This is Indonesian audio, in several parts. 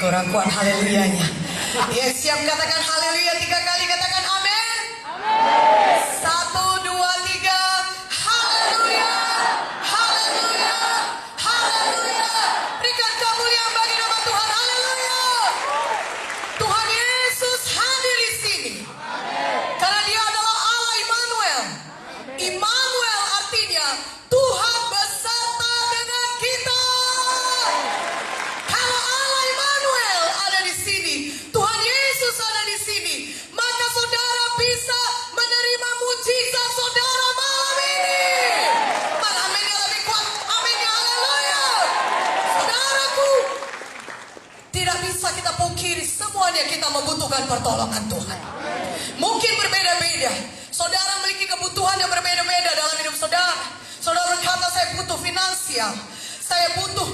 Kurang kuat haleluyanya. Yang siap katakan haleluya 3 kali, katakan amin. Amin. 1, 2, 3. Haleluya. Haleluya. Haleluya. Berikan kemuliaan bagi nama Tuhan. Haleluya. Tuhan Yesus hadir di sini. Karena Dia adalah Allah Immanuel. Immanuel artinya Tuhan beserta dengan kita. Kalau Allah Immanuel ada di sini, Tuhan Yesus ada di sini, maka saudara bisa menerima mujizat saudara malam ini. Mana aminnya lebih kuat? Aminnya haleluya. Saudaraku, tidak bisa kita pungkiri semuanya kita membutuhkan pertolongan Tuhan. Mungkin berbeda-beda. Saudara memiliki kebutuhan yang berbeda-beda dalam hidup saudara. Saudara berkata, saya butuh finansial. Saya butuh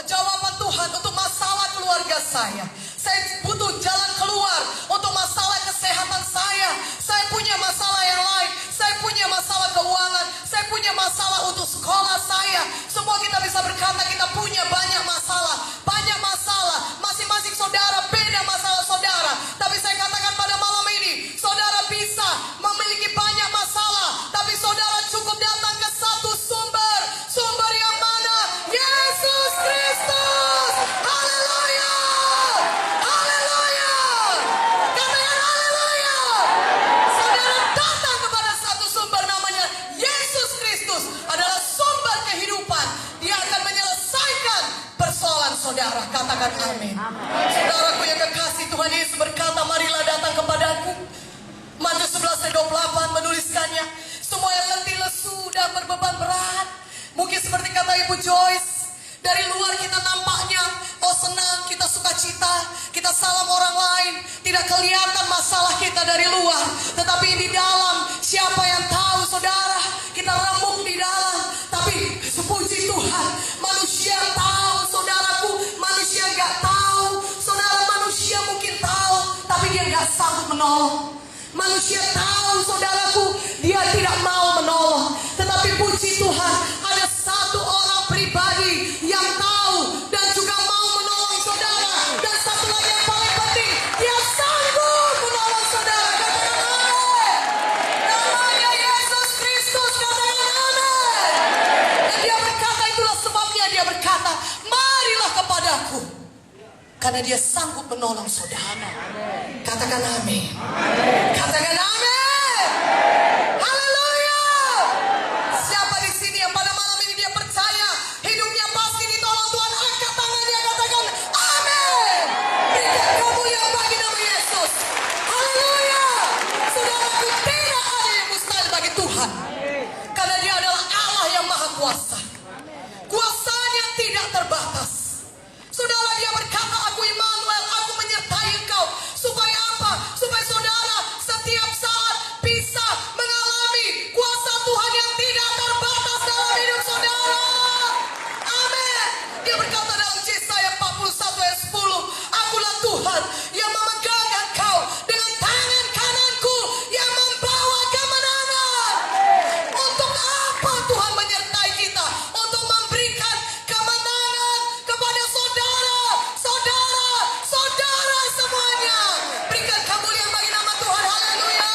jawaban Tuhan untuk masalah keluarga saya. Saya butuh jalan keluar untuk masalah kesehatan saya. Saya punya masalah yang lain. Saya punya masalah keuangan. Saya punya masalah untuk sekolah saya. Semua kita bisa berkata kita punya banyak masalah. Banyak masalah. Masing-masing saudara beda masalah saudara. Tapi saya katakan pada malam ini, saudara bisa memiliki banyak masalah. Tapi saudara cukup datang ke satu sumber. Sumber yang mana? Yesus Kristus. Haleluya. Haleluya. Katakan haleluya. Saudara datang kepada satu sumber namanya Yesus Kristus. Adalah sumber kehidupan. Dia akan menyelesaikan persoalan saudara. Katakan amin. Saudaraku yang kekasih, Tuhan Yesus berkata, marilah datang kepadaku. Matius 11:28 menuliskannya. Semua yang letih lesu dan berbeban berat. Mungkin seperti kata Ibu Joyce, dari luar kita nampaknya senang, kita sukacita, kita salam orang lain, tidak kelihatan masalah kita dari luar. Tetapi di dalam, siapa yang tahu saudara? Kita remuk di dalam. Tapi sepuji Tuhan, manusia tahu saudaraku, manusia gak tahu. Saudara, manusia mungkin tahu, tapi dia gak sanggup menolong. Manusia tahu saudaraku, dia tidak mau menolong. Tetapi puji Tuhan, ada satu orang pribadi yang tahu dan juga mau menolong saudara. Dan satu lagi yang paling penting, dia sanggup menolong saudara. Katakan amin. Namanya Yesus Kristus. Katakan amin. Dan dia berkata, itulah sebabnya dia berkata, marilah kepadaku. Karena dia sanggup menolong saudara. Katakan amin. Katakan amin. Haleluya. Siapa di sini yang pada malam ini dia percaya hidupnya pasti ditolong Tuhan? Angkat tangannya, katakan amin. Berikan kemuliaan bagi nama Yesus. Haleluya. Saudaraku, tidak ada yang mustahil bagi Tuhan. Karena dia adalah Allah yang maha kuasa. Kuasanya tidak terbatas. Saudara, dia berkata, aku Immanuel, aku menyertai engkau. Supaya apa? Supaya saudara setiap saat bisa mengalami kuasa Tuhan yang tidak terbatas dalam hidup saudara. Amin. Dia berkata dalam Yesaya 41 ayat 10, akulah Tuhan yang memegang engkau dengan tangan kananku yang membawa kemenangan. Untuk apa Tuhan menyertai kita? Untuk memberikan kemenangan kepada saudara, saudara, saudara semuanya. Berikan kemuliaan bagi nama Tuhan. Haleluya.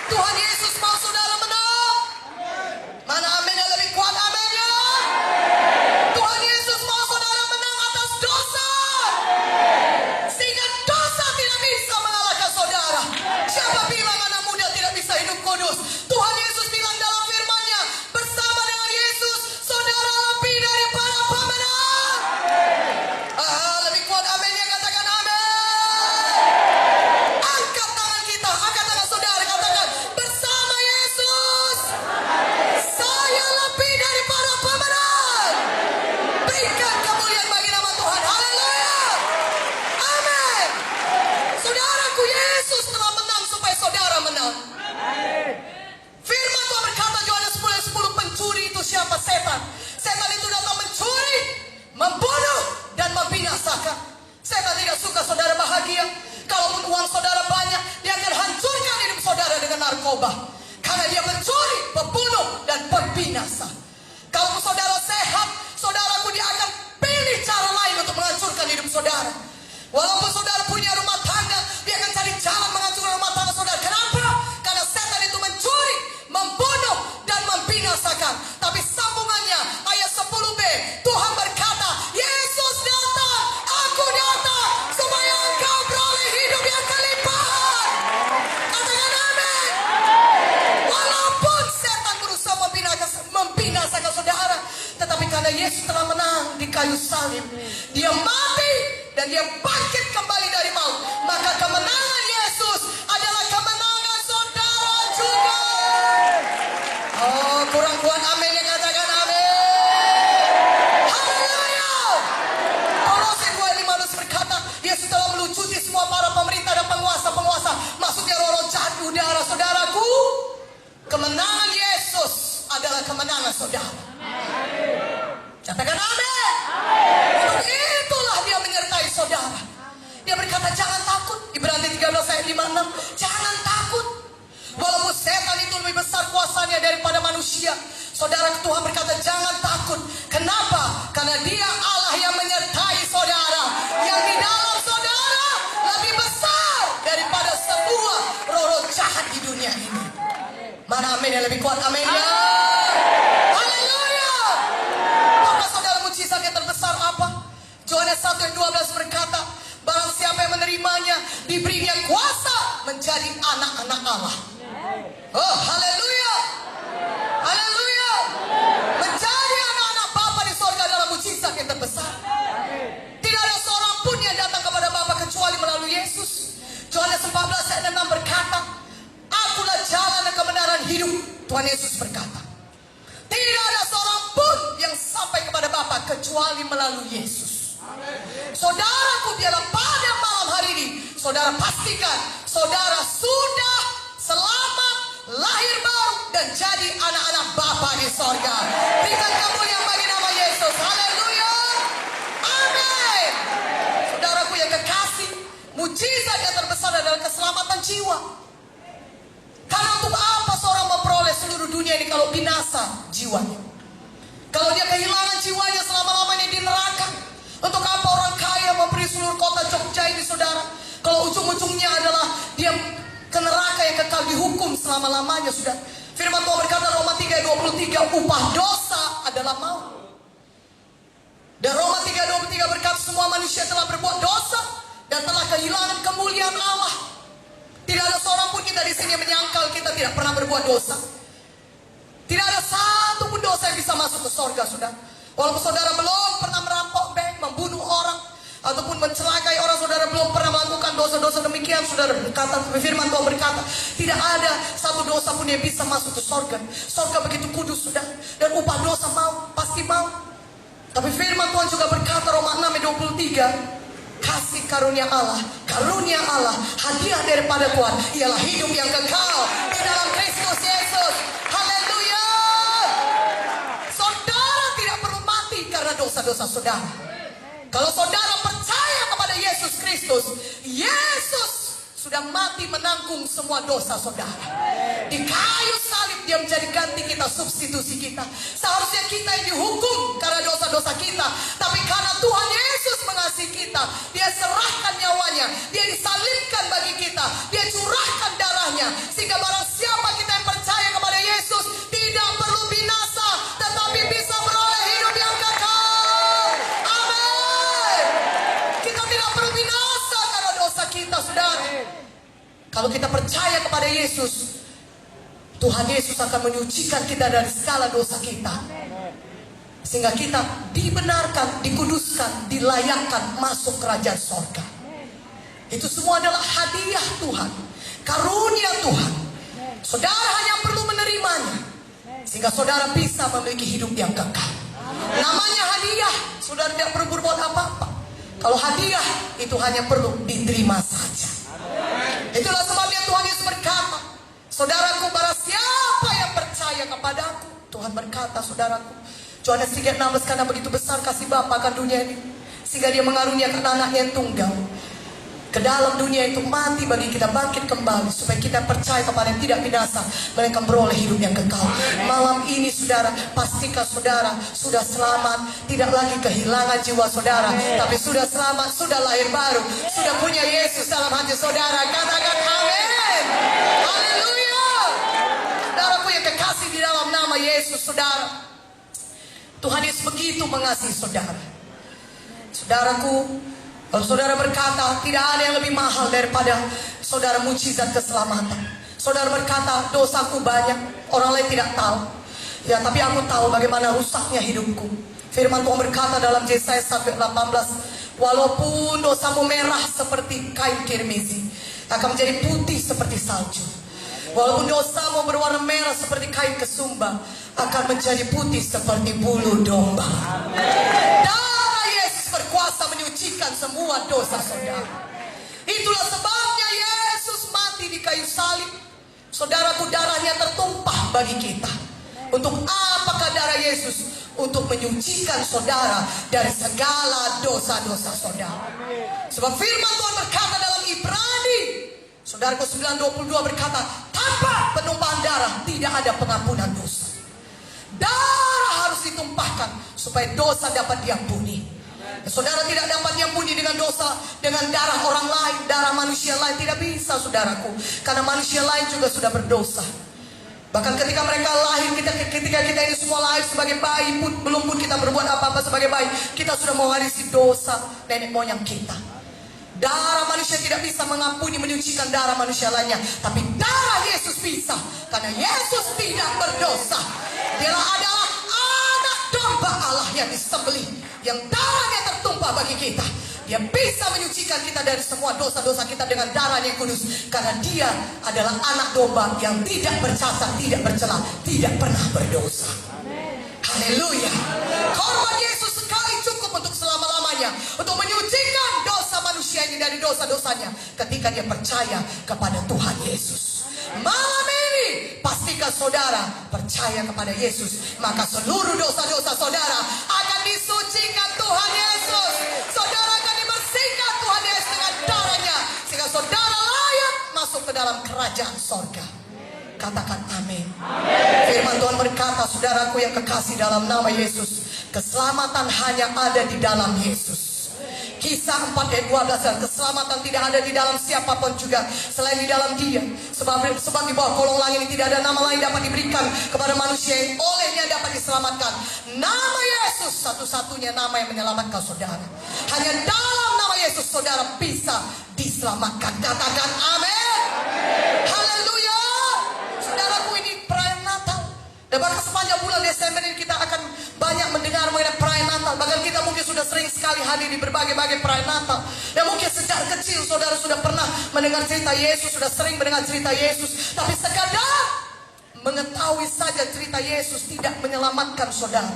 Tuhan Yesus mau saudara menang. Mana aminnya lebih kuat? Aminnya. Tuhan Yesus mau saudara menang atas dosa. Sehingga dosa tidak bisa mengalahkan saudara. Siapa bilang anak muda tidak bisa hidup kudus? Tuhan Yesus bilang dalam firman-Nya, bersama dengan Yesus saudara lebih dari para pemenang. Lebih kuat aminnya, katakan amin. Angkat tangan kita, angkat tangan saudara, katakan bersama Yesus saya lebih dari para pemenang. Berikan kemuliaan bagi nama Tuhan. Haleluya. Amin. Saudaraku, Yesus telah menang supaya saudara menang. Firman Tuhan berkata Yohanes 10:10, pencuri itu siapa? Setan. Setan itu datang mencuri, membunuh, dan membinasakan. Setan tidak suka saudara bahagia. Kalaupun uang saudara banyak, dia akan hancurkan hidup saudara dengan narkoba. Karena dia mencuri, pembunuh, dan pembinasa. Kalau saudara sehat, saudaraku, dia akan pilih cara lain untuk menghancurkan saudara. Walaupun saudara punya rumah tangga, dia akan cari jalan menghancurkan rumah tangga saudara. Kenapa? Karena setan itu mencuri, membunuh, dan membinasakan. Tapi sambungannya ayat 10b, Tuhan berkata, Yesus datang, aku datang, supaya engkau beroleh hidup yang kelimpahan. Katakan amin. Walaupun setan berusaha membinasakan saudara, tetapi karena Yesus telah menang di kayu salib, dia mati dan dia bangkit kembali dari maut, maka kemenangan Yesus adalah kemenangan saudara juga. Oh, kurang kuat amin yang katakan amin. Haleluya. Kolose 2:15 berkata, Yesus telah melucuti semua para pemerintah dan penguasa-penguasa. Maksudnya roh-roh jahat di udara. Saudaraku, kemenangan Yesus adalah kemenangan saudara. Katakan amin. Untuk itulah dia menyertai saudara. Dia berkata, jangan takut. Ibrani 13 ayat 56. Jangan takut. Walaupun setan itu lebih besar kuasanya daripada manusia, saudara, Tuhan berkata, jangan takut. Kenapa? Karena dia Allah yang menyertai saudara. Yang di dalam saudara lebih besar daripada semua roh-roh jahat di dunia ini. Mana amin yang lebih kuat? Amin ya. Haleluya. Maka saudara, mujizat yang terbesar apa? Yohanes 1 ayat 12 berkata, barang siapa yang menerimanya, diberinya kuasa menjadi anak-anak Allah. Oh, haleluya. Haleluya. Menjadi anak-anak Bapa di sorga adalah mujizat yang terbesar. Tidak ada seorang pun yang datang kepada Bapa kecuali melalui Yesus. Yohanes 14 ayat 6 berkata, akulah jalan dan kebenaran hidup. Tuhan Yesus berkata, tidak ada seorang pun yang sampai kepada Bapa kecuali melalui Yesus. Saudaraku, biarlah pada malam hari ini saudara pastikan saudara sudah selamat, lahir baru, dan jadi anak-anak Bapa di sorga. Berikan kemuliaan bagi nama Yesus. Haleluya. Amin. Saudaraku yang kekasih, mujizat yang terbesar adalah keselamatan jiwa. Karena untuk apa seorang memperoleh seluruh dunia ini kalau binasa jiwanya? Kalau dia kehilangan jiwanya selama-lamanya di neraka, untuk apa orang kaya memberi seluruh kota Jogja ini, saudara, kalau ujung-ujungnya adalah dia ke neraka yang kekal dihukum selama-lamanya, sudah. Firman Tuhan berkata Roma 3:23, upah dosa adalah maut. Dan Roma 3:23 berkata semua manusia telah berbuat dosa dan telah kehilangan kemuliaan Allah. Tidak ada seorang pun kita di sini yang menyangkal kita tidak pernah berbuat dosa. Tidak ada satu pun dosa yang bisa masuk ke sorga, sudah. Walaupun saudara belum pernah merampok bank, membunuh orang, ataupun mencelakai orang, saudara belum pernah melakukan dosa-dosa demikian, saudara berkata, firman Tuhan berkata, tidak ada satu dosa pun yang bisa masuk ke sorga. Sorga begitu kudus, sudah. Dan upah dosa mau, pasti mau. Tapi firman Tuhan juga berkata, Roma 6:23, kasih karunia Allah, hadiah daripada Tuhan ialah hidup yang kekal di dalam Kristus Yesus. Haleluya. Saudara tidak perlu mati karena dosa-dosa saudara. Kalau saudara percaya kepada Yesus Kristus, Yesus sudah mati menanggung semua dosa saudara. Di kayu salib dia menjadi ganti kita, substitusi kita. Seharusnya kita yang dihukum karena dosa-dosa kita, tapi karena Tuhan Yesus mengasihi kita, dia serahkan nyawanya, dia disalibkan bagi kita, dia curahkan darahnya, sehingga barang siapa kita yang percaya kepada Yesus tidak perlu binasa, tetapi bisa beroleh hidup yang kekal. Amin. Kita tidak perlu binasa karena dosa kita, saudara. Kalau kita percaya kepada Yesus, Tuhan Yesus akan menyucikan kita dari segala dosa kita, sehingga kita dibenarkan, dikuduskan, dilayakkan masuk kerajaan sorga. Itu semua adalah hadiah Tuhan, karunia Tuhan. Saudara hanya perlu menerimanya, sehingga saudara bisa memiliki hidup yang kekal. Namanya hadiah, saudara tidak perlu berbuat apa-apa. Kalau hadiah itu hanya perlu diterima saja. Itulah sebabnya Tuhan Yesus berkata, saudaraku, barang siapa yang percaya kepadaku, Tuhan berkata, saudaraku, Yohanes 3:16, karena begitu besar kasih Bapa akan dunia ini, sehingga dia mengaruniakan anaknya yang tunggal, ke dalam dunia itu mati bagi kita, bangkit kembali supaya kita percaya kepada yang tidak binasa, mereka beroleh hidup yang kekal. Malam ini saudara, pastikan saudara sudah selamat, tidak lagi kehilangan jiwa saudara, tapi sudah selamat, sudah lahir baru, sudah punya Yesus dalam hati saudara. Katakan amin. Haleluya. Saudaraku yang kekasih di dalam nama Yesus, saudara, Tuhan Yesus begitu mengasihi saudara. Saudaraku, kalau saudara berkata tidak ada yang lebih mahal daripada saudara mujizat keselamatan. Saudara berkata dosaku banyak, orang lain tidak tahu. Ya, tapi aku tahu bagaimana rusaknya hidupku. Firman Tuhan berkata dalam Yesaya 1:18, walaupun dosamu merah seperti kain kirmizi, akan menjadi putih seperti salju. Walaupun dosamu berwarna merah seperti kain kesumba, akan menjadi putih seperti bulu domba. Darah Yesus berkuasa menyucikan semua dosa saudara. Itulah sebabnya Yesus mati di kayu salib. Saudaraku, darahnya tertumpah bagi kita. Untuk apakah darah Yesus? Untuk menyucikan saudara dari segala dosa-dosa saudara. Sebab firman Tuhan berkata dalam Ibrani, saudaraku 9:22 berkata, tanpa penumpahan darah tidak ada pengampunan dosa. Darah harus ditumpahkan supaya dosa dapat diampuni. Saudara tidak dapat diampuni dengan dosa, dengan darah orang lain, darah manusia lain, tidak bisa saudaraku. Karena manusia lain juga sudah berdosa. Bahkan ketika mereka lahir, ketika kita ini semua lahir sebagai bayi pun, belum pun kita berbuat apa-apa sebagai bayi, kita sudah mewarisi dosa nenek moyang kita. Darah manusia tidak bisa mengampuni, menyucikan darah manusia lainnya, tapi darah Yesus bisa, karena Yesus tidak berdosa. Dia adalah anak domba Allah yang disembelih, yang darahnya tertumpah bagi kita. Dia bisa menyucikan kita dari semua dosa-dosa kita dengan darah yang kudus, karena dia adalah anak domba yang tidak bercacat, tidak bercela, tidak pernah berdosa. Haleluya. Korban Yesus sekali cukup untuk selama-lamanya, untuk menyucikan dosa manusia ini dari dosa-dosanya ketika dia percaya kepada Tuhan Yesus. Malam ini pastikan saudara percaya kepada Yesus, maka seluruh dosa-dosa saudara akan disucikan Tuhan Yesus. Saudara akan dibersihkan Tuhan Yesus dengan darahnya, sehingga saudara layak masuk ke dalam kerajaan sorga. Katakan amin. Firman Tuhan berkata, saudaraku yang kekasih dalam nama Yesus, keselamatan hanya ada di dalam Yesus. Kisah 4:12, keselamatan tidak ada di dalam siapapun juga selain di dalam Dia. Sebab di bawah kolong langit ini tidak ada nama lain dapat diberikan kepada manusia yang olehnya dapat diselamatkan. Nama Yesus satu-satunya nama yang menyelamatkan saudara. Hanya dalam nama Yesus saudara bisa diselamatkan. Katakan amin. Haleluya. Saudaraku, ini perayaan Natal. Dan bahkan sepanjang bulan Desember ini kita akan banyak mendengar mengenai perayaan Natal. Bahkan kita mungkin sudah sering sekali hadir di berbagai-bagai perayaan Natal. Dan mungkin sejak kecil saudara sudah pernah mendengar cerita Yesus, sudah sering mendengar cerita Yesus. Tapi sekadar mengetahui saja cerita Yesus tidak menyelamatkan saudara.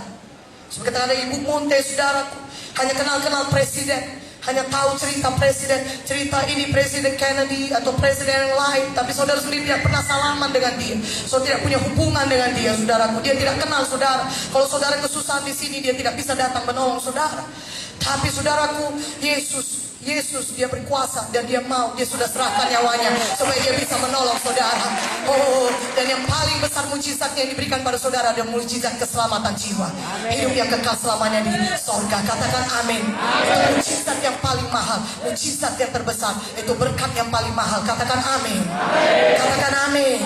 Seperti ada Ibu Monte saudaraku, hanya kenal-kenal presiden, hanya tahu cerita presiden, cerita ini Presiden Kennedy atau presiden yang lain, tapi saudara sendiri tidak pernah salaman dengan dia. Saudara tidak punya hubungan dengan dia, saudaraku. Dia tidak kenal saudara. Kalau saudara kesusahan di sini, dia tidak bisa datang menolong saudara. Tapi saudaraku, Yesus dia berkuasa dan dia mau, dia sudah serahkan nyawanya supaya dia bisa menolong saudara. Oh, dan yang paling besar mujizat yang diberikan pada saudara adalah mujizat keselamatan jiwa. Hidup yang kekal selamanya di sorga. Katakan amin. Itu mujizat yang paling mahal, mujizat yang terbesar, itu berkat yang paling mahal. Katakan amin. Katakan amin.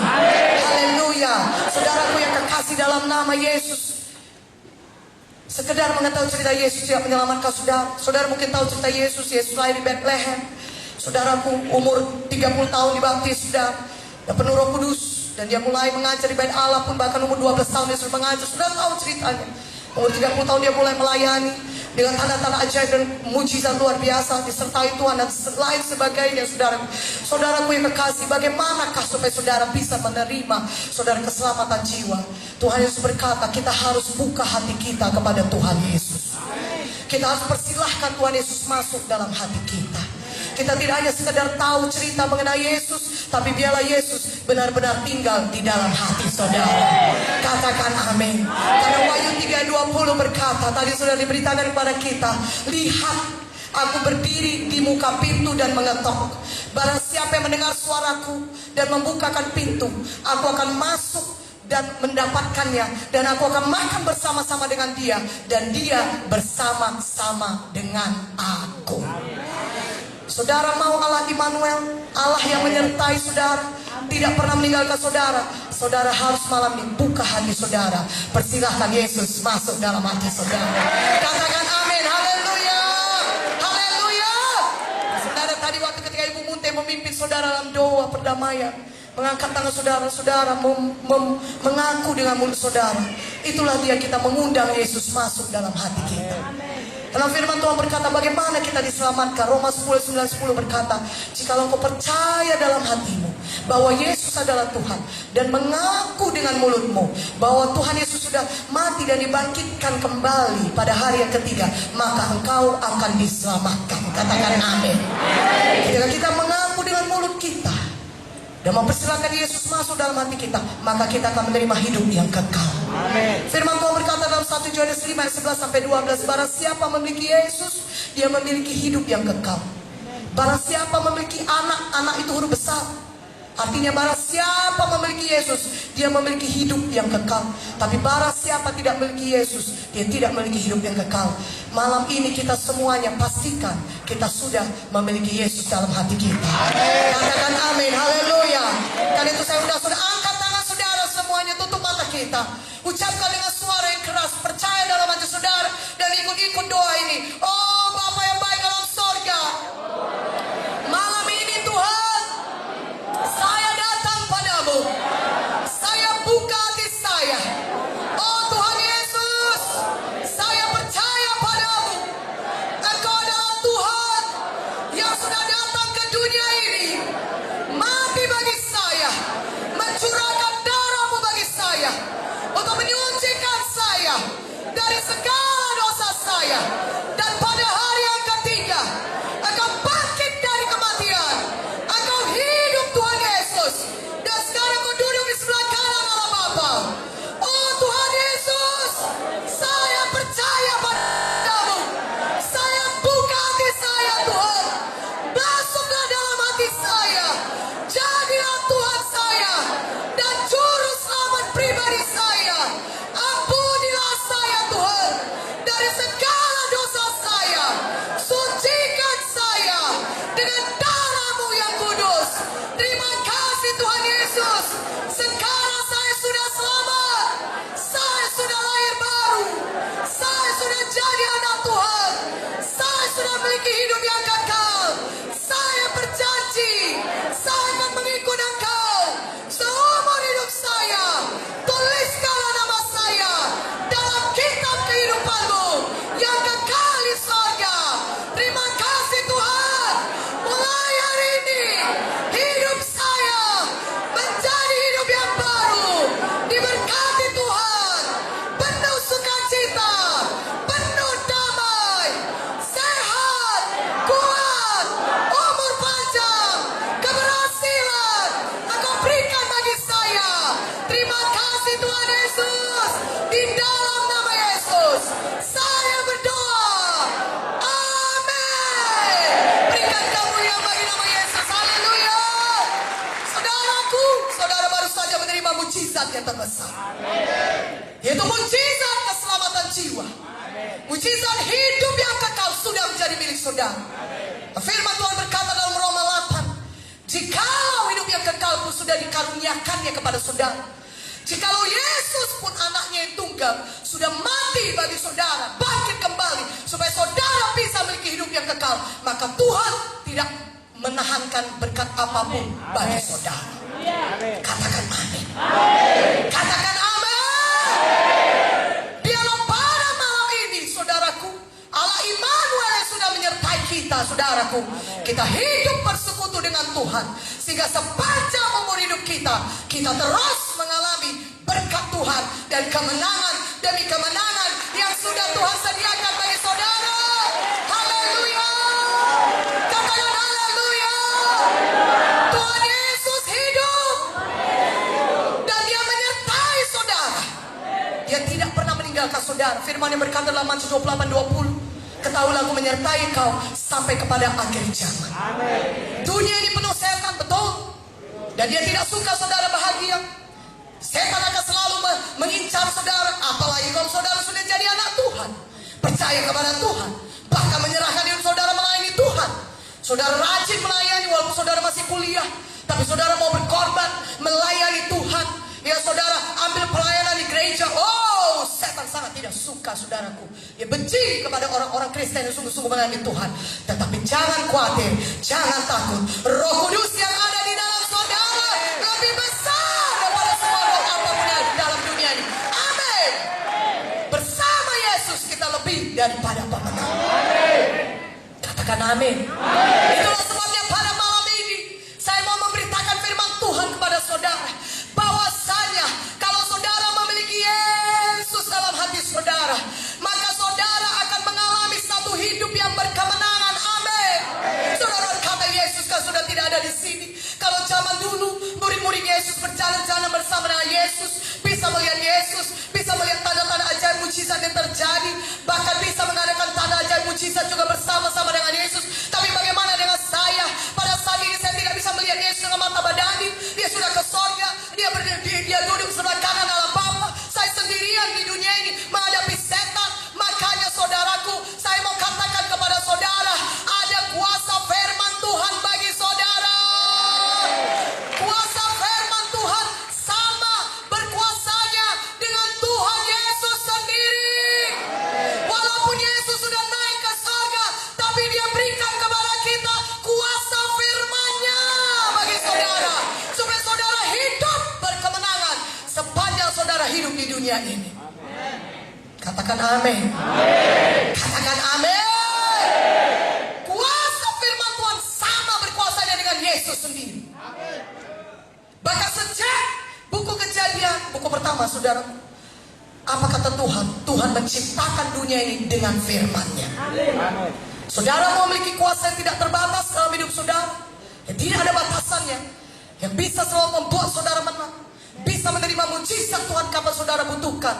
Haleluya. Saudaraku yang kekasih dalam nama Yesus, sekedar mengetahui cerita Yesus tidak menyelamatkan saudara. Saudara mungkin tahu cerita Yesus lahir di Bethlehem. Saudaraku umur 30 tahun dibaptis dan penuh Roh Kudus. Dan dia mulai mengajar di Bait Allah pun, bahkan umur 12 tahun dia sudah mengajar. Saudara tahu ceritanya. Umur 30 tahun dia mulai melayani dengan tanda-tanda ajaib dan mujizat luar biasa disertai Tuhan dan lain sebagainya. Saudaraku yang kekasih, bagaimanakah supaya saudara bisa menerima saudara keselamatan jiwa? Tuhan Yesus berkata, kita harus buka hati kita kepada Tuhan Yesus. Kita harus persilahkan Tuhan Yesus masuk dalam hati kita. Kita tidak hanya sekedar tahu cerita mengenai Yesus, tapi biarlah Yesus benar-benar tinggal di dalam hati saudara. Katakan amin. Karena Wahyu 3:20 berkata, tadi sudah diberitakan kepada kita, lihat Aku berdiri di muka pintu dan mengetok. Barang siapa yang mendengar suaraku dan membukakan pintu, aku akan masuk dan mendapatkannya, dan aku akan makan bersama-sama dengan dia, dan dia bersama-sama dengan aku. Saudara mau Allah Immanuel, Allah yang menyertai saudara, tidak pernah meninggalkan saudara. Saudara harus malam ini buka hati saudara, persilahkan Yesus masuk dalam hati saudara. Katakan amin, haleluya, haleluya. Saudara, tadi waktu ketika Ibu Munte memimpin saudara dalam doa perdamaian, mengangkat tangan saudara, saudara mengaku dengan mulut saudara, itulah dia kita mengundang Yesus masuk dalam hati kita. Dalam firman Tuhan berkata bagaimana kita diselamatkan. Roma 10:9-10 berkata, jikalau engkau percaya dalam hatimu bahwa Yesus adalah Tuhan, dan mengaku dengan mulutmu bahwa Tuhan Yesus sudah mati dan dibangkitkan kembali pada hari yang ketiga, maka engkau akan diselamatkan. Katakan amin. Ketika kita mengaku dengan mulut kita dan mempersilahkan Yesus masuk dalam hati kita, maka kita akan menerima hidup yang kekal. Amin. Firman Tuhan berkata dalam 1 Yohanes 5:11-12, barang siapa memiliki Yesus, dia memiliki hidup yang kekal. Barang siapa memiliki anak, anak itu huruf besar. Artinya barang siapa memiliki Yesus, dia memiliki hidup yang kekal. Tapi barang siapa tidak memiliki Yesus, dia tidak memiliki hidup yang kekal. Malam ini kita semuanya pastikan kita sudah memiliki Yesus dalam hati kita. Katakan amin, haleluya. Karena itu saya sudah angkat tangan saudara semuanya, tutup mata kita. Ucapkan dengan suara yang keras, percaya dalam hati saudara, dan ikut-ikut doa ini. Oh Bapa yang baik dalam sorga, malam ini Tuhan, saya datang padamu. Saya buka hati saya. Oh Tuhan Yesus, saya percaya padamu. Engkau adalah Tuhan yang sudah datang ke dunia ini, mati bagi saya, mencurahkan darah-Mu bagi saya, untuk menyucikan saya dari segala dosa saya. Dan pada hari yang ketiga, Engkau bangkit dari kematian. Engkau hidup Tuhan Yesus. Dan sekarang Kau duduk di sebelah kanan Allah Bapa. Oh Tuhan Yesus, saya percaya padamu. Saya buka hati saya Tuhan. Masuklah dalam hati saya. Jadilah Tuhan saya dan juru selamat pribadi saya. Ampunilah saya Tuhan dari segala dosa saya. Sucikan saya dengan darah-Mu yang kudus. Terima kasih Tuhan Yesus. Sekarang saya sudah selamat. Saya sudah lahir baru. Saya sudah jadi anak Tuhan. Saya sudah memiliki hidup yang kekal. Saya berjanji, saya akan mengikut Engkau seumur hidup saya. Tuliskanlah nama saya dalam kitab kehidupan-Mu yang kekal di sorga. Terima kasih Tuhan. Mulai hari ini hidup saya menjadi hidup yang baru, diberkati Tuhan, penuh sukacita, penuh damai, sehat, kuat, umur panjang, keberhasilan Engkau berikan bagi saya. Terima kasih Tuhan Yesus. Di dalam nama Yesus saya berdoa, amin. Berikan kemuliaan bagi nama Yesus, haleluya. Saudaraku, saudara baru saja menerima mujizat yang terbesar, yaitu mujizat keselamatan jiwa. Mujizat hidup yang kekal sudah menjadi milik saudara. Firman Tuhan berkata dalam Roma 8, jikalau hidup yang kekal pun sudah dikaruniakannya kepada saudara, jikalau Yesus pun anaknya yang tunggal sudah mati bagi saudara, bangkit kembali supaya saudara bisa memiliki hidup yang kekal, maka Tuhan tidak menahankan berkat apapun bagi saudara. Katakan amin. Katakan amin. Biarlah pada malam ini saudaraku, Allah Immanuel yang sudah menyertai kita, saudaraku, kita hidup bersekutu dengan Tuhan, sehingga sepanjang umur hidup kita terus mengalami berkat Tuhan dan kemenangan demi kemenangan yang sudah Tuhan sediakan bagi saudara. Haleluya. Katakan haleluya. Tuhan Yesus hidup dan Dia menyertai saudara. Dia tidak pernah meninggalkan saudara. Firman yang berkata dalam Matius 28:20, Ketahuilah aku menyertai kau sampai kepada akhir zaman. Dunia ini penuh setan, betul. Dan dia tidak suka saudara bahagia. Setan akan selalu mengincar saudara. Apalagi kalau saudara sudah jadi anak Tuhan, percaya kepada Tuhan, bahkan menyerahkan diri saudara melayani Tuhan. Saudara rajin melayani walaupun saudara masih kuliah, tapi saudara mau berkorban melayani Tuhan. Ya saudara ambil pelayanan di gereja. Oh, setan sangat tidak suka saudaraku. Dia benci kepada orang-orang Kristen yang sungguh-sungguh melayani Tuhan. Tetapi jangan khawatir, jangan takut. Roh Kudus yang ada di dalam saudara lebih besar daripada semua roh apapun yang ada di dalam dunia ini. Amin. Bersama Yesus kita lebih daripada pemenang. Katakan amin. Itulah sebabnya pada malam ini saya mau memberitakan firman Tuhan kepada saudara. Bahwasanya kalau saudara memiliki Yesus dalam hati saudara, maka saudara akan mengalami satu hidup yang berkemenangan. Amin. Saudara kata Yesus kan sudah tidak ada di sini. Kalau zaman dulu murid-murid Yesus berjalan-jalan bersama dengan Yesus, bisa melihat Yesus, bisa melihat tanda-tanda ajaib mujizat yang terjadi, bahkan bisa mengadakan tanda ajaib mujizat juga bersama-sama dengan Yesus. Tapi bagaimana dengan saya? Pada saat ini saya tidak bisa melihat Yesus dengan mata badani. Dia sudah ke sorga, dia duduk sebelah kanan Allah Bapa. Saya sendirian di dunia ini menghadapi setan. Makanya saudaraku, saya mau katakan kepada saudara, ada kuasa firman Tuhan bagi saudara. Kuasa firman Tuhan sama berkuasanya dengan Tuhan Yesus sendiri. Walaupun Yesus sudah naik ke sorga, tapi dia berikan kepada kita kuasa firman-Nya bagi saudara, supaya saudara hidup berkemenangan sepanjang saudara hidup di dunia ini. Katakan amin. Katakan amin. Kuasa firman Tuhan sama berkuasanya dengan Yesus sendiri. Bahkan sejak buku Kejadian, buku pertama saudara, apa kata Tuhan? Tuhan menciptakan dunia ini dengan firman-Nya. Saudara memiliki kuasa yang tidak terbatas dalam hidup saudara, yang tidak ada batasannya, yang bisa selalu membuat saudara menang, bisa menerima mujizat Tuhan kapan saudara butuhkan.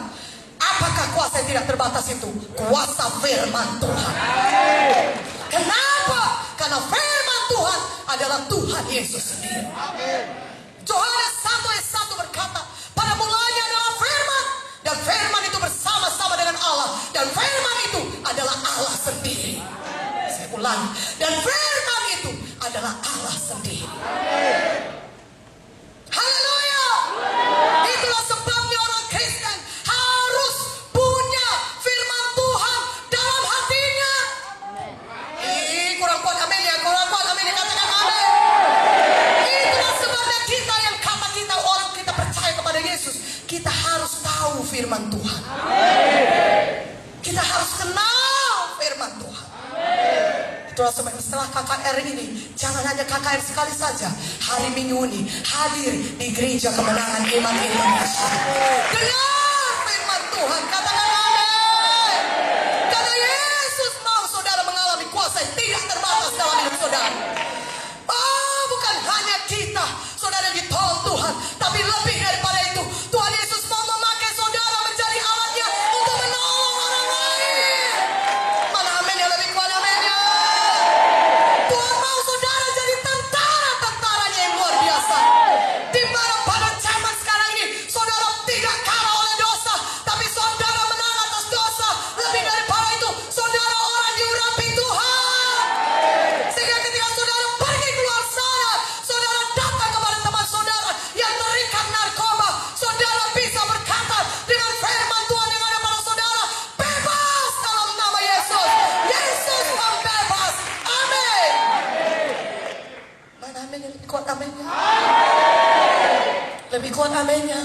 Apakah kuasa yang tidak terbatas itu? Kuasa firman Tuhan. Kenapa? Karena firman Tuhan adalah Tuhan Yesus sendiri. Yohanes 1:1 berkata, pada mulanya adalah firman, dan firman itu bersama-sama dengan Allah, dan firman itu adalah Allah sendiri. Saya ulangi, dan firman itu adalah Allah sendiri. Haleluya. Itulah sebabnya orang Kristen harus punya firman Tuhan dalam hatinya. Kurang kuat amin ya, kurang kuat amin ya, katakan amin. Itulah sebabnya kita yang kata kita orang kita percaya kepada Yesus, kita harus tahu firman Tuhan. Kita harus kenal firman Tuhan. Itulah sebabnya setelah KKR ini, jangan hanya KKR sekali saja, hari Minggu ini hadir di Gereja Kemenangan Iman Indonesia. Dengar firman Tuhan, katakan amin. Karena Yesus mau saudara mengalami kuasa yang tidak terbatas dalam hidup saudara. Oh, bukan hanya kita, saudara ditolong Tuhan, tapi lebih daripada itu, Tuhan Yesus mau memakai saudara menjadi alatnya untuk menolong orang lain. Mana amin yang lebih kuat amin ya. Tuhan mau saudara jadi tentara-tentaranya yang luar biasa. Di mana pada zaman sekarang ini saudara tidak kalah oleh dosa, tapi saudara menang atas dosa. Lebih daripada itu, saudara orang diurapi Tuhan. Sehingga ketika saudara pergi keluar sana, saudara datang kepada teman saudara yang terikat narkoba, saudara bisa berkata dengan firman Tuhan yang ada pada saudara, bebas dalam nama Yesus. Yesus membebas. Amin. Mana amin yang lebih kuat aminnya? Lebih kuat aminnya.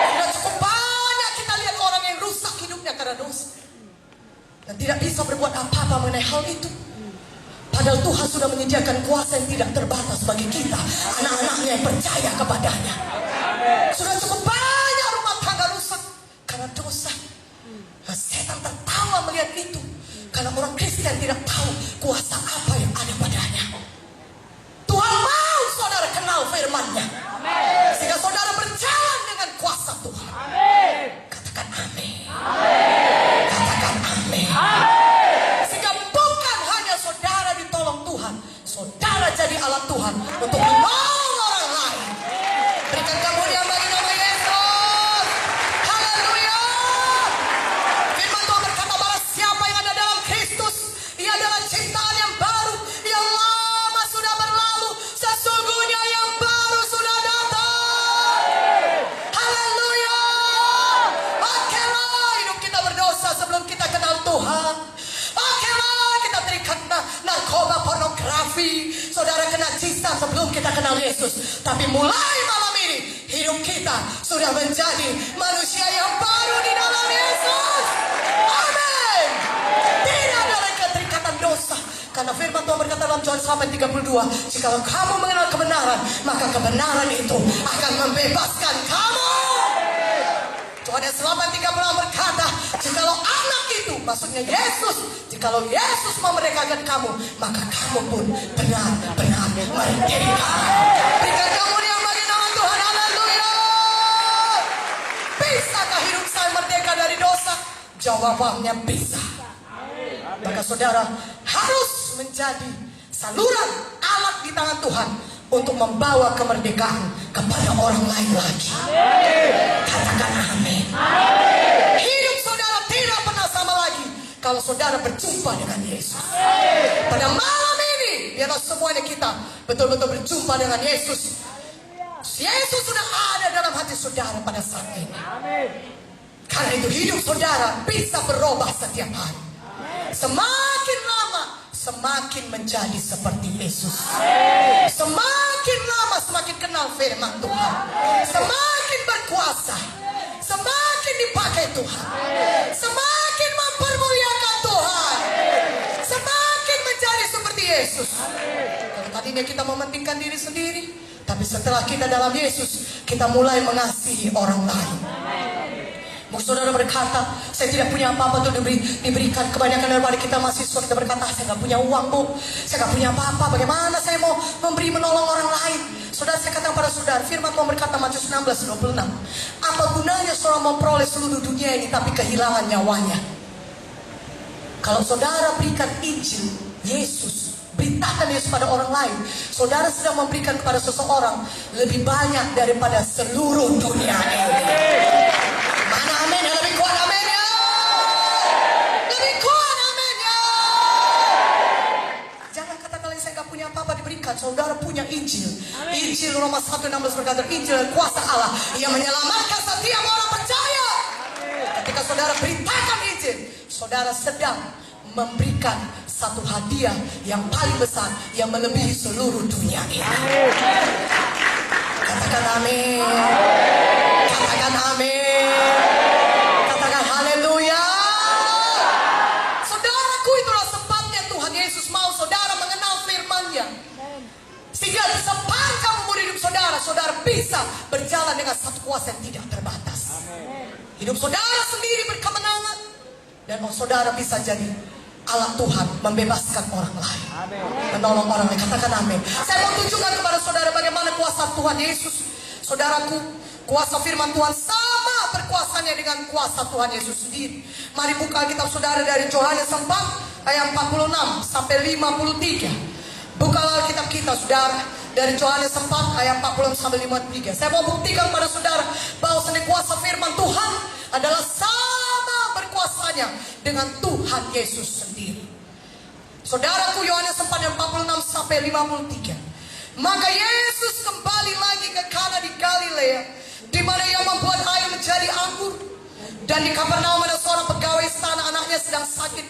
Sudah cukup banyak kita lihat orang yang rusak hidupnya karena dosa, dan tidak bisa berbuat apa-apa mengenai hal itu. Padahal Tuhan sudah menyediakan kuasa yang tidak terbatas bagi kita, anak-anaknya yang percaya kepadanya. Sudah cukup banyak rumah tangga rusak karena dosa. Nah, setan tertawa melihat itu, karena orang Kristen tidak tahu kuasa apa yang ada padanya. Tuhan mau saudara kenal firman-Nya, sehingga saudara berjalan dengan kuasa Tuhan. Katakan amin. Katakan amin. mulai malam ini hidup kita sudah menjadi manusia yang baru di dalam Yesus. Amin. Tidak ada lagi keterikatan dosa. Karena firman Tuhan berkata dalam Yohanes 8:32, jikalau kamu mengenal kebenaran, maka kebenaran itu akan membebaskan kamu. Yohanes 8:36 berkata, jikalau anak itu, maksudnya Yesus, jikalau Yesus memerdekakan kamu, maka kamu pun benar-benar merdeka. Berikan kemuliaan bagi nama Tuhan. Haleluya. Bisakah hidup saya merdeka dari dosa? Jawabannya bisa. Maka saudara harus menjadi saluran alat di tangan Tuhan untuk membawa kemerdekaan kepada orang lain lagi. Katakan amin. Hidup saudara tidak pernah sama lagi kalau saudara berjumpa dengan Yesus. Pada malam ini biarlah semuanya kita betul-betul berjumpa dengan Yesus. Yesus sudah ada dalam hati saudara pada saat ini. Karena itu hidup saudara bisa berubah setiap hari. Semakin lama semakin menjadi seperti Yesus. Semakin lama semakin kenal firman Tuhan. Semakin berkuasa. Semakin dipakai Tuhan. Semakin mempermuliakan Tuhan. Semakin menjadi seperti Yesus. Kalau tadinya kita mementingkan diri sendiri, tapi setelah kita dalam Yesus, kita mulai mengasihi orang lain. Saudara berkata, saya tidak punya apa-apa untuk diberikan. Kebanyakan daripada kita mahasiswa, kita berkata, saya gak punya uang bu, saya gak punya apa-apa, bagaimana saya mau menolong orang lain. Saudara, saya katakan pada saudara, firman Tuhan berkata Matius 16:26, apa gunanya seorang memperoleh seluruh dunia ini tapi kehilangan nyawanya? Kalau saudara berikan Injil Yesus, beritakan Yesus pada orang lain, saudara sedang memberikan kepada seseorang lebih banyak daripada seluruh dunia ini. Mana amin ya? Lebih kuat amin ya? Lebih kuat amin ya? Jangan katakan lagi saya gak punya apa-apa diberikan. Saudara punya Injil. Injil Roma 1:16 berkata, Injil dan kuasa Allah yang menyelamatkan setiap orang percaya. Ketika saudara beritakan Injil, saudara sedang memberikan satu hadiah yang paling besar yang melebihi seluruh dunia ini. Katakan amin. Katakan amin. Katakan haleluya. Saudaraku, itulah sebabnya Tuhan Yesus mau saudara mengenal firman-Nya. Sehingga sepanjang umur hidup saudara, saudara bisa berjalan dengan satu kuasa yang tidak terbatas. Hidup saudara sendiri berkemenangan. Dan saudara bisa jadi alat Tuhan membebaskan orang lain. Menolong orang lain. Katakan amin. Saya mau tunjukkan kepada saudara bagaimana kuasa Tuhan Yesus. Saudaraku, kuasa firman Tuhan sama berkuasanya dengan kuasa Tuhan Yesus sendiri. Mari buka Alkitab saudara dari Yohanes 4 ayat 46 sampai 53. Buka Alkitab kita saudara dari Yohanes 4 ayat 46 sampai 53. Saya mau buktikan pada saudara bahwa sendiri kuasa firman Tuhan adalah sama berkuasanya dengan Tuhan Yesus sendiri. Saudaraku, Yohanes 4 ayat 46 sampai 53. Maka Yesus kembali lagi ke Kana di Galilea, di mana ia membuat air menjadi anggur. Dan di Kapernaum ada seorang pegawai istana, anaknya sedang sakit.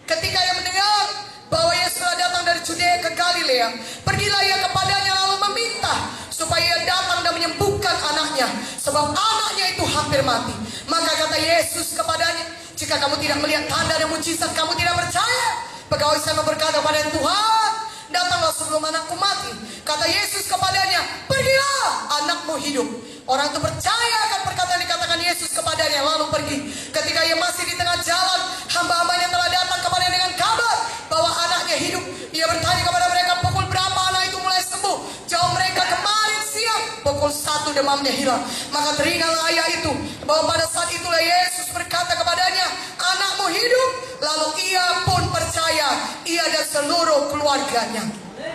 Ketika ia mendengar bahwa Yesus telah datang dari Judea ke Galilea, pergilah ia kepadanya lalu meminta supaya ia datang dan menyembuhkan anaknya, sebab anaknya itu hampir mati. Maka kata Yesus kepadanya, jika kamu tidak melihat tanda dan mujizat, kamu tidak percaya. Pegawai istana berkata kepada Tuhan, datanglah sebelum anakku mati. Kata Yesus kepadanya, pergilah, anakmu hidup. Orang itu percaya akan perkataan dikatakan Yesus kepadanya, lalu pergi. Ketika ia masih di tengah jalan, hamba-hambanya telah datang kepadanya dengan kabar bahwa anaknya hidup. Ia bertanya kepada mereka, pukul berapa anak itu mulai sembuh? Jawab mereka, kemarin siang pukul 1 demamnya hilang. Maka teringatlah ayah itu bahwa pada saat itulah Yesus berkata kepadanya, anakmu hidup. Lalu ia pun percaya, ia dan seluruh keluarganya.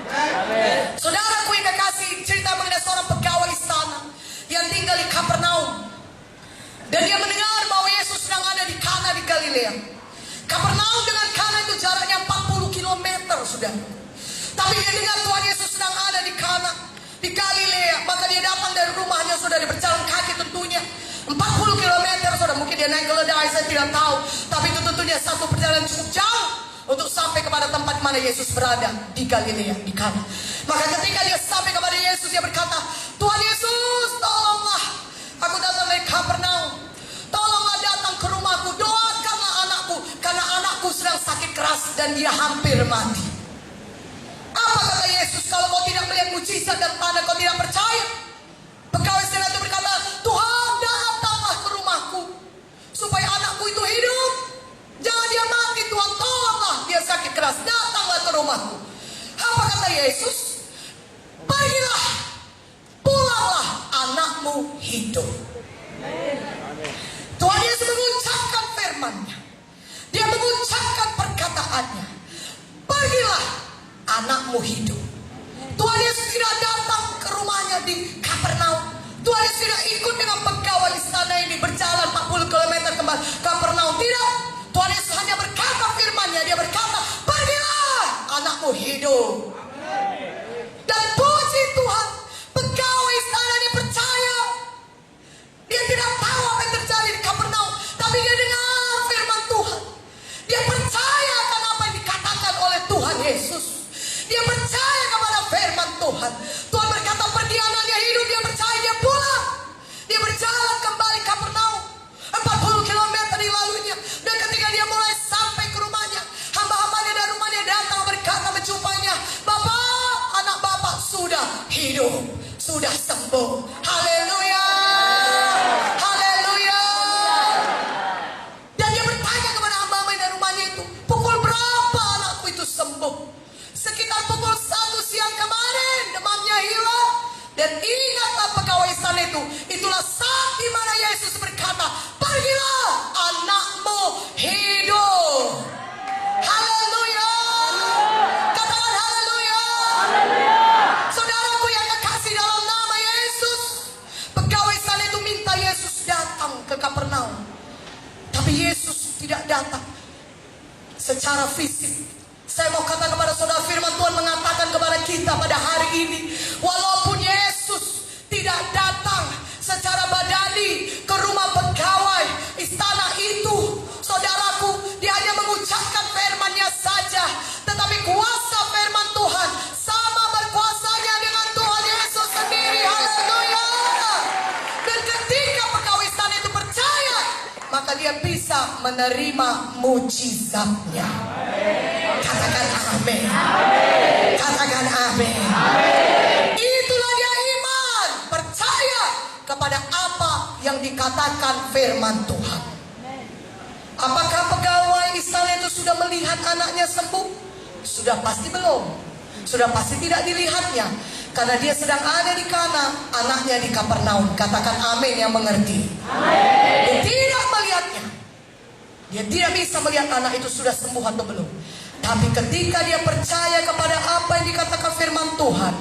Amen. Saudaraku yang kekasih, cerita mengenai seorang pegawai istana yang tinggal di Kapernaum. Dan dia mendengar bahwa Yesus sedang ada di Kana di Galilea. Kapernaum dengan Kana itu jaraknya 40 km, saudara. Tapi dia dengar Tuhan Yesus sedang ada di Kana di Galilea. Maka dia datang dari rumahnya, saudara, berjalan kaki tentunya 40 km, saudara. Mungkin dia naik keledai, saya tidak tahu. Tapi itu tentunya satu perjalanan cukup jauh untuk sampai kepada tempat mana Yesus berada di Galilea, di Kana. Maka ketika dia sampai kepada Yesus, dia berkata, Tuhan Yesus, tolonglah. Aku datang dari Kapernaum. Tolonglah datang ke rumahku. Doakanlah anakku. Karena anakku sedang sakit keras dan dia hampir mati. Apa kata Yesus? Kalau kau tidak melihat mujizat dan tanda, kau tidak percaya. Pegawai istana itu berkata, Tuhan, datanglah ke rumahku supaya anakku itu hidup. Jangan dia mati, Tuhan, tolonglah. Dia sakit keras, datanglah ke rumahku. Apa kata Yesus? Pergilah, pulanglah, anakmu hidup. Tuhan Yesus mengucapkan firman-Nya. Dia mengucapkan perkataannya. Pergilah, anakmu hidup. Tuhan Yesus tidak datang ke rumahnya di Kapernaum. Tuhan Yesus tidak ikut dengan pegawai istana ini berjalan 40 km ke Kapernaum. Tidak. Tuhan Yesus hanya berkata firman-Nya. Dia berkata, pergilah, anakmu hidup. Dan puji Tuhan, pegawai istana ini percaya. Dia tidak tahu apa yang terjadi di Kapernaum, tapi dia dengar firman Tuhan. Dia percaya akan apa yang dikatakan oleh Tuhan Yesus. Dia percaya kepada firman Tuhan. Tuhan berkata, pergi, anaknya hidup. Dia percaya, dia pulang. Dia berjalan kembali Kapernaum. 40 km dilaluinya. Dan ketika dia mulai sampai ke rumahnya, hamba-hambanya dan rumahnya datang berkata menjumpainya, Bapak, anak Bapak sudah hidup, sudah sembuh. Haleluya, haleluya. Dan dia bertanya kepada hamba-hambanya dan rumahnya itu, pukul berapa anakku itu sembuh? Sekitar pukul 1 siang kemarin, demamnya hilang. Dan ingatlah pegawai istana itu, itulah saat di mana Yesus berkata, pergilah, anakmu hidup. Haleluya. Katakan haleluya. Saudaraku yang kekasih dalam nama Yesus, pegawai istana itu minta Yesus datang ke Kapernaum. Tapi Yesus tidak datang secara fisik. Saya mau katakan kepada saudara, firman Tuhan mengatakan kepada kita pada hari ini, walaupun Yesus tidak datang secara badani ke rumah pegawai istana itu, saudaraku, dia hanya mengucapkan firman-Nya saja. Tetapi kuasa firman Tuhan sama berkuasanya dengan Tuhan Yesus sendiri. Haleluya. Dan ketika pegawai istana itu percaya, maka dia bisa menerima mujizatnya. Katakan amin. Katakan amin. Itulah dia iman, percaya kepada apa yang dikatakan firman Tuhan. Apakah pegawai istana itu sudah melihat anaknya sembuh? Sudah pasti belum. Sudah pasti tidak dilihatnya, karena dia sedang ada di Kana, anaknya di Kapernaum. Katakan amin yang mengerti. Dia tidak melihatnya. Dia tidak bisa melihat anak itu sudah sembuh atau belum. Tapi ketika dia percaya kepada apa yang dikatakan firman Tuhan,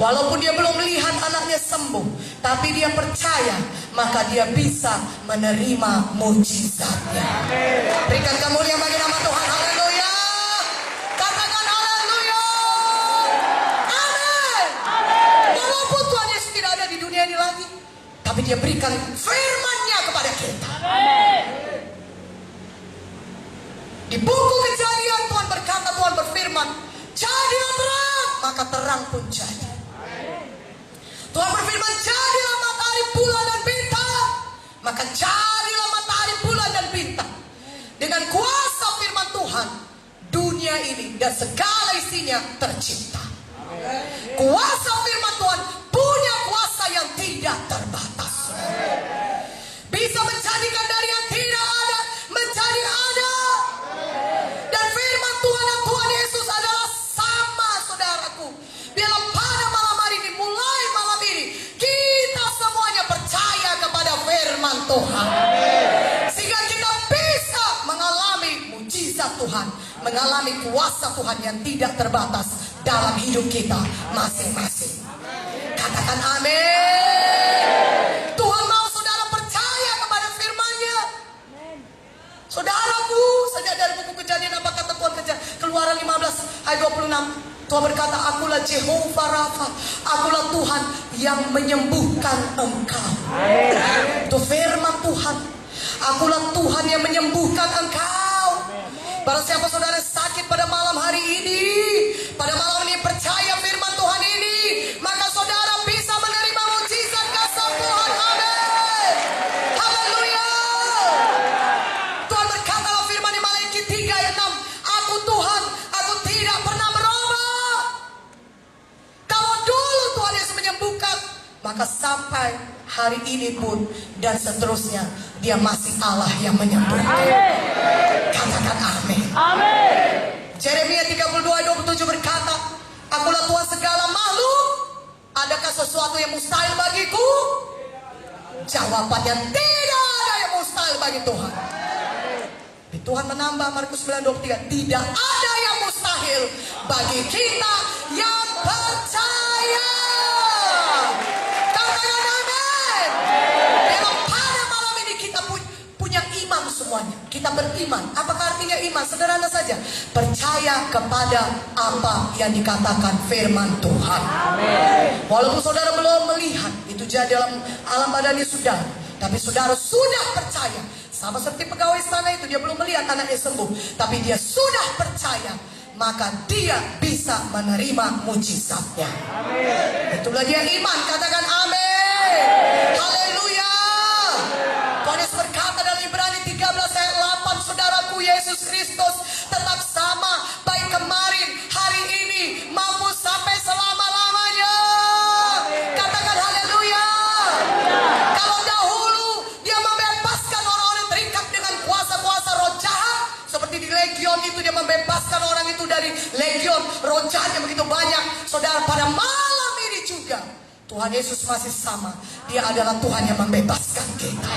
walaupun dia belum melihat anaknya sembuh, tapi dia percaya, maka dia bisa menerima mujizatnya. Berikan kemuliaan bagi nama Tuhan. Haleluya. Katakan haleluya. Amin. Walaupun Tuhan Yesus tidak ada di dunia ini lagi, tapi dia berikan firman-Nya kepada kita. Di buku Kejadian Tuhan berkata, Tuhan berfirman, jadilah terang, maka terang pun jadi. Tuhan berfirman, jadilah matahari, bulan dan bintang, maka jadilah matahari, bulan dan bintang. Dengan kuasa firman Tuhan, dunia ini dan segala isinya tercipta. Kuasa firman Tuhan punya kuasa yang tidak terbatas. Bisa menjadikan dari yang tidak ada menjadi ada. Dan firman Tuhan dan Tuhan Yesus adalah sama, saudaraku. Biarlah pada malam hari ini, mulai malam ini, kita semuanya percaya kepada firman Tuhan. Sehingga kita bisa mengalami mujizat Tuhan, mengalami kuasa Tuhan yang tidak terbatas dalam hidup kita masing-masing. Katakan amin. Tuhan mau saudara percaya kepada firman-Nya. Saudaraku, sejak dari buku Kejadian, apa kata Tuhan? Keluaran 15 ayat 26. Tuhan berkata, akulah Jehovah Rafa, akulah Tuhan yang menyembuhkan engkau. Itu firman Tuhan. Akulah Tuhan yang menyembuhkan engkau. Barang siapa saudara sakit pada malam hari ini, pada malam ini percaya firman Tuhan ini, maka saudara bisa menerima mujizat. hari ini pun dan seterusnya, Dia masih Allah yang menyembuhkan. Katakan amin. Yeremia 32:27 berkata, Akulah Tuhan segala makhluk, adakah sesuatu yang mustahil bagiku? Jawabannya tidak ada yang mustahil bagi Tuhan. Tuhan menambah Markus 9:23, tidak ada yang mustahil bagi kita yang percaya. Katakan amin. Memang pada malam ini kita punya iman semuanya. Kita beriman. Apakah artinya iman? Sederhana saja. Percaya kepada apa yang dikatakan firman Tuhan. Walaupun saudara belum melihat, itu jadi dalam alam badannya sudah. Tapi saudara sudah percaya. Sama seperti pegawai istana itu, dia belum melihat anaknya sembuh, tapi dia sudah percaya, maka dia bisa menerima mujizatnya. Itulah dia iman. Katakan amin. Haleluya. Tuhan Yesus berkata dalam Ibrani 13:8, saudaraku, Yesus Kristus tetap sama, baik kemarin, hari ini, mampu sampai selama-lamanya. Katakan haleluya. Kalau dahulu dia membebaskan orang-orang terikat dengan kuasa-kuasa roh jahat, seperti di Legion itu dia membebaskan orang itu dari Legion, roh jahatnya begitu banyak. Saudara, pada malam ini juga Tuhan Yesus masih sama. Dia adalah Tuhan yang membebaskan kita.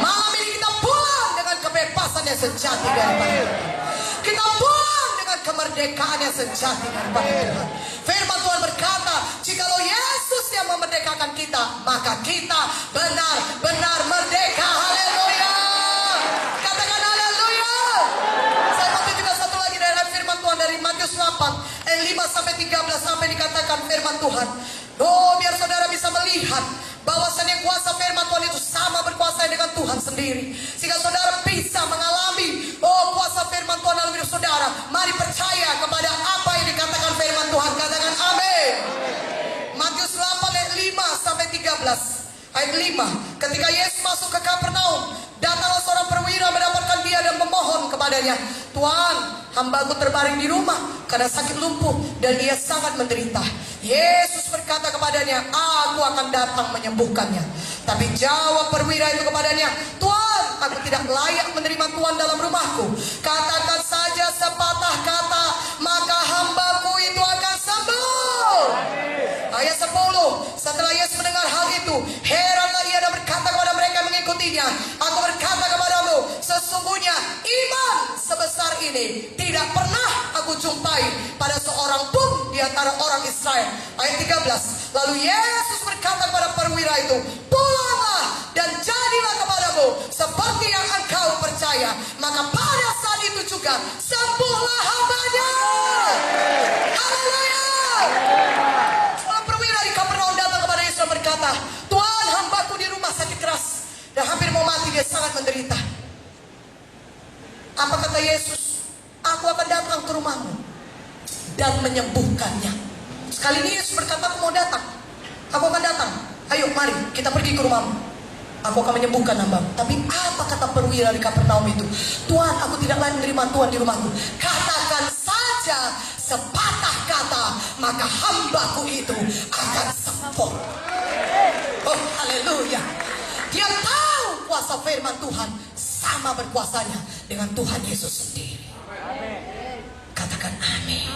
Malam ini kita pulang dengan kebebasan yang sejati daripada Tuhan. Kita pulang dengan kemerdekaan yang sejati daripada Tuhan. Firman Tuhan berkata, jikalau Yesus yang memerdekakan kita, maka kita benar-benar merdeka. Haleluya. Katakan haleluya. Saya mau tunjukkan satu lagi dari firman Tuhan dari Matius 8 ayat 5-13, sampai dikatakan firman Tuhan. Oh, biar saudara bisa melihat bahwasannya kuasa firman Tuhan itu sama berkuasa dengan Tuhan sendiri, sehingga saudara bisa mengalami kuasa firman Tuhan dalam hidup saudara. Mari percaya kepada apa yang dikatakan firman Tuhan. Katakan amin. Matius 8 ayat 5-13. Ayat 5, ketika Yesus masuk ke Kapernaum, datanglah seorang perwira mendapatkan dia dan memohon kepadanya, Tuhan, hambaku terbaring di rumah karena sakit lumpuh dan ia sangat menderita. Yesus berkata kepadanya, aku akan datang menyembuhkannya. Tapi jawab perwira itu kepadanya, Tuhan, aku tidak layak menerima Tuhan dalam rumahku. Katakan saja sepatah kata, maka hambaku itu akan sembuh. Ayat 10, setelah Yesus mendengar hal itu, heranlah ia dan berkata kepada mereka yang mengikutinya, aku berkata kepadamu, sesungguhnya iman sebesar ini tidak pernah aku jumpai pada seorang pun di antara orang Israel. Ayat 13, lalu Yesus berkata kepada perwira itu, pulanglah dan jadilah kepadamu seperti yang engkau percaya. Maka pada saat itu juga sembuhlah hambanya. Haleluya. Perwira di Kapernaum datang kepada Yesus dan berkata, Tuhan, hambaku di rumah sakit keras dan hampir mau mati, dia sangat menderita. Apa kata Yesus? Aku akan datang ke rumahmu dan menyembuhkannya. Sekali ini Yesus berkata, aku mau datang. Aku akan datang. Ayo mari kita pergi ke rumahmu. Aku akan menyembuhkan hambamu. Tapi apa kata perwira di Kapernaum itu? Tuhan, aku tidak layak menerima Tuhan di rumahku. Katakan saja sepatah kata, maka hambaku itu akan sembuh. Oh haleluya. Dia tahu kuasa firman Tuhan sama berkuasanya dengan Tuhan Yesus sendiri. Katakan amin.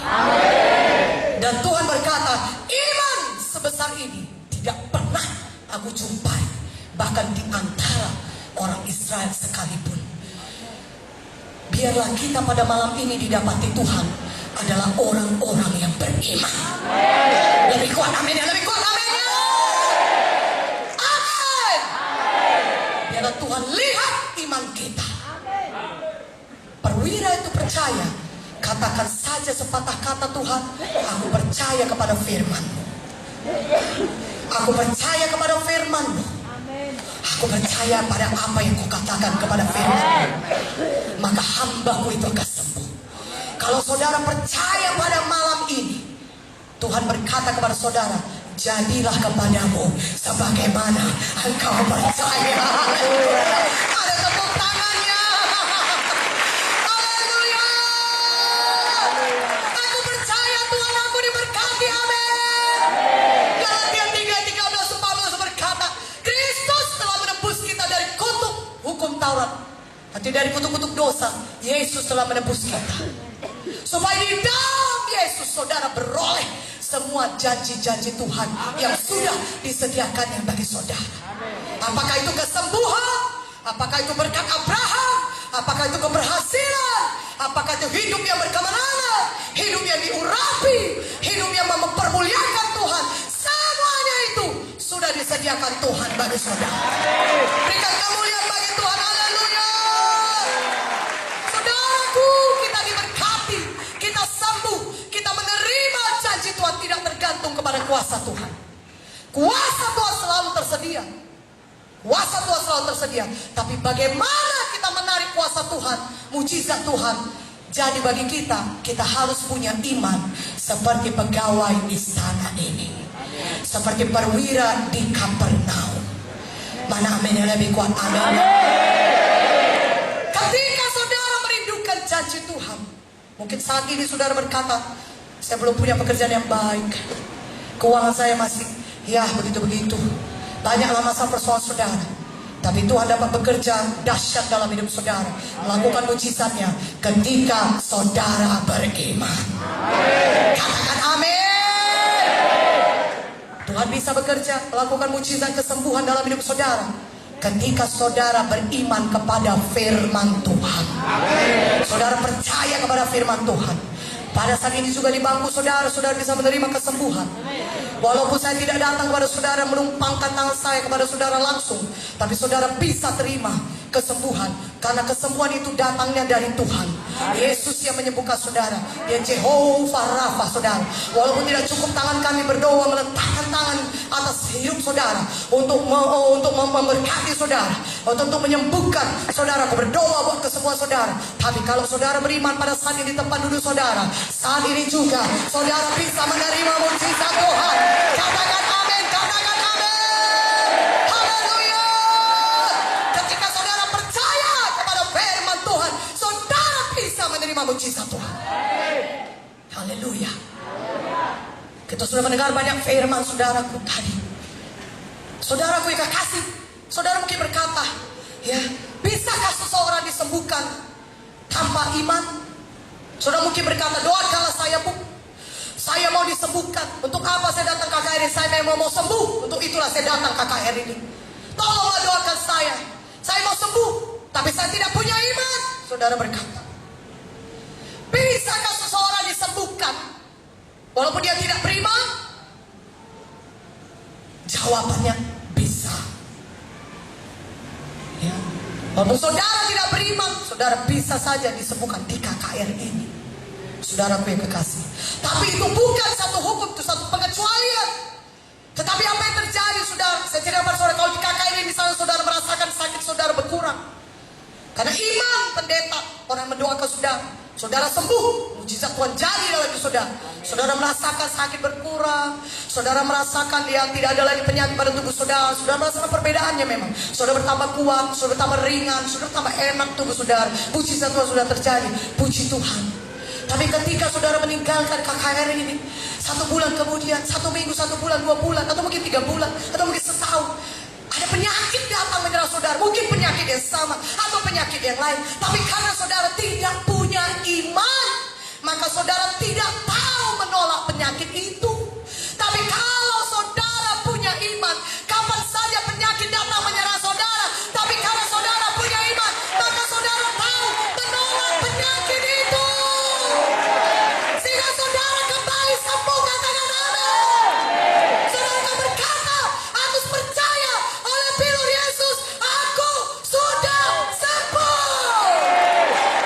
Dan Tuhan berkata, iman sebesar ini tidak pernah aku jumpai, bahkan di antara orang Israel sekalipun. Biarlah kita pada malam ini didapati Tuhan adalah orang-orang yang beriman. Lebih kuat amin ya, lebih kuat amin ya. Amin. Biarlah Tuhan lihat iman kita. Perwira itu percaya. Katakan saja sepatah kata, Tuhan, aku percaya kepada firman-Mu. Aku percaya kepada firman-Mu. Aku percaya pada apa yang Kau katakan kepada firman-Mu. Maka hambaku itu akan sembuh. Kalau saudara percaya pada malam ini, Tuhan berkata kepada saudara, jadilah kepadamu sebagaimana engkau percaya. Ada tepuk tangannya. Haleluya. Aku percaya Tuhan, aku diberkati. Amin. Galatia 3:13-14 berkata, Taurat, hati dari kutuk-kutuk dosa. Yesus telah menebus kita, supaya di dalam Yesus saudara beroleh semua janji-janji Tuhan yang sudah disediakannya bagi saudara. Apakah itu kesembuhan, apakah itu berkat Abraham, apakah itu keberhasilan, apakah itu hidup yang berkemenangan, hidup yang diurapi, hidup yang mempermuliakan Tuhan. Semuanya itu sudah disediakan Tuhan bagi saudara. Berikan kemuliaan bagi Tuhan. Haleluya. Saudaraku, kita diberkati, kita sembuh, kita menerima janji Tuhan, tidak tergantung kepada kuasa Tuhan. Kuasa Tuhan selalu tersedia. Kuasa Tuhan selalu tersedia. Tapi bagaimana kita menarik kuasa Tuhan, mujizat Tuhan? Jadi bagi kita, kita harus punya iman seperti pegawai istana ini, seperti perwira di Kapernaum. Mana amin yang lebih kuat? Amin. Ketika saudara merindukan janji Tuhan, mungkin saat ini saudara berkata, saya belum punya pekerjaan yang baik, keuangan saya masih ya begitu-begitu, banyaklah masalah persoalan saudara. Tapi Tuhan dapat bekerja dahsyat dalam hidup saudara, melakukan mujizatnya ketika saudara beriman. Katakan amin. Tuhan bisa bekerja, melakukan mujizat kesembuhan dalam hidup saudara ketika saudara beriman kepada firman Tuhan. Saudara percaya kepada firman Tuhan. Pada saat ini juga di bangku saudara, saudara bisa menerima kesembuhan. Walaupun saya tidak datang kepada saudara menumpangkan tangan saya kepada saudara langsung, tapi saudara bisa terima kesembuhan, karena kesembuhan itu datangnya dari Tuhan. Yesus yang menyembuhkan saudara, dia Jehovah Rafa saudara. Walaupun tidak cukup tangan kami berdoa meletakkan tangan atas hidup saudara untuk memberkati saudara, untuk menyembuhkan saudara, berdoa buat kesembuhan saudara. Tapi kalau saudara beriman pada saat ini di tempat duduk saudara, saat ini juga saudara bisa menerima mujizat Tuhan. Katakan amin, katakan amin. Haleluya. Ketika saudara percaya kepada firman Tuhan, saudara bisa menerima mujizat Tuhan. Haleluya. Kita sudah mendengar banyak firman saudaraku tadi. Saudaraku yang kekasih, saudara mungkin berkata, ya, bisakah seseorang disembuhkan tanpa iman? Saudara mungkin berkata, doakanlah saya, Bu, saya mau disembuhkan. Untuk apa saya datang KKR ini? Saya memang mau sembuh. Untuk itulah saya datang KKR ini. Tolonglah doakan saya mau sembuh, tapi saya tidak punya iman. Saudara berkata, bisakah seseorang disembuhkan walaupun dia tidak beriman? Jawabannya bisa. Ya. Walaupun saudara tidak beriman, saudara bisa saja disembuhkan di KKR ini. Saudaraku yang kekasih, tapi itu bukan satu hukum, itu satu pengecualian. Tetapi apa yang terjadi, saudara? Saya cerita pada saudara, kalau di KKR ini misalnya saudara merasakan sakit saudara berkurang, karena iman pendeta, orang mendoakan saudara, saudara sembuh, mujizat Tuhan jadi dalam hidup saudara. Saudara merasakan sakit berkurang, saudara merasakan yang tidak ada lagi penyakit pada tubuh saudara, saudara merasakan perbedaannya memang. Saudara bertambah kuat, saudara bertambah ringan, saudara bertambah enak tubuh saudara. Mujizat Tuhan sudah terjadi, puji Tuhan. Tapi ketika saudara meninggalkan KKR ini, 1 bulan kemudian, 1 minggu, 1 bulan, 2 bulan, atau mungkin 3 bulan, atau mungkin setahun, ada penyakit datang menyerang saudara. Mungkin penyakit yang sama atau penyakit yang lain, tapi karena saudara tidak punya iman, maka saudara tidak tahu menolak penyakit itu. Tapi kalau saudara punya iman, kapan saja penyakit datang menyerang saudara, tapi karena saudara punya iman, maka saudara tahu menolak penyakit itu. Sehingga saudara kembali sembuh. Katakan amin. Saudara akan berkata, aku percaya oleh pilur Yesus, aku sudah sembuh.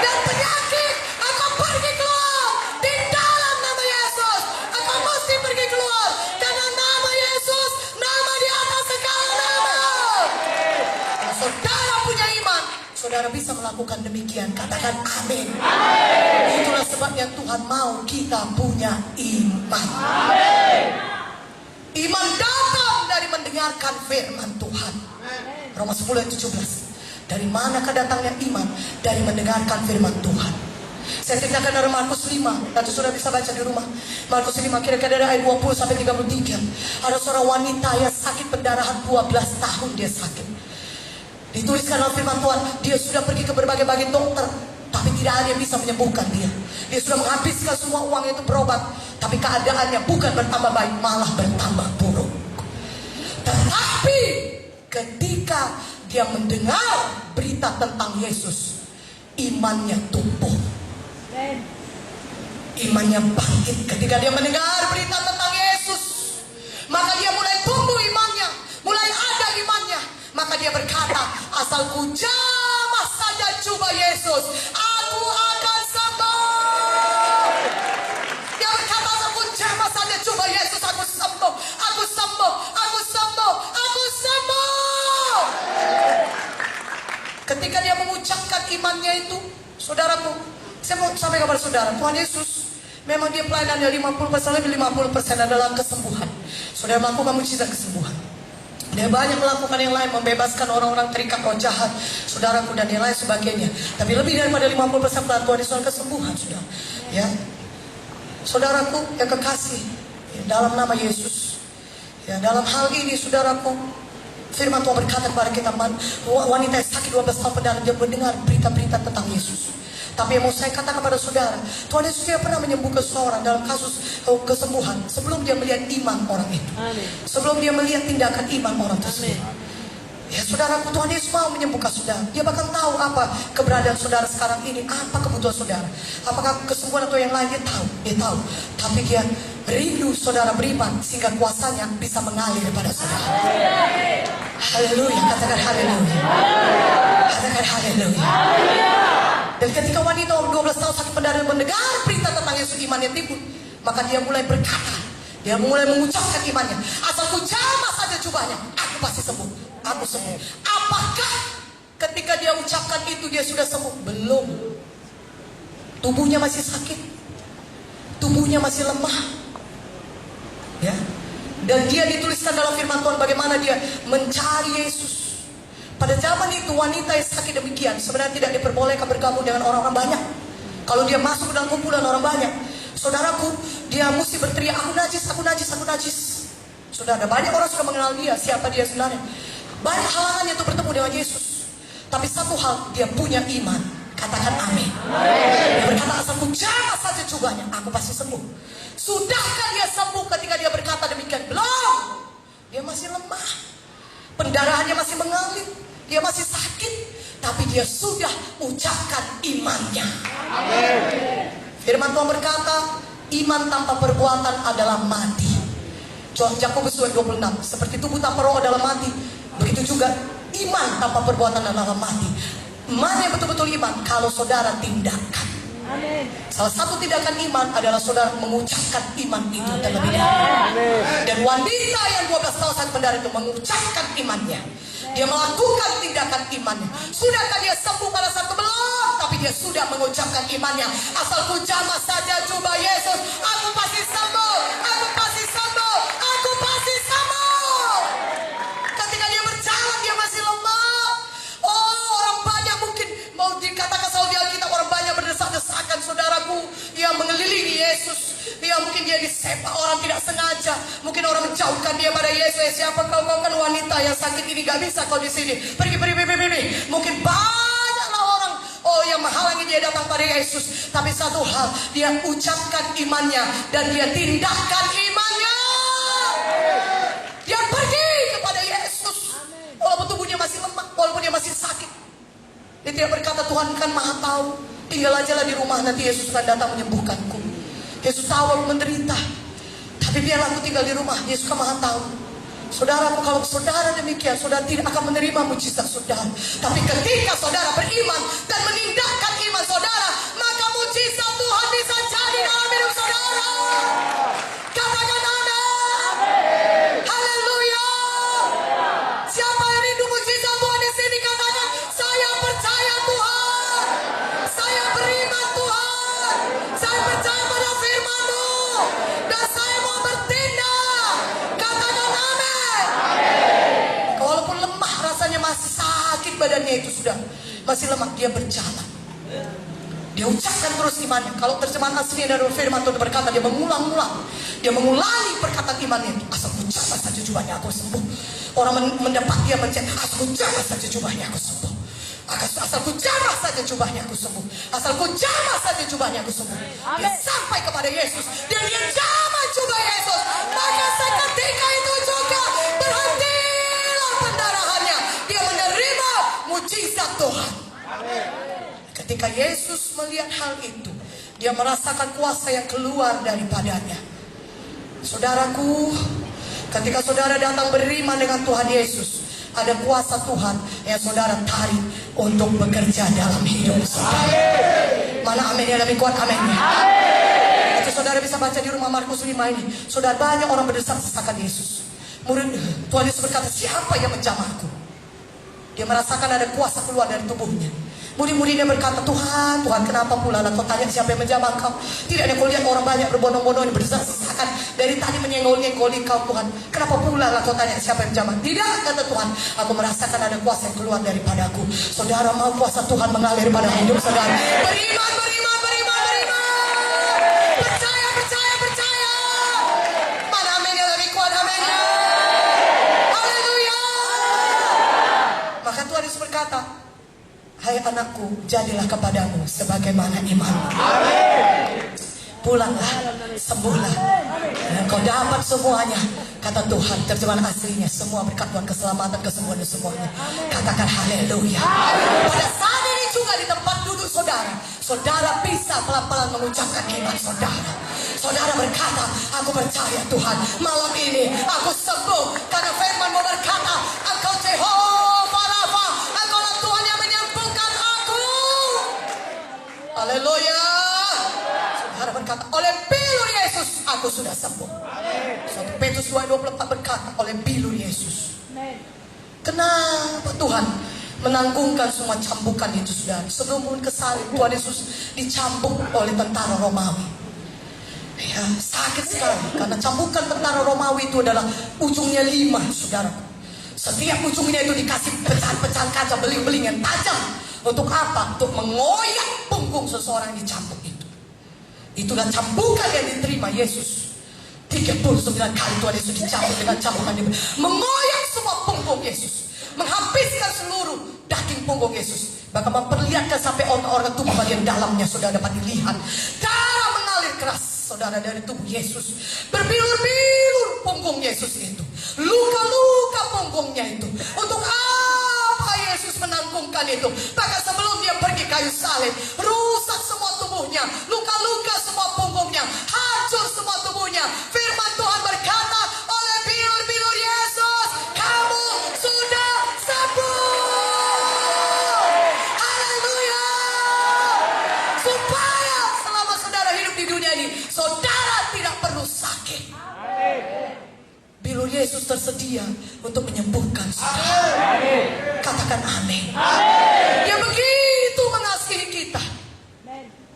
Dan penyakit akan pergi keluar di dalam nama Yesus. Akan mesti pergi keluar, karena nama Yesus, nama di atas segala nama. Kalau saudara punya iman, saudara bisa melakukan demikian. Katakan amin. Itulah sebabnya Tuhan mau kita punya iman. Iman datang dari mendengarkan firman Tuhan. Roma 10 ayat 17. Dari manakah datangnya iman? Dari mendengarkan firman Tuhan. Saya ceritakan dari Markus 5, nanti sudah bisa baca di rumah. Markus 5 kira-kira dari ayat 20 sampai 33. Ada seorang wanita yang sakit pendarahan 12 tahun dia sakit. Dituliskan dalam firman Tuhan, dia sudah pergi ke berbagai-bagai dokter, tapi tidak ada yang bisa menyembuhkan dia. Dia sudah menghabiskan semua uang itu berobat, tapi keadaannya bukan bertambah baik, malah bertambah buruk. Tetapi ketika dia mendengar berita tentang Yesus, imannya tumbuh, imannya bangkit. Ketika dia mendengar berita tentang Yesus, maka dia mulai tumbuh imannya, mulai ada imannya. Maka dia berkata, asal ku jamah saja jubah Yesus, aku akan sembuh. Dia berkata, asal ku jamah saja jubah Yesus, aku sembuh, aku sembuh, aku sembuh, aku sembuh. Ketika dia mengucapkan imannya itu, saudaraku, saya mau sampaikan kepada saudara, Tuhan Yesus memang dia pelayanannya 50%, lebih 50% adalah kesembuhan. Saudara melakukan mujizat kesembuhan. Dia banyak melakukan yang lain, membebaskan orang-orang terikat roh jahat, saudaraku, dan yang lain sebagainya. Tapi lebih daripada 50% pelan Tuhan Yesus kesembuhan, saudara. Ya, saudaraku yang kekasih, ya, dalam nama Yesus. Ya, dalam hal ini, saudaraku, firman Tuhan berkata kepada kita, wanita yang sakit 12 tahun pendana, dia mendengar berita-berita tentang Yesus. Tapi yang mau saya katakan kepada saudara, Tuhan Yesus tidak pernah menyembuhkan seseorang dalam kasus kesembuhan sebelum dia melihat iman orang itu. Amin. Sebelum dia melihat tindakan iman orang tersebut. Amin. Ya saudaraku, Tuhan Yesus mau menyembuhkan saudara. Dia bahkan tahu apa keberadaan saudara sekarang ini, apa kebutuhan saudara. Apakah kesembuhan atau yang lain, dia tahu. Dia tahu. Tapi dia rindu saudara beriman sehingga kuasanya bisa mengalir kepada saudara. Haleluya, katakan haleluya. Katakan haleluya. Dan ketika wanita 12 tahun sakit pendarahan mendengar berita tentang Yesus, imannya timbul. Maka dia mulai berkata, dia mulai mengucapkan imannya, asal ku jamah saja jubahnya, aku pasti sembuh, aku sembuh. Apakah ketika dia ucapkan itu dia sudah sembuh? Belum. Tubuhnya masih sakit, tubuhnya masih lemah. Ya. Dan dia dituliskan dalam firman Tuhan bagaimana dia mencari Yesus. Pada zaman itu wanita yang sakit demikian sebenarnya tidak diperbolehkan bergabung dengan orang-orang banyak. Kalau dia masuk dalam kumpulan orang banyak, saudaraku, dia mesti berteriak, aku najis, aku najis, aku najis. Saudara, banyak orang sudah mengenal dia, siapa dia sebenarnya. Banyak halangannya untuk bertemu dengan Yesus. Tapi satu hal, dia punya iman. Katakan amin. Dia berkata, asal ku jamah saja jubahnya, aku pasti sembuh. Sudahkah dia sembuh ketika dia berkata demikian? Belum. Dia masih lemah, pendarahannya masih mengalir, dia masih sakit, tapi dia sudah ucapkan imannya. Amin. Firman Tuhan berkata, iman tanpa perbuatan adalah mati. Yakobus 2:26, seperti tubuh tanpa roh adalah mati, begitu juga iman tanpa perbuatan adalah mati. Mana yang betul-betul iman? Kalau saudara tindakan. Amin. Salah satu tindakan iman adalah saudara mengucapkan iman itu terlebih dahulu. Dan wanita yang 12 tahun sakit pendarahan itu mengucapkan imannya. Dia melakukan tindakan imannya. Sudahkah dia sembuh pada saat itu? Belum. Tapi dia sudah mengucapkan imannya. Asal ku jamah saja jubah Yesus, aku pasti sembuh, aku pasti sembuh, aku pasti sembuh. Ketika dia berjalan, dia masih lemah. Oh, orang banyak mungkin mau dikatakan Saudi Alkitab, orang banyak berdesak-desakan, saudaraku, yang mengelilingi Yesus. Ya mungkin dia disepak orang tidak sengaja, mungkin orang menjauhkan dia pada Yesus. Siapa kau kan wanita yang sakit ini, gak bisa kau di sini, pergi. Mungkin banyaklah orang yang menghalangi dia datang pada Yesus. Tapi satu hal, dia ucapkan imannya dan dia tindakan imannya. Dia pergi kepada Yesus walaupun tubuhnya masih lemah, walaupun dia masih sakit. Dia tidak berkata, Tuhan kan maha tahu, tinggal aja lah di rumah, nanti Yesus akan datang menyembuhkanku. Yesus tahu aku menderita, tapi biarlah aku tinggal di rumah, Yesus kan maha tahu. Saudaraku, kalau saudara demikian, saudara tidak akan menerima mujizat saudara. Tapi ketika saudara beriman dan menindakkan iman saudara, maka mujizat Tuhan bisa jadi dalam hidup saudara. Katakan amin. Haleluya. Siapa yang rindu mujizat Tuhan di sini, katakan, saya percaya Tuhan, saya beriman Tuhan, saya percaya pada firman-Mu, dan saya mau bertindak. Katakan amin. Walaupun lemah rasanya, masih sakit badannya itu, sudah masih lemah, dia berjalan. Dia ucapkan terus imannya. Kalau terjemahan aslinya dari firman Tuhan berkata, dia mengulang-ulang, dia mengulangi perkataan imannya itu. Asal ucapkan saja jubahnya, aku sembuh, Orang mendapat dia mencet, aku jamah saja jubahnya aku sembuh. Asal ku jamah saja jubahnya aku sembuh. Asal ku jamah saja jubahnya aku sembuh. Dia sampai kepada Yesus dan dia jamah jubah Yesus. Maka seketika itu juga berhentilah pendarahannya. Dia menerima mujizat Tuhan. Ketika Yesus melihat hal itu, dia merasakan kuasa yang keluar daripadanya. Saudaraku, ketika saudara datang beriman dengan Tuhan Yesus, ada kuasa Tuhan yang saudara tarik untuk bekerja dalam hidup saudara. Mana amin yang lebih kuat aminnya? Itu saudara bisa baca di rumah Markus 5 ini. Saudara, banyak orang berdesak-desakan Yesus. Murid Tuhan Yesus berkata, siapa yang menjamahku? Dia merasakan ada kuasa keluar dari tubuhnya. Murid-muridnya berkata, Tuhan, kenapa pula lah kau tanya siapa yang menjamah kau? Tidak ada kau lihat orang banyak berbondong-bondong berdesak-desakan dari tadi menyenggol-nyenggoli kau, Tuhan. Kenapa pula lah kau tanya siapa yang menjamah? Tidak, kata Tuhan, aku merasakan ada kuasa yang keluar daripadaku. Saudara mau kuasa Tuhan mengalir pada hidup saudara? Beriman, beriman, beriman, beriman. Percaya, percaya, percaya. Mana amin yang lebih kuat aminnya? Haleluya. Maka Tuhan Yesus berkata, hai anakku, jadilah kepadamu sebagaimana imanmu. Pulanglah, sembuhlah, dan kau dapat semuanya. Kata Tuhan, terjemahan aslinya, semua berkat Tuhan, keselamatan, kesembuhan dan semuanya. Katakan haleluya. Pada saat ini juga di tempat duduk saudara, saudara bisa pelan-pelan mengucapkan iman saudara. Saudara berkata, aku percaya Tuhan, malam ini aku sembuh. Karena firman-Mu berkata, Engkau Jehovah Rafa, Engkaulah Tuhan yang menyembuhkan aku. Haleluya. Saudara berkata, oleh bilur Yesus aku sudah sembuh. 1 Petrus 2:24 berkata, oleh bilur Yesus. Kenapa Tuhan menanggungkan semua cambukan itu, saudara? Sebelum pun ke salib, Tuhan Yesus dicambuk oleh tentara Romawi. Ya, sakit sekali karena cambukan tentara Romawi itu adalah ujungnya 5, saudara. Setiap ujungnya itu dikasih pecahan-pecahan kaca, beling-beling yang tajam. Untuk apa? Untuk mengoyak punggung seseorang yang dicambuk itu. Itulah cambukan yang diterima Yesus. 39 kali Tuhan Yesus dicambuk dengan cambukan dia. Mengoyak semua punggung Yesus. Menghabiskan seluruh daging punggung Yesus. Bahkan memperlihatkan sampai organ tubuh bagian dalamnya, saudara dapat dilihat. Darah mengalir keras, saudara, dari tubuh Yesus. Berbilur-bilur punggung Yesus itu. Luka-luka punggungnya itu. Untuk apa Yesus menanggungkan itu? Bahkan sebelum dia pergi kayu salib, rusak semua tubuhnya, luka-luka semua punggungnya, hancur semua tubuhnya. Firman Tuhan berkata, oleh bilur-bilur Yesus kamu sudah sembuh. Haleluya. Supaya selama saudara hidup di dunia ini, saudara tidak perlu sakit. Bilur Yesus tersedia untuk menyembuhkan saudara. Katakan amin. Dia begitu mengasihi kita,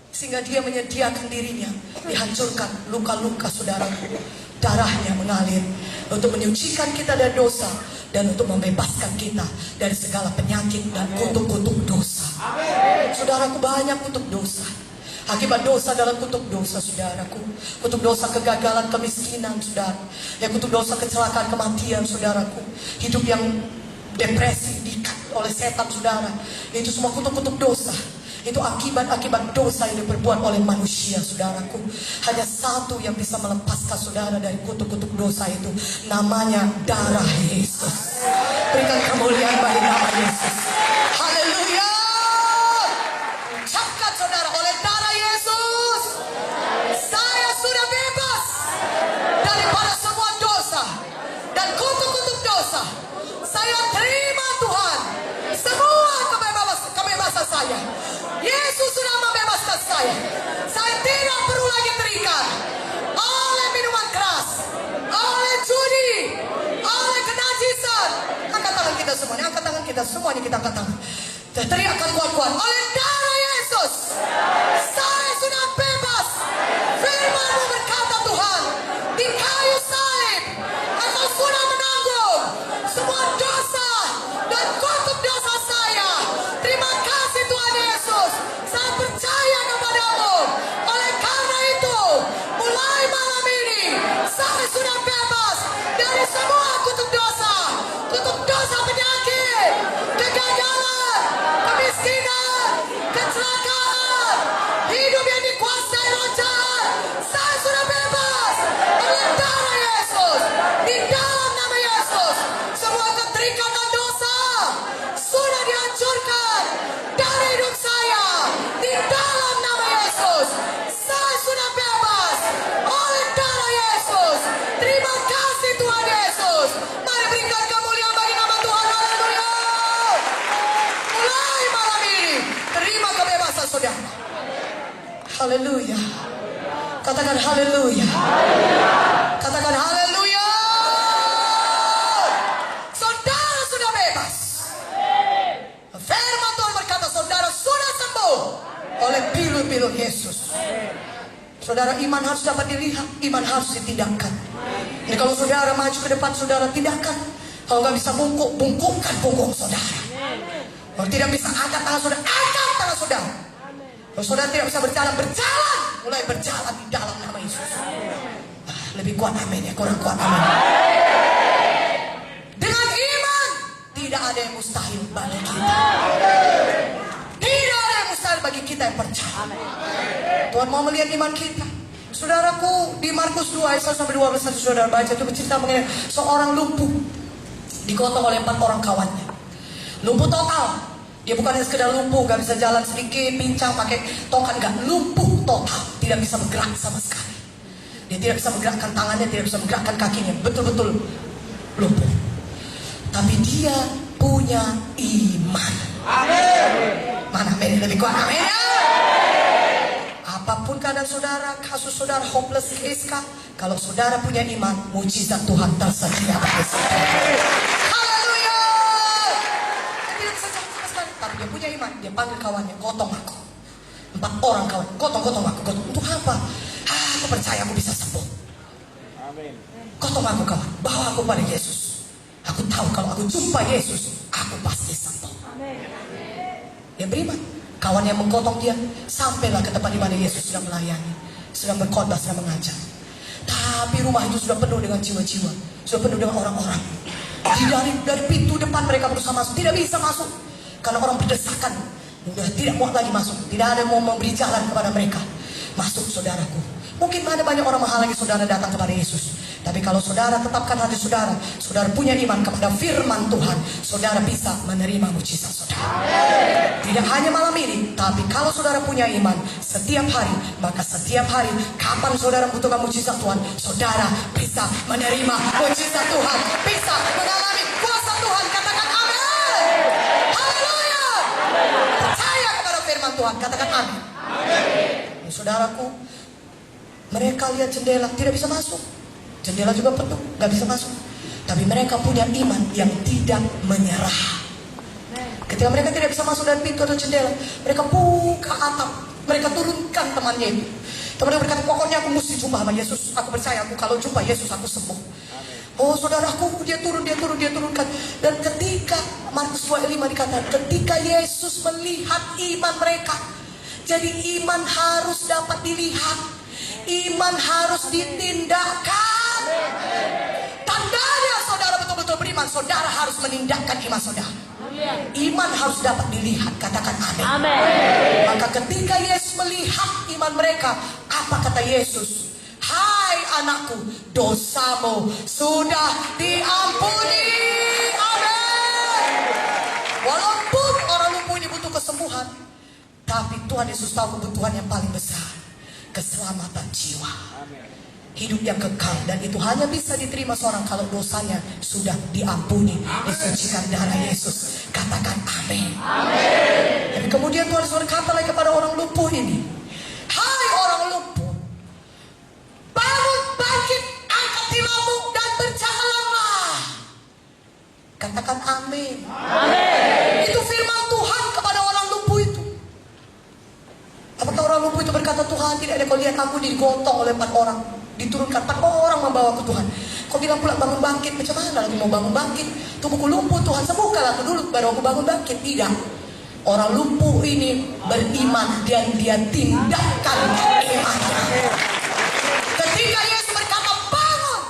sehingga dia menyediakan dirinya, dihancurkan luka-luka saudaraku. Darahnya mengalir untuk menyucikan kita dari dosa dan untuk membebaskan kita dari segala penyakit dan kutuk-kutuk dosa. Saudaraku, banyak kutuk dosa. Akibat dosa adalah kutuk dosa, saudaraku. Kutuk dosa kegagalan, kemiskinan, saudara. Ya, kutuk dosa kecelakaan, kematian, saudaraku. Hidup yang depresi, diikat oleh setan, saudara. Itu semua kutuk-kutuk dosa. Itu akibat-akibat dosa yang diperbuat oleh manusia, saudaraku. Hanya satu yang bisa melepaskan saudara dari kutuk-kutuk dosa itu. Namanya darah Yesus. Berikan kemuliaan bagi nama Yesus. Haleluya. Ucapkan saudara, oleh darah Yesus saya sudah bebas daripada semua dosa dan kutuk-kutuk dosa. Saya terima Tuhan semua kebebasan saya. Yesus sudah membebaskan saya. Saya tidak perlu lagi terikat oleh minuman keras, oleh judi, oleh kenajisan. Angkat tangan kita semuanya, angkat tangan kita semuanya, kita angkat tangan. Teriakan kuat-kuat, oleh darah Yesus saya sudah bebas. Firman-Mu berkata, Tuhan, di kayu salib Engkau sudah menanggung semua dosa dan kutuk dosa saya. Terima kasih Tuhan Yesus, saya percaya kepada-Mu. Oleh karena itu, mulai malam ini saya sudah bebas dari semua kutuk dosa, saudara. Haleluya. Katakan haleluya. Katakan haleluya. Saudara sudah bebas. Firman Tuhan berkata saudara sudah sembuh oleh pilu-pilu Yesus. Saudara, iman harus dapat dilihat, iman harus ditindakkan. Jadi kalau saudara maju ke depan, saudara tindakan. Kalau nggak bisa bungkuk, bungkukkan punggung saudara. Kalau tidak bisa angkat tangan saudara, angkat tangan saudara. Kalau saudara tidak bisa berjalan, berjalan. Mulai berjalan di dalam nama Yesus. Lebih kuat amin ya, kurang kuat amin. Dengan iman, tidak ada yang mustahil bagi kita. Tidak ada yang mustahil bagi kita yang percaya. Tuhan mau melihat iman kita. Saudaraku, di Markus 2 ayat 1-12 saudara baca itu bercerita mengenai seorang lumpuh digotong oleh 4 orang kawannya. Lumpuh total. Dia bukan hanya sekedar lumpuh, gak bisa jalan sedikit, pincang pakai tongkat, gak, lumpuh total, tidak bisa bergerak sama sekali. Dia tidak bisa menggerakkan tangannya, tidak bisa menggerakkan kakinya, betul-betul lumpuh. Tapi dia punya iman. Amin. Mana amin lebih kuat amin ya? Apapun keadaan saudara, kasus saudara hopeless case kah? Kalau saudara punya iman, mujizat Tuhan tersedia bagi saudara. Haleluya! Dia tidak bisa jalan sama sekali, tapi dia punya iman. Dia panggil kawannya, gotong aku. 4 orang kawan, gotong aku. Gotong. Untuk apa? Aku percaya aku bisa sembuh. Amin. Gotong aku kawan, bawa aku pada Yesus. Aku tahu kalau aku jumpa Yesus, aku pasti sembuh. Amin. Dia beriman. Kawan yang menggotong dia sampailah ke tempat di mana Yesus sedang melayani, sedang berkhotbah, sedang mengajar. Tapi rumah itu sudah penuh dengan jiwa-jiwa, sudah penuh dengan orang-orang. Dari pintu depan mereka berusaha masuk, tidak bisa masuk karena orang berdesakan. Sudah tidak muat lagi masuk, tidak ada yang mau memberi jalan kepada mereka. Masuk saudaraku. Mungkin ada banyak orang menghalangi saudara datang kepada Yesus. Tapi kalau saudara tetapkan hati saudara, saudara punya iman kepada firman Tuhan, saudara bisa menerima mujizat saudara. Tidak hanya malam ini, tapi kalau saudara punya iman setiap hari, maka setiap hari kapan saudara membutuhkan mujizat Tuhan, saudara bisa menerima mujizat Tuhan, bisa mengalami kuasa Tuhan. Katakan amin. Haleluya. Percaya kepada firman Tuhan, katakan amin. Saudaraku, mereka lihat jendela tidak bisa masuk. Jendela juga penuh, gak bisa masuk. Tapi mereka punya iman yang tidak menyerah. Ketika mereka tidak bisa masuk dari pintu atau jendela, mereka buka atap, mereka turunkan temannya itu. Temannya berkata, pokoknya aku mesti jumpa sama Yesus. Aku percaya, aku kalau jumpa Yesus aku sembuh. Oh saudaraku, dia turunkan. Dan ketika Markus 2:5 dikatakan, ketika Yesus melihat iman mereka, jadi iman harus dapat dilihat, iman harus ditindakkan. Tandanya saudara betul-betul beriman, saudara harus menindakkan iman saudara. Iman harus dapat dilihat, katakan amin. Maka ketika Yesus melihat iman mereka, apa kata Yesus? Hai anakku, dosamu sudah diampuni. Amin. Walaupun orang lumpuh ini butuh kesembuhan, tapi Tuhan Yesus tahu kebutuhan yang paling besar, keselamatan jiwa. Hidup yang kekal, dan itu hanya bisa diterima seorang kalau dosanya sudah diampuni, disucikan darah Yesus. Katakan amin. Dan kemudian Tuhan Yesus berkata lagi kepada orang lumpuh ini, hai orang lumpuh, bangun, bangkit, angkat tilammu dan berjalanlah. Katakan amin. Itu firman Tuhan kepada orang lumpuh itu. Apakah orang lumpuh itu berkata, Tuhan tidak ada, kau lihat aku digotong oleh 4 orang, diturunkan 4 orang membawa ke Tuhan. Kau bilang pula bangun bangkit, macam mana lagi mau bangun bangkit? Tubuhku lumpuh, Tuhan sembuhkan aku dulu baru aku bangun bangkit. Tidak. Orang lumpuh ini beriman dan dia tindakan imannya. Ketika Yesus berkata bangun,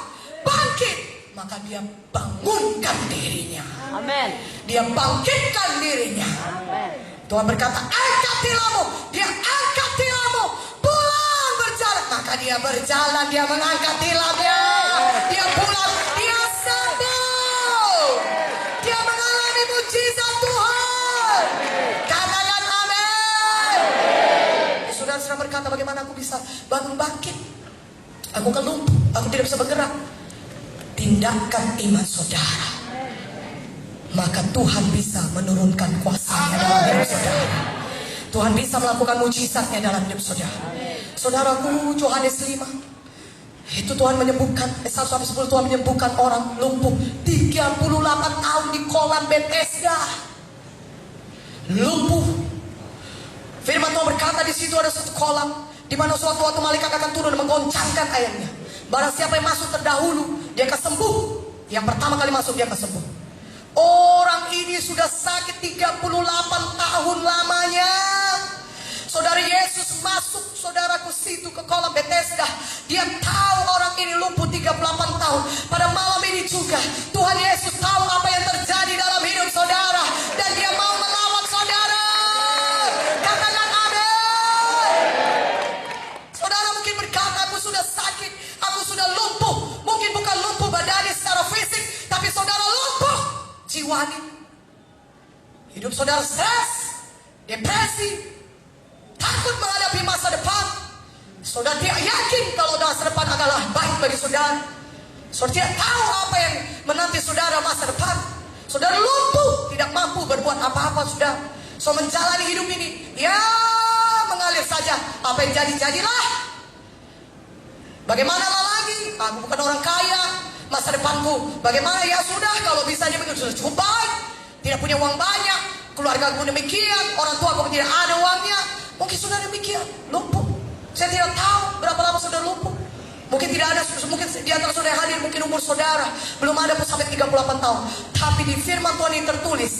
bangkit, maka dia bangunkan dirinya. Amin. Dia bangkitkan dirinya. Amin. Tuhan berkata angkat tilammu, dia angkat tilammu, pulang berjalan. Maka dia berjalan, dia mengangkat tilamnya, dia pulang, dia sembuh, dia mengalami mujizat Tuhan. Katakan amin. Saudara berkata, bagaimana aku bisa bangun bangkit? Aku kan lumpuh, aku tidak bisa bergerak. Tindakan iman saudara, maka Tuhan bisa menurunkan kuasanya dalam hidup saudara. Tuhan bisa melakukan mujizatnya dalam hidup saudara. Saudaraku, Yohanes 5 itu Tuhan menyembuhkan 1-10 Tuhan menyembuhkan orang lumpuh 38 tahun di kolam Bethesda. Lumpuh. Firman Tuhan berkata di situ ada satu kolam di mana suatu waktu malaikat akan turun dan menggoncangkan airnya. Barang siapa yang masuk terdahulu, dia akan sembuh. Yang pertama kali masuk dia akan sembuh. Orang ini sudah sakit 38 tahun lamanya. Saudara, Yesus masuk, saudaraku, situ ke kolam Bethesda. Dia tahu orang ini lumpuh 38 tahun. Pada malam ini juga Tuhan Yesus tahu apa yang terjadi dalam hidup saudara, dan dia mau merawat saudara. Katakan amin. Saudara mungkin berkata, aku sudah sakit, aku sudah lumpuh. Mungkin bukan lumpuh badannya secara fisik, tapi saudara lumpuh jiwanya. Hidup saudara stres, depresi, takut menghadapi masa depan. Saudara tidak yakin kalau masa depan adalah baik bagi saudara. Saudara tidak tahu apa yang menanti saudara masa depan. Saudara lumpuh, tidak mampu berbuat apa-apa saudara. So menjalani hidup ini, ya mengalir saja. Apa yang jadi, jadilah. Bagaimana lagi? Aku bukan orang kaya. Masa depanku bagaimana? Ya sudah, kalau bisa dia sudah cukup baik. Tidak punya uang banyak, keluarga aku demikian, orang tua aku tidak ada uangnya. Mungkin sudah demikian, lumpuh. Saya tidak tahu berapa lama sudah lumpuh. Mungkin tidak ada, mungkin di antara saudara yang hadir, mungkin umur saudara belum ada pun sampai 38 tahun. Tapi di firman Tuhan ini tertulis,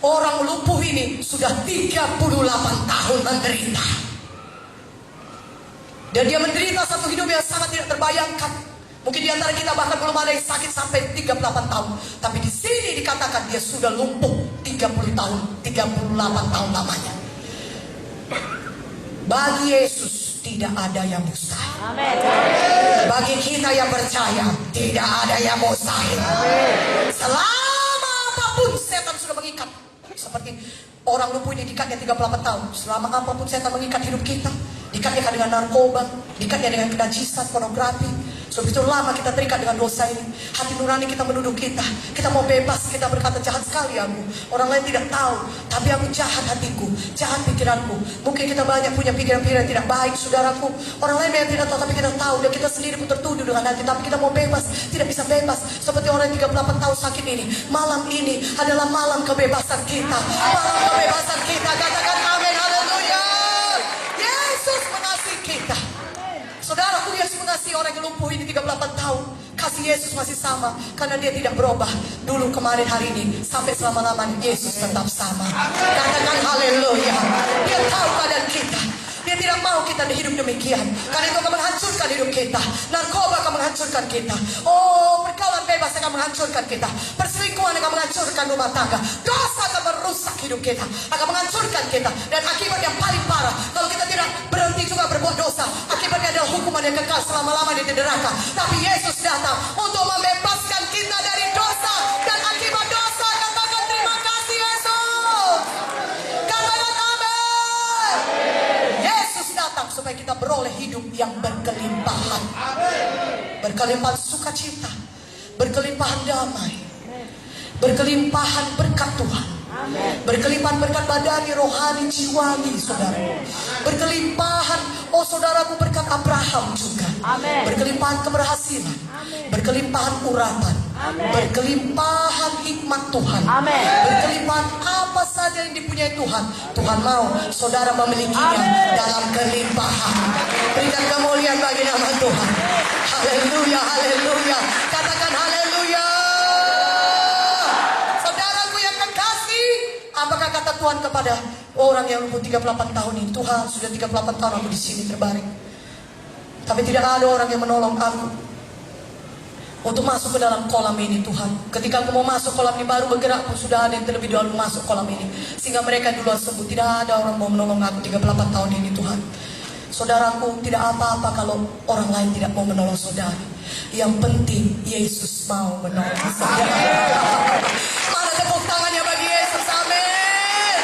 orang lumpuh ini sudah 38 tahun menderita. Dan dia menderita satu hidup yang sangat tidak terbayangkan. Mungkin di antara kita bahkan belum ada yang sakit sampai 38 tahun. Tapi di sini dikatakan dia sudah lumpuh 30 tahun, 38 tahun lamanya. Bagi Yesus tidak ada yang mustahil. Amen. Bagi kita yang percaya tidak ada yang mustahil. Selama apapun setan sudah mengikat, seperti orang lumpuh ini dikatnya 38 tahun. Selama apapun setan mengikat hidup kita, dikatnya dengan narkoba, dikatnya dengan kenajisan, pornografi. Begitu lama kita terikat dengan dosa ini. Hati nurani kita menuduh kita. Kita mau bebas, kita berkata jahat sekali aku. Orang lain tidak tahu, tapi aku jahat hatiku, jahat pikiranku. Mungkin kita banyak punya pikiran-pikiran tidak baik, saudaraku. Orang lain yang tidak tahu, tapi kita tahu. Dan kita sendiri pun tertuduh dengan hati. Tapi kita mau bebas, tidak bisa bebas. Seperti orang yang 38 tahun sakit ini. Malam ini adalah malam kebebasan kita. Malam kebebasan kita. Katakan amin, haleluya. Yesus mengasihi kita. Saudaraku, Yesus mengasihi orang yang lumpuh ini 38 tahun. Kasih Yesus masih sama, karena dia tidak berubah. Dulu, kemarin, hari ini, sampai selama-lamanya Yesus tetap sama. Katakan haleluya. Dia tahu keadaan kita. Dia tidak mau kita hidup demikian. Karena itu akan menghancurkan hidup kita. Narkoba akan menghancurkan kita. Oh, pergaulan bebas akan menghancurkan kita. Perselingkuhan akan menghancurkan rumah tangga. Dosa akan merusak hidup kita, akan menghancurkan kita. Dan akibat yang paling parah, kalau kita tidak berhenti juga berbuat dosa, akibatnya adalah hukuman yang kekal selama-lamanya di neraka. Tapi Yesus datang untuk membebaskan kita dari dosa dan akibat dosa. Katakan terima kasih Yesus. Katakan amin. Yesus datang supaya kita beroleh hidup yang berkelimpahan. Berkelimpahan sukacita, berkelimpahan damai, berkelimpahan berkat Tuhan, berkelimpahan berkat badani, rohani, jiwani, saudara. Berkelimpahan, oh saudaraku, berkat Abraham juga. Berkelimpahan keberhasilan, berkelimpahan urapan, berkelimpahan hikmat Tuhan, berkelimpahan apa saja yang dipunyai Tuhan. Tuhan mau saudara memilikinya dalam kelimpahan. Berikan kemuliaan bagi nama Tuhan. Haleluya, haleluya. Katakan haleluya. Saudaraku yang kekasih, apakah kata Tuhan kepada orang yang lumpuh 38 tahun ini? Tuhan, sudah 38 tahun aku di sini terbaring, tapi tidak ada orang yang menolong aku untuk masuk ke dalam kolam ini. Tuhan, ketika aku mau masuk kolam ini, baru bergerak pun sudah ada yang terlebih dahulu masuk kolam ini, sehingga mereka duluan sembuh. Tidak ada orang mau menolong aku 38 tahun ini. Tuhan, saudaraku, tidak apa-apa kalau orang lain tidak mau menolong saudara. Yang penting Yesus mau menolong saudara. Mana tepuk tangannya bagi Yesus? Amin.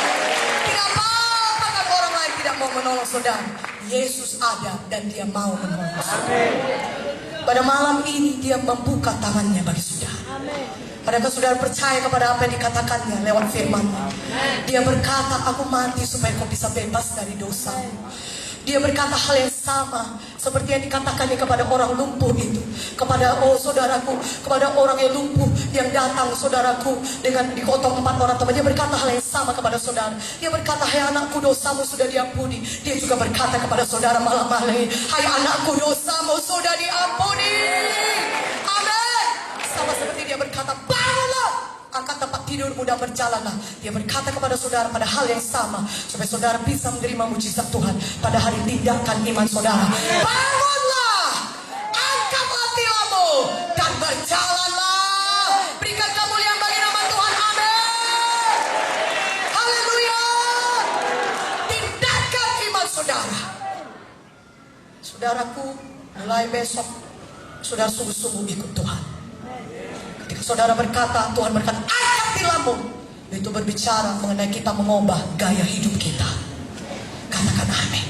Tidak apa-apa kalau orang lain tidak mau menolong saudara. Yesus ada dan dia mau menolong saudara. Pada malam ini dia membuka tangannya bagi saudara. Adakah saudara percaya kepada apa yang dikatakannya lewat firman-Nya? Dia berkata, aku mati supaya kau bisa bebas dari dosa. Dia berkata hal yang sama seperti yang dikatakannya kepada orang lumpuh itu. Kepada saudaraku, kepada orang yang lumpuh yang datang saudaraku dengan dikotong 4 orang teman. Dia berkata hal yang sama kepada saudara. Dia berkata, hai anakku, dosamu sudah diampuni. Dia juga berkata kepada saudara malam-malam ini, hai anakku, dosamu sudah diampuni. Amin. Sama seperti dia berkata, bangunlah, angkat tempat tidurmu dan berjalanlah. Dia berkata kepada saudara pada hal yang sama, supaya saudara bisa menerima mujizat Tuhan pada hari tindakan iman saudara. Bangunlah, angkatlah tilammu dan berjalanlah. Berikan kemuliaan bagi nama Tuhan. Amin. Haleluya. Tindakan iman saudara. Saudaraku, mulai besok saudara sungguh-sungguh ikut Tuhan. Ketika saudara berkata, Tuhan berkata, angkat tilammu, itu berbicara mengenai kita mengubah gaya hidup kita. Katakan amin.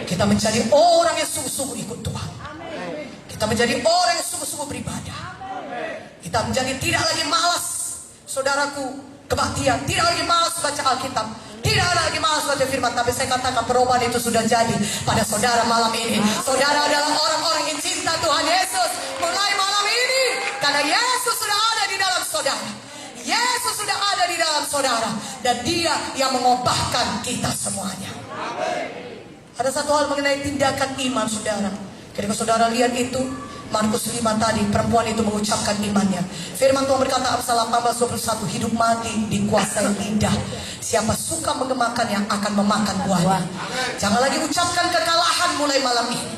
Kita menjadi orang yang sungguh-sungguh ikut Tuhan. Kita menjadi orang yang sungguh-sungguh beribadah. Kita menjadi tidak lagi malas, saudaraku, kebaktian. Tidak lagi malas baca Alkitab. Tidak ada lagi malas baca firman. Tapi saya katakan perubahan itu sudah jadi pada saudara malam ini. Saudara adalah orang-orang yang cinta Tuhan Yesus mulai malam ini. Karena Yesus sudah ada di dalam saudara. Yesus sudah ada di dalam saudara. Dan dia yang mengubahkan kita semuanya. Ada satu hal mengenai tindakan iman saudara. Ketika saudara lihat itu, Markus 5 tadi, perempuan itu mengucapkan imannya. Firman Tuhan berkata, Amsal 18:21, hidup mati dikuasai lidah. Siapa suka mengemakannya akan memakan buahnya. Jangan lagi ucapkan kekalahan mulai malam ini.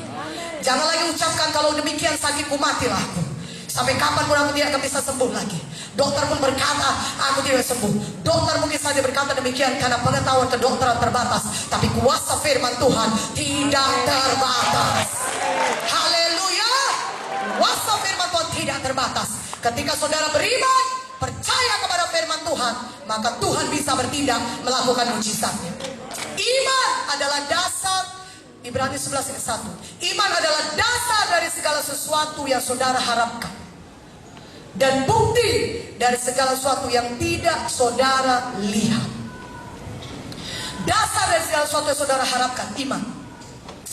Jangan lagi ucapkan, kalau demikian sakitku matilah aku. Sampai kapanpun aku tidak akan bisa sembuh lagi. Dokter pun berkata, aku tidak sembuh. Dokter mungkin saja berkata demikian karena pengetahuan kedokteran terbatas. Tapi kuasa firman Tuhan tidak terbatas. Haleluya. Kuasa firman Tuhan tidak terbatas. Ketika saudara beriman, percaya kepada firman Tuhan, maka Tuhan bisa bertindak melakukan mujizatnya. Iman adalah dasar. Ibrani 11:1. Iman adalah dasar dari segala sesuatu yang saudara harapkan, dan bukti dari segala sesuatu yang tidak saudara lihat. Dasar dari segala sesuatu yang saudara harapkan, iman.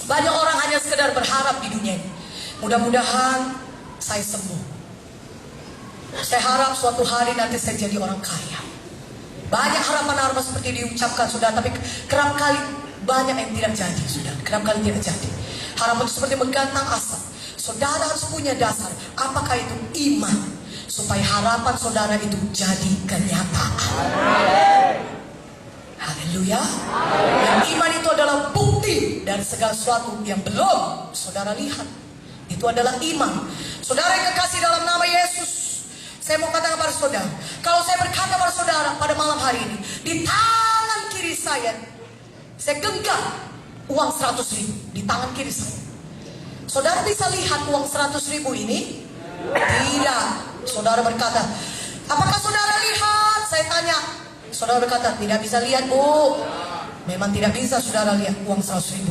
Banyak orang hanya sekedar berharap di dunia ini. Mudah-mudahan saya sembuh. Saya harap suatu hari nanti saya jadi orang kaya. Banyak harapan-harapan seperti diucapkan saudara, tapi kerap kali banyak yang tidak jadi saudara. Kerap kali tidak jadi. Harapan itu seperti menggantang asap. Saudara harus punya dasar. Apakah itu iman? Supaya harapan saudara itu jadi kenyataan. Haleluya. Dan iman itu adalah bukti dari segala sesuatu yang belum saudara lihat. Itu adalah iman. Saudara yang kekasih dalam nama Yesus, saya mau katakan kepada saudara, kalau saya berkata kepada saudara pada malam hari ini, di tangan kiri saya genggam uang 100.000 di tangan kiri saya. Saudara bisa lihat uang 100.000 ini? Tidak. Saudara berkata, apakah saudara lihat? Saya tanya. Saudara berkata, tidak bisa lihat, Bu. Memang tidak bisa saudara lihat uang 100.000.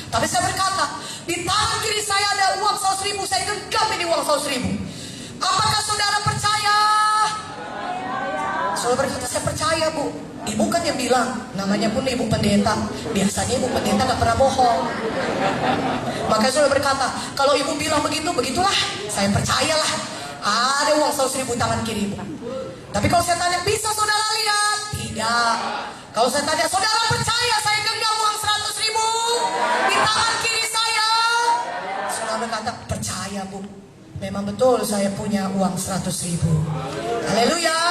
Tapi saya berkata, di tangan kiri saya ada uang 100.000. Saya genggam ini uang 100.000. Apakah saudara percaya? Saudara berkata, saya percaya, Bu. Ibu kan yang bilang, namanya pun ibu pendeta. Biasanya ibu pendeta gak pernah bohong. Makanya saudara berkata, kalau ibu bilang begitu, begitulah. Saya percayalah. Ada uang 100.000 tangan kiri ibu. Tapi kalau saya tanya, bisa saudara lihat? Tidak. Kalau saya tanya, saudara percaya saya genggam uang 100.000 di tangan kiri saya? Saudara berkata, percaya, Bu. Memang betul saya punya uang 100.000. Haleluya.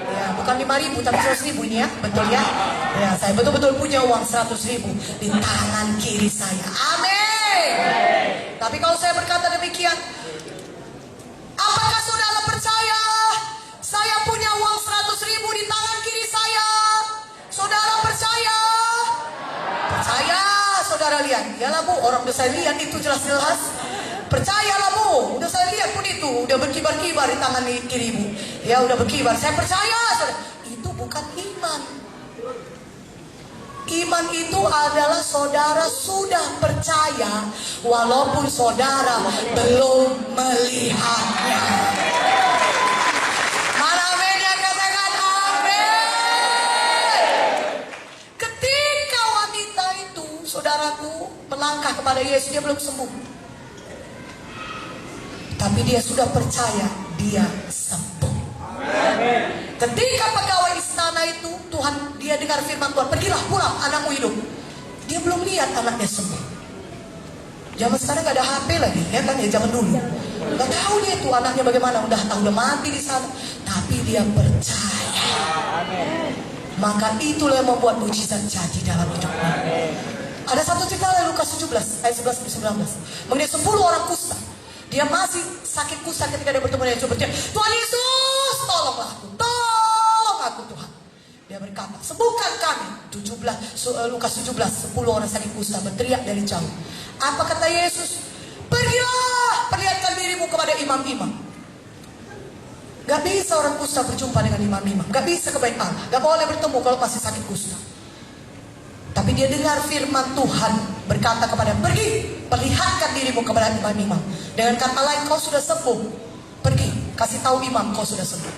Ya, bukan 5.000 tapi 100.000 ini ya, betul ya? Ya, saya betul-betul punya uang 100.000 di tangan kiri saya. Amin. Tapi kalau saya berkata demikian, apakah saudara percaya saya punya uang 100.000 di tangan kiri saya? Saudara percaya? Percaya, saudara lihat. Yalah, Bu, orang udah saya lihat itu jelas-jelas. Percayalah, Bu, udah saya lihat pun itu, udah berkibar-kibar di tangan kiri ibu. Ya, udah berkibar. Saya percaya. Itu bukan iman. Iman itu adalah saudara sudah percaya walaupun saudara belum melihatnya. saudaraku melangkah kepada Yesus, dia belum sembuh. Tapi dia sudah percaya dia sembuh. Ketika pegawai istana itu, dia dengar firman Tuhan, pergilah pulang, anakmu hidup. Dia belum lihat anaknya sembuh. Zaman sekarang gak ada HP lagi, ya kan, ya zaman dulu. Gak tahu dia tuh anaknya bagaimana, udah mati di sana. Tapi dia percaya. Maka itulah yang membuat mujizat jadi dalam hidupnya. Ada satu cerita dari Lukas 17 ayat 11-19 mengenai 10 orang kusta. Dia masih sakit kusta ketika dia bertemu dengan Yesus, berkata, Tuhan Yesus, tolonglah aku, tolong aku Tuhan. Dia berkata, sembuhkan kami. Lukas 17, 10 orang sakit kusta berteriak dari jauh. Apa kata Yesus? Pergilah, perlihatkan dirimu kepada imam-imam. Gak bisa orang kusta berjumpa dengan imam-imam, gak bisa ke bait Allah, gak boleh bertemu kalau masih sakit kusta. Tapi dia dengar firman Tuhan berkata kepada, pergi, perlihatkan dirimu kepada imam-imam. Dengan kata lain, kau sudah sembuh. Pergi, kasih tahu imam kau sudah sembuh.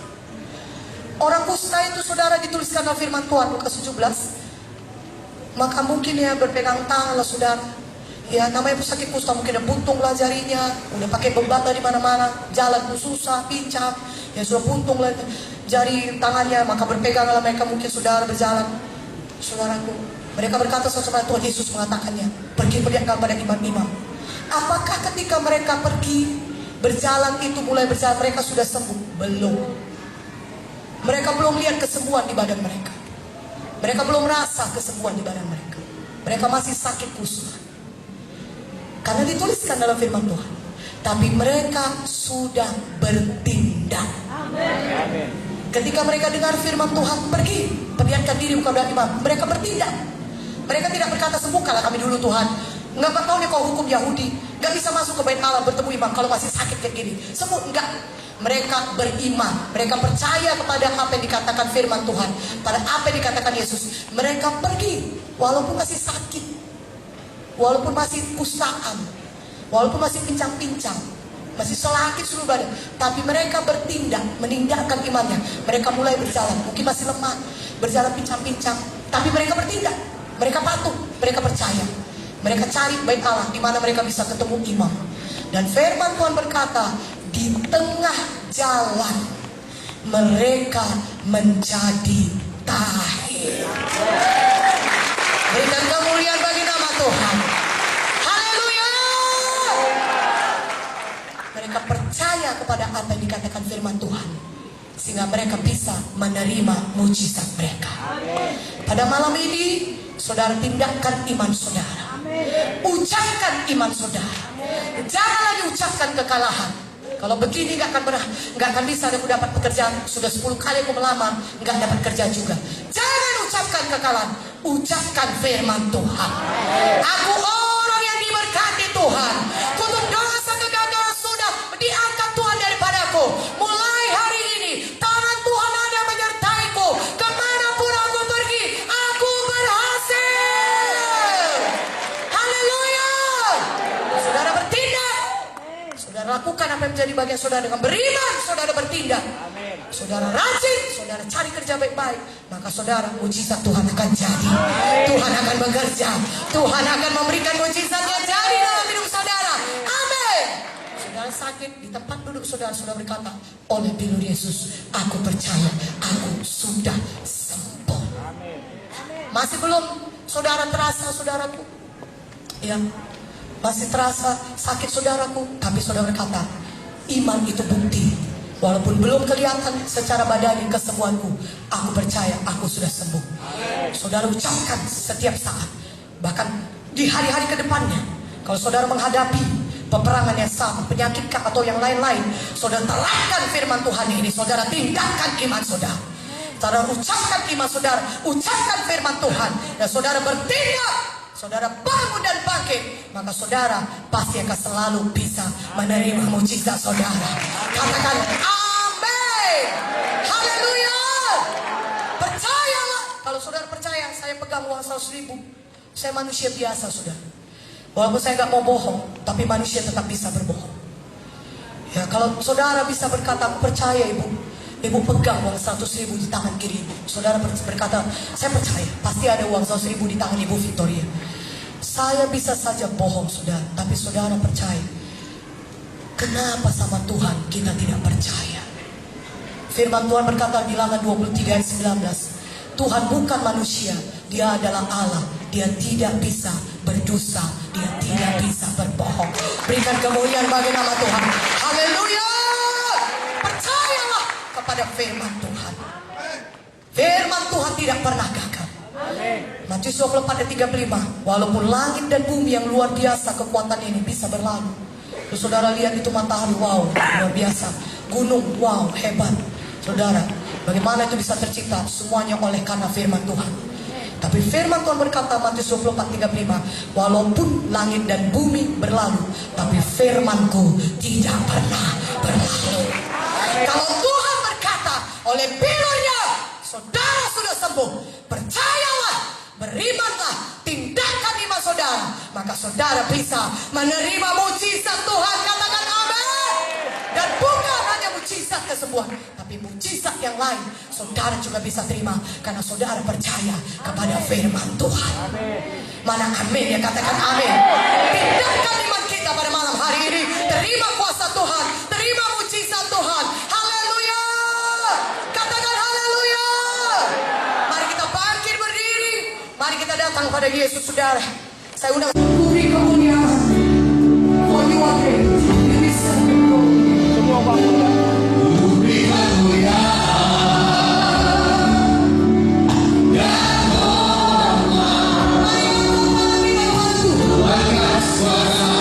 Orang kusta itu, saudara, dituliskan dalam firman Tuhan Lukas 17. Maka mungkin ya berpegang tangan lah, saudara. Ya namanya sakit kusta, mungkin udah buntung lah jarinya, udah pakai pembatas di mana-mana, jalan tuh susah, pincang, ya sudah buntung lah jari tangannya, maka berpeganglah mereka mungkin saudara berjalan. Saudaraku, mereka berkata sama Tuhan Yesus mengatakannya, pergi perlihatkan kepada imam-imam. Apakah ketika mereka pergi berjalan itu mulai berjalan mereka sudah sembuh? Belum. Mereka belum lihat kesembuhan di badan mereka. Mereka belum merasa kesembuhan di badan mereka. Mereka masih sakit kusta. Karena dituliskan dalam firman Tuhan. Tapi mereka sudah bertindak. Amen. Ketika mereka dengar firman Tuhan, pergi, perlihatkan diri kepada imam. Mereka bertindak. Mereka tidak berkata, sembuhkanlah kami dulu Tuhan. Nggak tahu nih kau hukum Yahudi, nggak bisa masuk ke bait Allah bertemu imam kalau masih sakit kayak gini. Sembuh, enggak. Mereka beriman, mereka percaya kepada apa yang dikatakan firman Tuhan, pada apa yang dikatakan Yesus. Mereka pergi, walaupun masih sakit, walaupun masih kustaan, walaupun masih pincang-pincang, masih sakit seluruh badan, tapi mereka bertindak, meninggalkan imannya. Mereka mulai berjalan, mungkin masih lemah, berjalan pincang-pincang, tapi mereka bertindak, mereka patuh, mereka percaya. Mereka cari bait Allah di mana mereka bisa ketemu imam. Dan firman Tuhan berkata, di tengah jalan mereka menjadi tahir. Berikan kemuliaan bagi nama Tuhan. Haleluya. Mereka percaya kepada apa yang dikatakan firman Tuhan, sehingga mereka bisa menerima mujizat mereka. Pada malam ini, saudara tindakan iman saudara. Ucapkan iman saudara. Jangan lagi ucapkan kekalahan. Kalau begini nggak akan bisa aku dapat pekerjaan. Sudah 10 kali aku melamar, nggak dapat kerja juga. Jangan ucapkan kekalahan. Ucapkan firman Tuhan. Aku orang yang diberkati Tuhan. Kutuk dosa kegagalan sudah diangkat Tuhan daripadaku. Mulai hari ini tangan Tuhan ada menyertaiku. Kemanapun aku pergi, aku berhasil. Haleluya. Saudara bertindak. Saudara lakukan apa yang menjadi bagian saudara dengan beriman. Saudara bertindak. Saudara rajin, saudara cari kerja baik-baik, maka saudara mujizat Tuhan akan jadi. Tuhan akan bekerja. Tuhan akan memberikan mujizatnya jadi dalam hidup saudara. Amin. Saudara sakit di tempat duduk saudara sudah berkata, oleh pilur Yesus aku percaya aku sudah sembuh. Masih belum saudara terasa saudaraku? Ya, masih terasa sakit saudaraku, tapi saudara berkata, iman itu bukti. Walaupun belum kelihatan secara badani kesembuhanku, aku percaya aku sudah sembuh. Saudara ucapkan setiap saat, bahkan di hari-hari ke depannya. Kalau saudara menghadapi peperangan yang sama, penyakit atau yang lain-lain, saudara terapkan firman Tuhan ini. Saudara tinggalkan iman saudara. Saudara ucapkan iman saudara, ucapkan firman Tuhan, dan saudara bertindak. Saudara bangun dan bangkit, maka saudara pasti akan selalu bisa menerima mujizat saudara. Katakan amin. Haleluya. Percayalah. Kalau saudara percaya, saya pegang uang 100.000. Saya manusia biasa saudara. Walaupun saya gak mau bohong, tapi manusia tetap bisa berbohong. Ya, kalau saudara bisa berkata, aku percaya ibu. Ibu pegang uang 100.000 di tangan kiri ibu. Saudara berkata, saya percaya pasti ada uang 100.000 di tangan ibu Victoria. Saya bisa saja bohong saudara, tapi saudara percaya. Kenapa sama Tuhan kita tidak percaya? Firman Tuhan berkata di Bilangan 23 ayat 19, Tuhan bukan manusia, Dia adalah Allah. Dia tidak bisa berdosa, Dia tidak bisa berbohong. Berikan kemuliaan bagi nama Tuhan. Haleluya. Percayalah kepada firman Tuhan. Firman Tuhan tidak pernah gagal. Matius 24 ayat 35, walaupun langit dan bumi yang luar biasa kekuatan ini bisa berlalu. Terus saudara lihat itu matahari, wow, luar biasa. Gunung, wow, hebat. Saudara, bagaimana itu bisa tercipta? Semuanya oleh karena firman Tuhan. Tapi firman Tuhan berkata Matius 24:35, walaupun langit dan bumi berlalu, tapi firmanku tidak pernah berlalu. Kalau Tuhan berkata oleh firman-Nya, saudara sudah sembuh, percayalah, berimanlah, tindakan iman saudara, maka saudara bisa menerima mujizat Tuhan. Katakan amin. Dan bukan hanya mujizat kesembuhan, tapi mujizat yang lain saudara juga bisa terima karena saudara percaya kepada firman Tuhan. Mana amin ya, katakan amin. Tindakan iman kita pada malam hari ini, terima kuasa Tuhan, terima mujizat Tuhan. Haleluya. Katakan haleluya. Mari kita bangkit berdiri, mari kita datang pada Yesus saudara. Saya undang beri kemuliaan. For you are great, you deserve the glory. Semua bangsa. Beri kemuliaan. Suara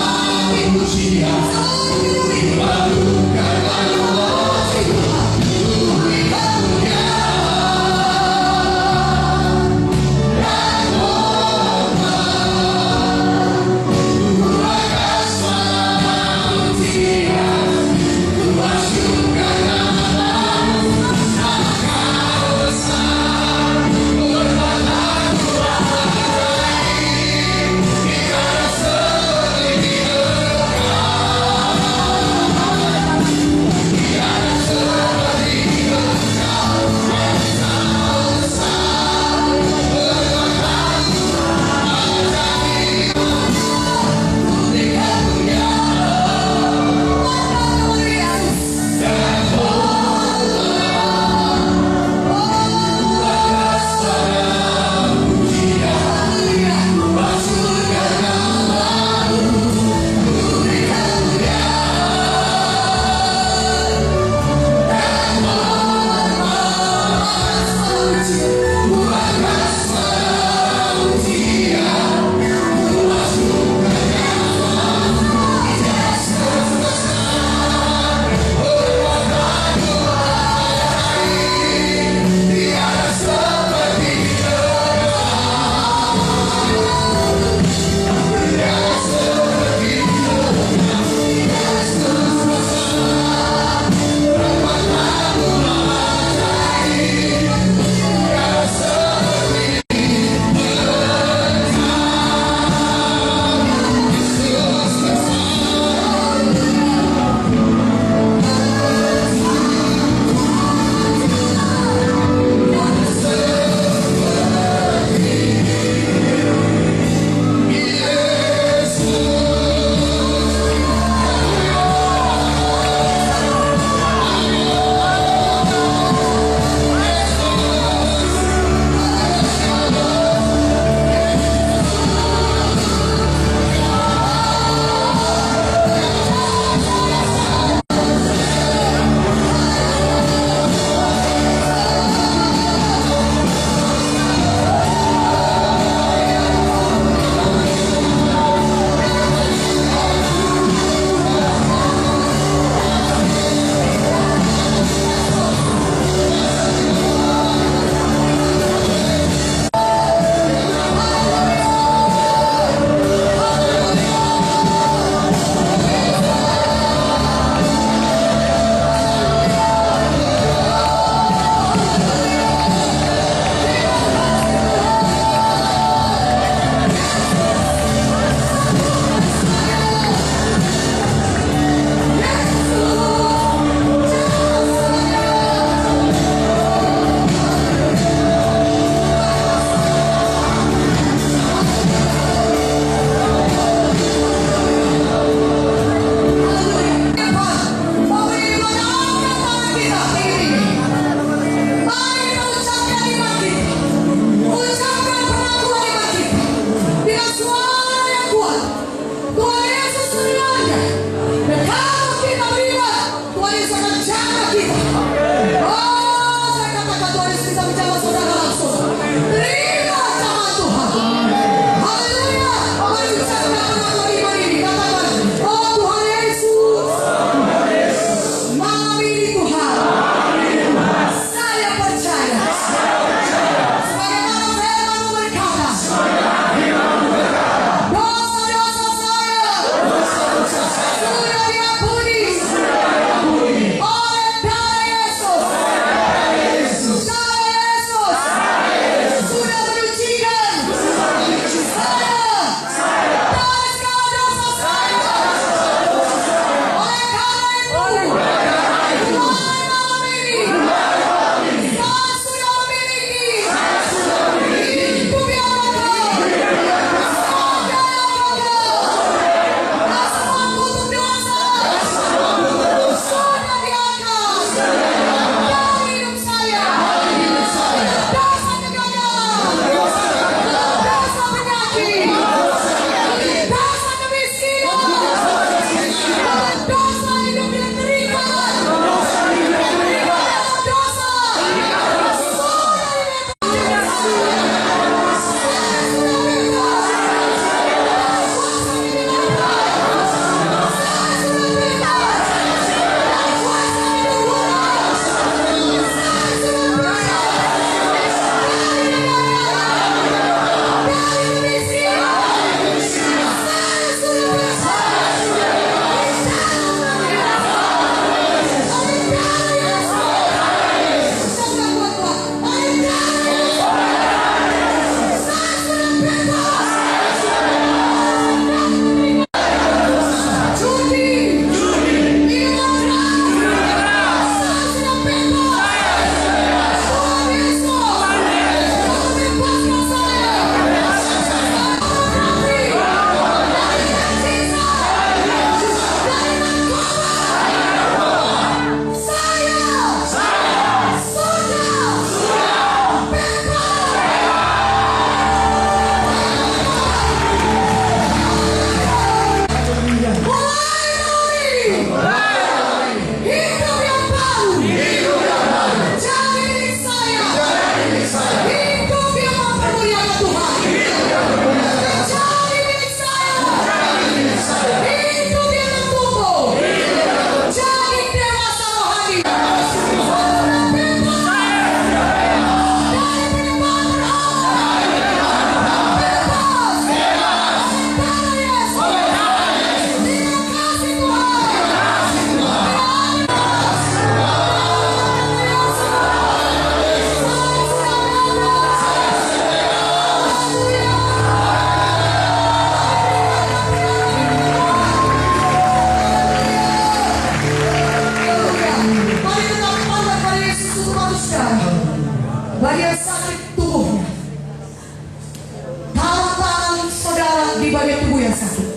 bagian tubuh yang sakit.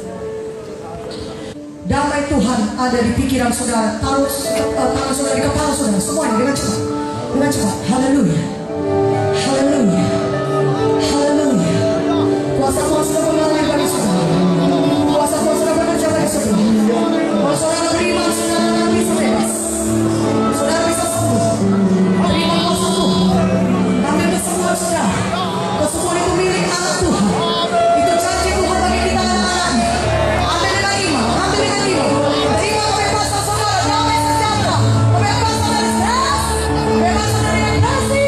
Damai Tuhan ada di pikiran saudara. Taruh tangan saudara di kepala saudara. Semuanya dengan cepat. Dengan cepat. Haleluya. Haleluya. Haleluya. Kuasa Tuhan sudah mengalir bagi saudara. Kuasa Tuhan sudah bekerja bagi saudara. Kalau saudara beriman, saudara bisa bebas. Saudara bisa sembuh. Terima kuasa Tuhan. Ambil kesembuhan saudara. Kesembuhan itu milik anak Tuhan. Itu janji Tuhan bagi kita anak-anaknya. Ambil dengan iman. Ambil dengan iman. Terima kebebasan saudara. Damai sejahtera. Kebebasan dari stres. Kebebasan dari depresi.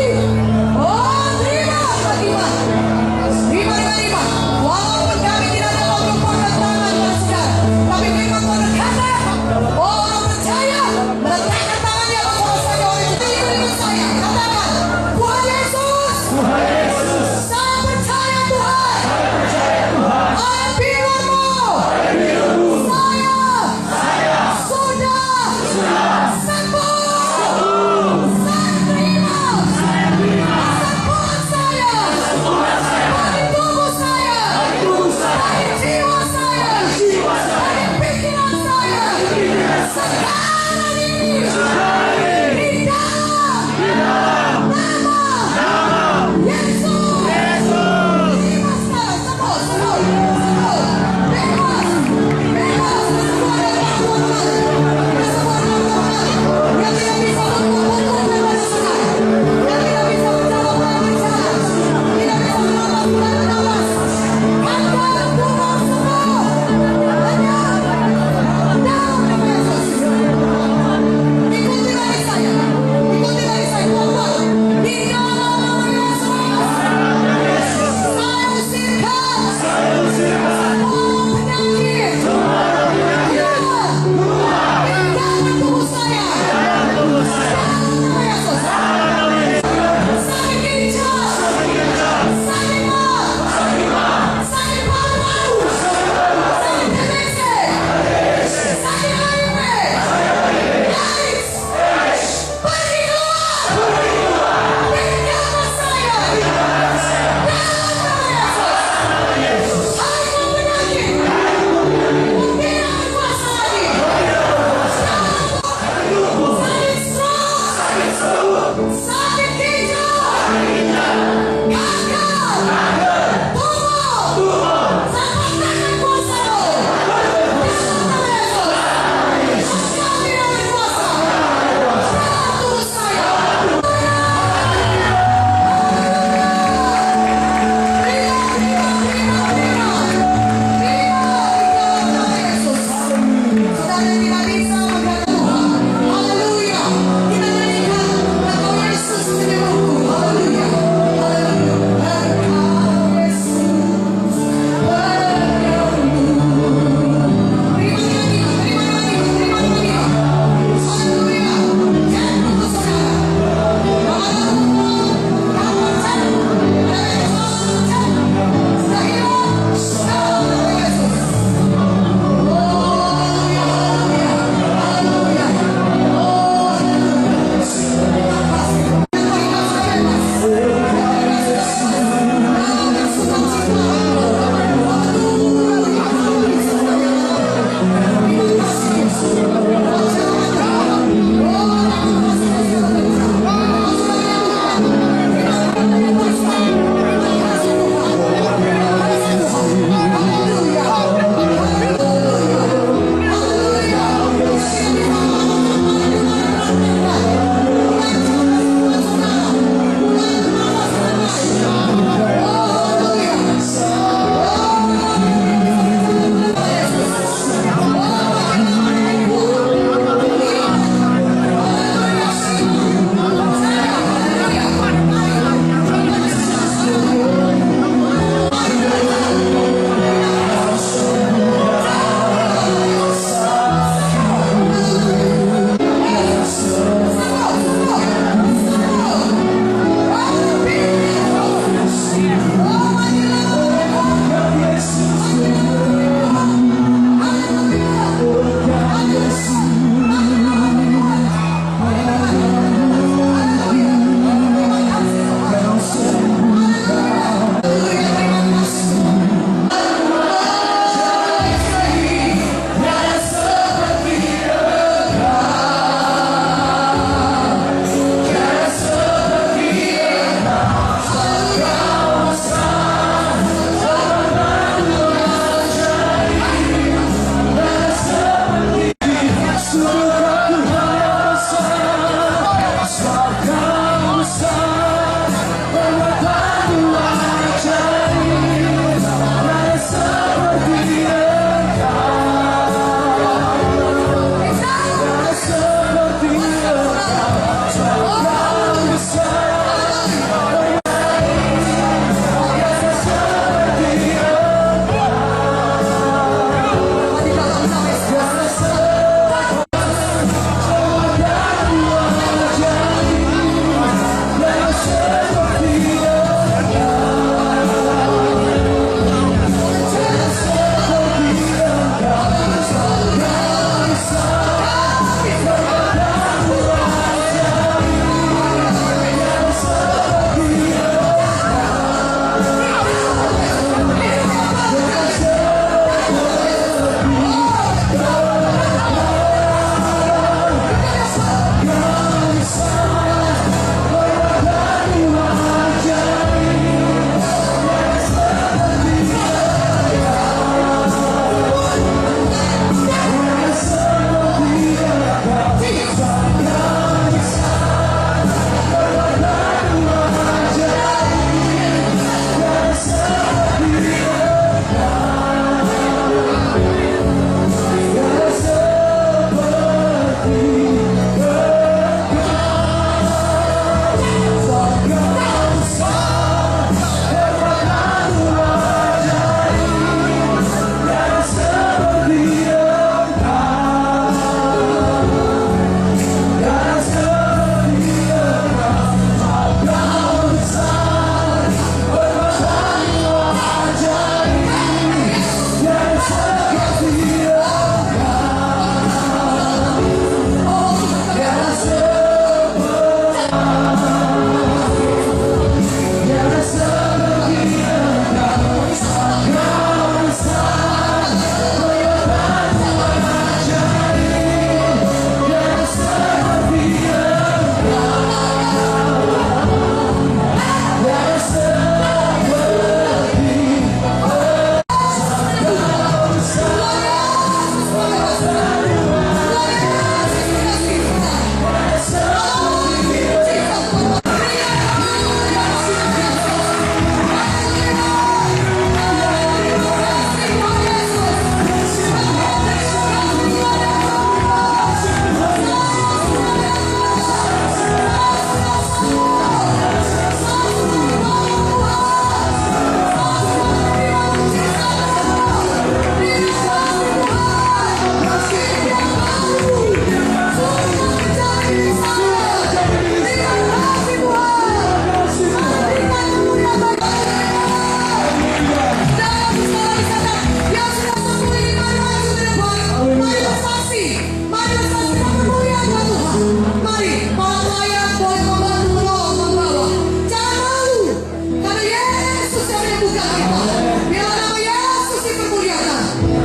Biar nama Yesus dipermuliakan,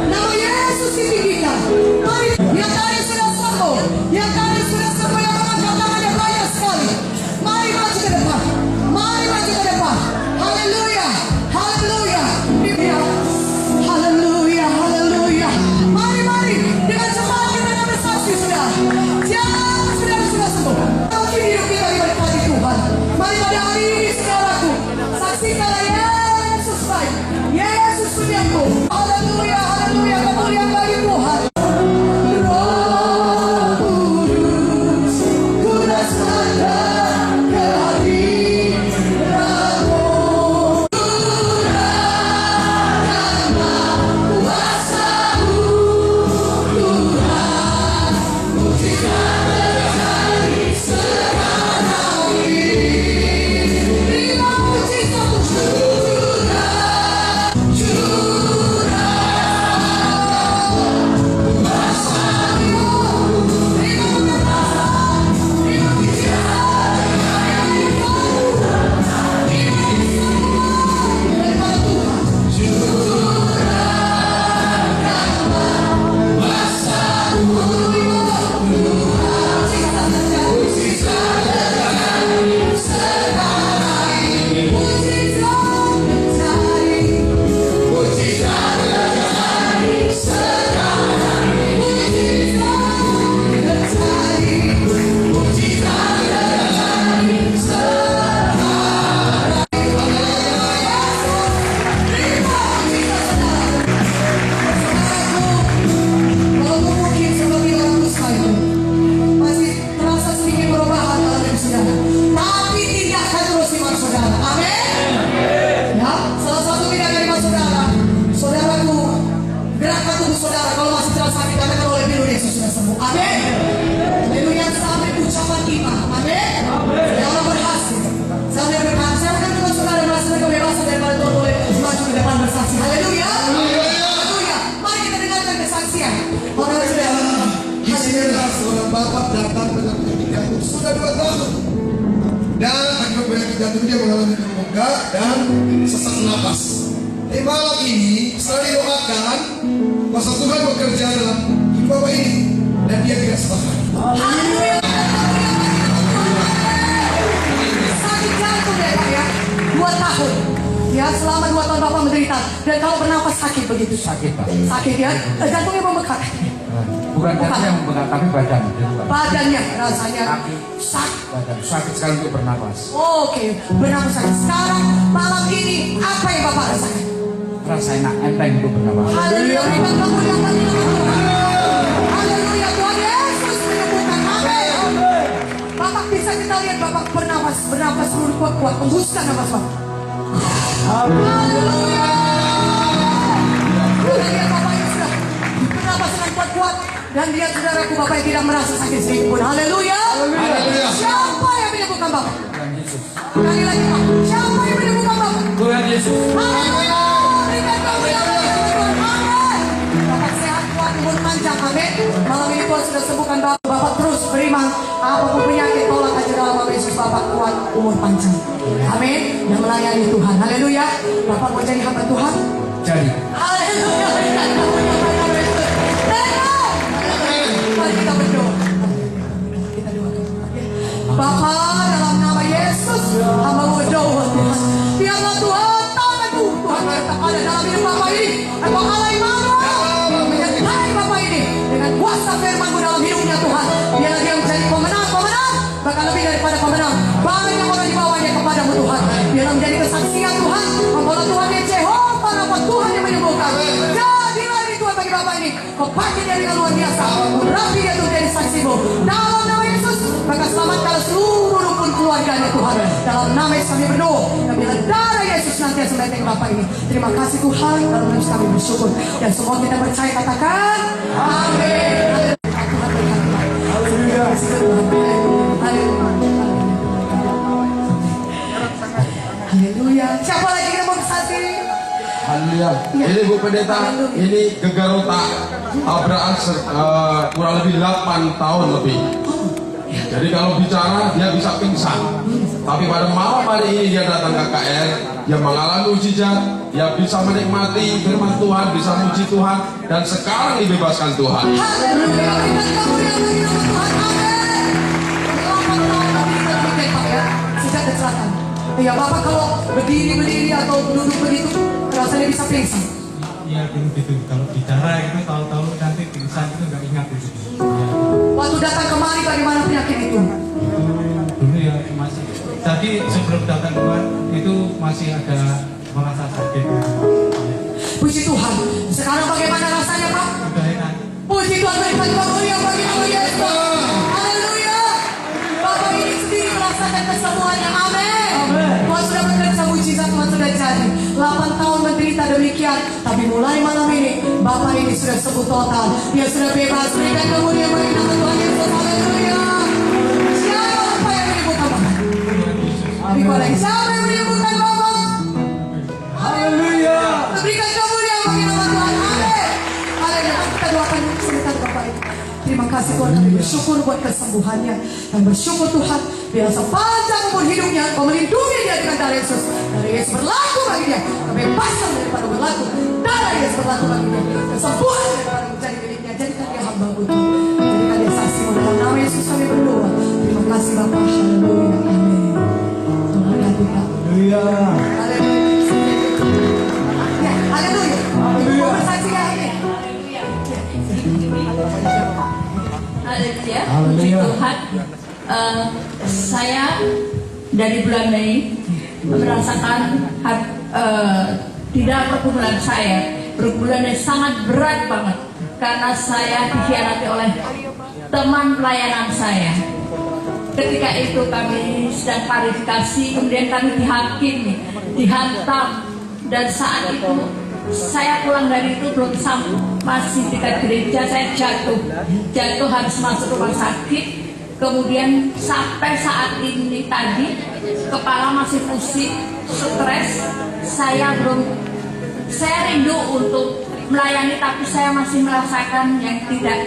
nama Yesus ditinggikan. Mari, yang tadi sudah sembuh, yang tadi sudah sembuh, yang mengangkat tangannya banyak sekali. Mari maju ke depan, mari maju ke depan. Haleluya, haleluya, haleluya, haleluya. Mari, mari, dengan cepat kita akan bersaksi sudah. Jangan sudah sembuh. Mungkin hidup kita diberkati Tuhan. Mari pada hari ini saudaraku, saksikanlah Yesus baik, Yesus penyembuh. Haleluya, haleluya, kemuliaan bagi Tuhan. Roh Kudus, ku rasakan kehadiran-Mu. Curahkanlah kuasa-Mu, Tuhan, mujizat terjadi sekarang ini. Terima mujizat-Mu, curah, kuasa-Mu. Terima mujizat, terima mujizat daripada Tuhan. Walaupun mungkin seperti orang dusta itu masih terasa sedikit perubahan dalam hidup saudara, tapi tidak akan terus iman saudara. Amin. Ya, salah satu tindakan iman saudara, saudaraku, gerakkan tubuh saudara kalau masih terasa sakit katakan oleh biru Yesus sudah sembuh. Amin. Haleluya, sampai ucapan iman. Amin. Saudara berhasil. Sampai berhasil. Saya akan dengan saudara merasakan kebebasan daripada Tuhan boleh maju ke depan bersaksi. Haleluya. Haleluya. Mari kita dengarkan kesaksian. Orang sudah Disinilah seorang bapak datang dengan penyakit jantung sudah 2 tahun. Dan akibat penyakit jantung dia mengalami bengkak dan sesak napas. Malam ini setelah didoakan, kuasa Tuhan bekerja dalam hidup bapak ini dan dia tidak sepakat. Haleluya. Sakit jantung ya Pak ya, 2 tahun. Ya, selama 2 tahun Bapak menderita. Dan kalau bernapas sakit begitu. Sakit Pak. Sakit ya, jantungnya membengkak. Bukan jantung yang membengkak tapi badan. Badannya rasanya Kaki. sakit. Badan sakit sekali untuk bernapas. Oke, bernapas sakit. Sekarang malam ini apa yang Bapak rasakan? Rasa enak enteng untuk bernapas. Haleluya, berikan kemuliaan bagi Tuhan. Haleluya, Tuhan Yesus menyembuhkan. Amin. Bapak bisa kita lihat Bapak bernapas dulu kuat-kuat, hembuskan nafas Bapak. Haleluya. Kita lihat Bapak yang sudah bernapas dengan kuat-kuat dan lihat saudaraku Bapak yang tidak merasa sakit sedikit pun. Haleluya. Haleluya. Siapa yang menyembuhkan Bapak? Tuhan Yesus. Sekali lagi Pak, siapa yang menyembuhkan Bapak? Tuhan Yesus. Haleluya. Berikan kemuliaan bagi Tuhan. Amin. Bapak sehat, kuat, umur panjang. Amin. Malam ini Tuhan sudah sembuhkan Bapak. Bapak terus beriman. Apapun penyakit tolak aja dalam nama Yesus. Bapak kuat, umur panjang. Amin. Dan melayani Tuhan. Haleluya. Bapak mau jadi hamba Tuhan? Jadi. Haleluya. Berikan kemuliaan bagi Yesus. Amin. Mari kita berdoa. Kita doakan. Bapak dalam nama Yesus, hamba berdoa Tuhan. Biarlah Tuhan tangan-Mu Tuhan ada dalam hidup Bapak ini. Engkau Allah Immanuel menyertai Bapak ini dengan kuasa firman-Mu dalam hidupnya Tuhan. Biarlah dia menjadi pemenang, bahkan lebih daripada pemenang. Banyak orang di bawahnya kepadamu Tuhan. Biarlah menjadi kesaksian Tuhan. Engkaulah Tuhan yang Jehovah, Rafa Tuhan yang menyembuhkan. Jadilah ini Tuhan bagi Bapak ini. Kau pakai dia dengan luar biasa. Rapi dia untuk jadi saksi-Mu. Dalam nama Yesus, maka selamatkanlah seluruh rukun keluarganya Tuhan. Dalam nama Yesus kami berdoa. Dan bila darah Yesus nanti yang sebaik Bapak ini. Terima kasih Tuhan. Dalam nama Yesus kami bersyukur. Dan semua kita percaya katakan. Amin. Haleluya. Haleluya. Siapa lagi yang mau bersaksi? Haleluya. Ya. Ini Bu Pendeta, Haleluya. ini gegar otak Abraham kurang lebih 8 tahun lebih. Jadi kalau bicara dia bisa pingsan. Tapi pada malam hari ini dia datang ke KKR, dia mengalami mujizat, dia bisa menikmati firman Tuhan, bisa muji Tuhan, dan sekarang dibebaskan Tuhan. Haleluya, berikan kemuliaan bagi nama Tuhan. Amin. 8 tahun tadi kita bikin Pak ya, sejak kecelakaan. Ya Bapak kalau berdiri atau duduk begitu, rasanya bisa pingsan. Iya gitu. Kalau bicara itu tahu-tahu nanti pingsan itu nggak ingat itu. Ya, Waktu datang kemari bagaimana penyakit itu? dulu ya masih. Tadi sebelum datang kemarin itu masih ada merasa sakit. Ya, Puji Tuhan. Sekarang bagaimana rasanya Pak? udah enak. Puji Tuhan, berikan kemuliaan bagi nama Yesus. Haleluya. Bapak ini sendiri merasakan kesembuhannya. Amin. Tuhan sudah bekerja mujizat, Tuhan sudah jadi. 8 tahun menderita demikian, tapi mulai malam ini Bapak ini sudah sembuh total. Dia sudah bebas. Berikan kemuliaan bagi nama Tuhan Yesus. Haleluya. Siapa yang menyembuhkan Bapak? Berikan lagi. Siapa yang menyembuhkan Bapak? Haleluya. Berikan kemuliaan bagi nama Tuhan. Amin. Haleluya. Kita doakan sebentar Bapak itu. Terima kasih Tuhan, kami bersyukur buat kesembuhannya. Dan bersyukur Tuhan, biar sepanjang umur hidupnya Kau melindungi dia dengan darah Yesus. Darah Yesus berlaku bagi dia. Kebebasan daripada berlaku. Darah Yesus berlaku bagi dia. Kesembuhan daripada menjadi miliknya. Jadikan dia hamba-Mu. Jadikan dia saksi dalam nama Yesus kami berdoa. Terima kasih Bapak. Haleluya. Amin. Tuhan Tuhan. Haleluya. Haleluya. Ya, haleluya. Haleluya. Bersaksi ya. Amin. Haleluya, Haleluya. puji Tuhan. Saya dari bulan Mei merasakan tidak pergumulan saya, pergumulan yang sangat berat banget karena saya dikhianati oleh teman pelayanan saya. Ketika itu kami sedang klarifikasi, kemudian kami dihakimi, dihantam, dan saat itu saya pulang dari itu belum sampai, masih dekat gereja saya jatuh harus masuk rumah sakit. Kemudian sampai saat ini tadi kepala masih pusing, stres. Saya rindu untuk melayani, tapi saya masih merasakan yang tidak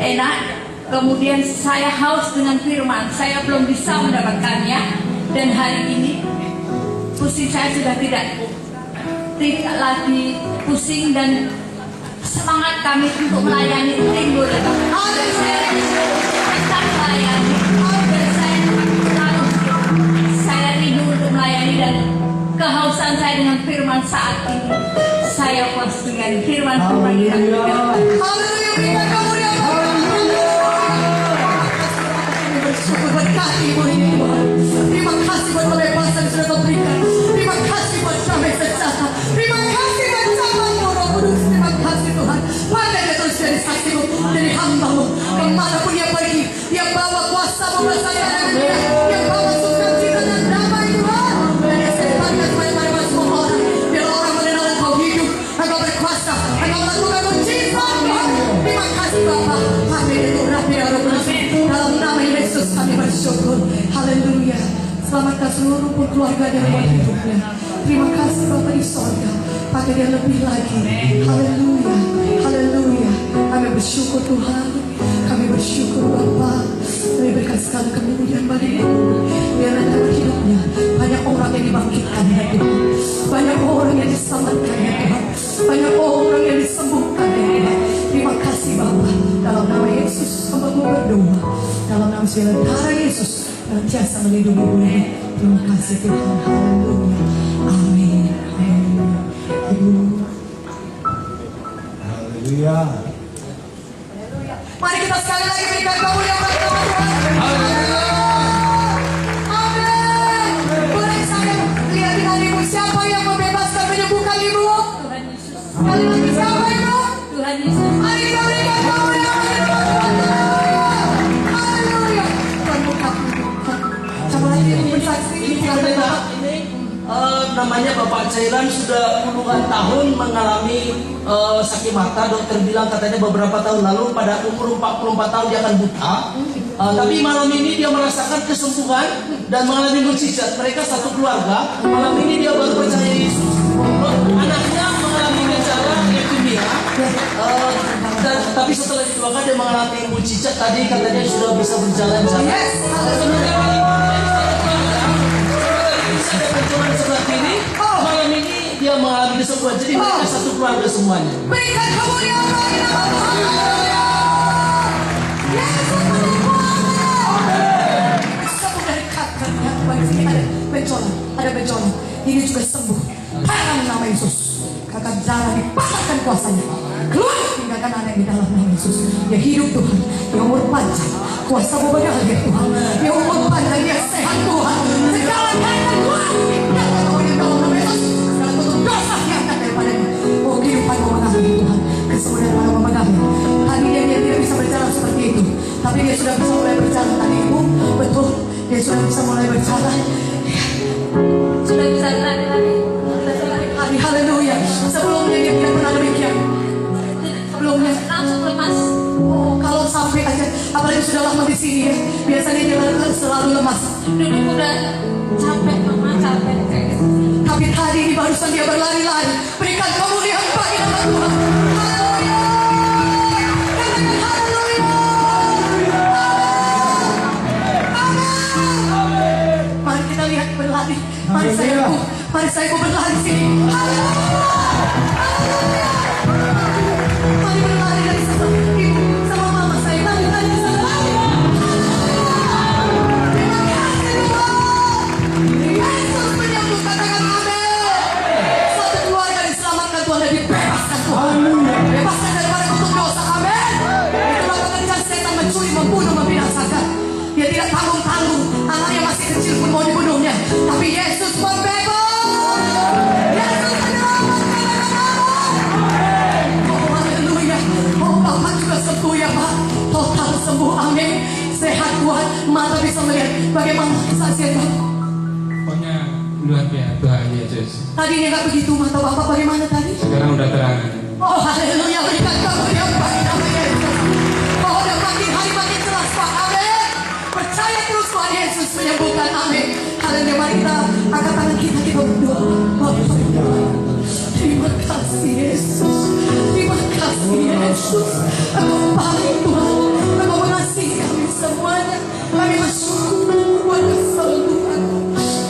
enak. Kemudian saya haus dengan firman, saya belum bisa mendapatkannya, dan hari ini pusing saya sudah tidak lagi pusing, dan semangat kami untuk melayani timbul. Ada saya tetap melayani, dan saya rindu untuk melayani, dan kehausan saya dengan firman saat ini saya puas dengan firman yang Haleluya, berikan kemuliaan. Bersyukur berkati Ibu ini Tuhan. Terima kasih buat kebebasan yang sudah Kau berikan. Terima kasih buat damai sejahtera. Terima kasih buat campur Roh Kudus. Terima kasih Tuhan. Pandai dia terus jadi saksi-Mu, dari hamba-Mu. Kemanapun dia pergi, dia bawa kuasa-Mu bersama dengan dia. Dia bawa sukacita dan damai Tuhan. Dan dia sebarkan kepada semua orang. Biar orang mengenal Engkau hidup, Engkau berkuasa, Engkau melakukan mujizat Tuhan. Terima kasih Bapa. Amin. Itu Rabi ya Roh Kudus. Dalam nama Yesus kami bersyukur. Haleluya. Selamatkan seluruh pun keluarga dan buat hidupnya. Terima kasih Bapa di sorga. Pakai dia lebih lagi. Haleluya. Haleluya. Kami bersyukur Tuhan. Kami bersyukur Bapa. Kami berikan segala kemuliaan bagi-Mu. Biar dalam hidupnya banyak orang yang dibangkitkan ya Tuhan. Banyak orang yang diselamatkan ya Tuhan. Banyak orang yang disembuhkan ya Tuhan. Terima kasih Bapa. Dalam nama Yesus hamba-Mu berdoa. Dalam nama segala darah Yesus senantiasa melindungi bumi. Terima kasih Tuhan. Haleluya. Amin. Amin. Ibu. Haleluya. Mari kita sekali lagi berikan kemuliaan bagi nama Tuhan. Amin. Boleh saya lihatin harimu, siapa yang membebaskan, menyembuhkan Ibu? Tuhan Yesus. Sekali lagi siapa Ibu? Tuhan Yesus. Mari kita berikan kemuliaan bagi nama Tuhan. Haleluya. Tuhan buka. Coba lagi Ibu bersaksi. Ini namanya Bapak Cailan sudah puluhan tahun mengalami sakit mata. Dokter bilang katanya beberapa tahun lalu pada umur 44 tahun dia akan buta. Tapi malam ini dia merasakan kesembuhan dan mengalami mujizat. Mereka satu keluarga. Malam ini dia baru percaya Yesus. Anaknya mengalami gejala leukemia. Tapi setelah didoakan dia mengalami mujizat. Tadi katanya sudah bisa berjalan-jalan. Yes. Sebenarnya kesembuhan. Jadi mereka satu keluarga semuanya. Berikan kemuliaan bagi nama Tuhan. Haleluya. Yesus menyembuhkan. Sembuh dari kanker yang bagi sini ada benjolan. Ini juga sembuh. Dalam nama Yesus. Kakak darah dipatahkan kuasanya. Keluar, tinggalkan anak di dalam nama Yesus. Ya hidup Tuhan, yang umur panjang. Kuasa berbahagia Tuhan. Yang umur panjang, dia sehat Tuhan. Segala kaitan keluar. Tinggalkan Tuhan yang dalam nama Yesus. Segala bentuk dosa diangkat daripadanya. Oh kehidupan memegangi Tuhan. Kesembuhan pada memegangi. Tadi dia tidak bisa berjalan seperti itu. Tapi dia sudah bisa mulai berjalan tadi Ibu. Betul, dia sudah bisa mulai berjalan. Sudah bisa lari. Haleluya. Sebelumnya dia tidak pernah demikian. Sebelumnya langsung lemas. Oh, kalau sampai aja, apalagi sudah lama di sini ya, biasanya dia selalu lemas. Dulu udah capek, mama capek kayak gitu. Tapi tadi ini barusan dia berlari-lari. Berikan kemuliaan bagi nama Tuhan. Haleluya. Katakan haleluya. Amin. Mari kita lihat berlari. Mari saya berlari sini. Haleluya. Mari berlari dari sana. Ibu sama mama saya lari sana. Terima kasih Tuhan. Yesus menyembuhkan, katakan amin. Satu keluarga diselamatkan Tuhan dan dibebaskan Tuhan. Bebaskan daripada kutuk dosa, amin. Itulah pekerjaan setan, mencuri, membunuh, membinasakan. Dia tidak tanggung-tanggung. Anaknya masih kecil pun mau dibunuhnya. Tapi Yesus membebaskan. Yesus menyelamatkan. Oh haleluya. Oh Bapak juga sembuh ya Pak. Total sembuh, amin. Sehat Tuhan. Mata bisa melihat. Bagaimana kesaksian Bapak? Pokoknya luar biasa Tuhan Yesus. Tadinya nggak begitu, mata Bapak bagaimana tadi? Sekarang udah terang. Oh haleluya. Berikan kemuliaan bagi nama Yesus. Oh udah makin hari makin jelas Pak, amin. Percaya terus Tuhan Yesus menyembuhkan, amin. Haleluya. Mari kita angkat tangan kita berdoa. Terima kasih Yesus. Terima kasih Yesus. Engkau baik Tuhan. Engkau mengasihi kami semuanya. Kami bersyukur buat kesembuhan.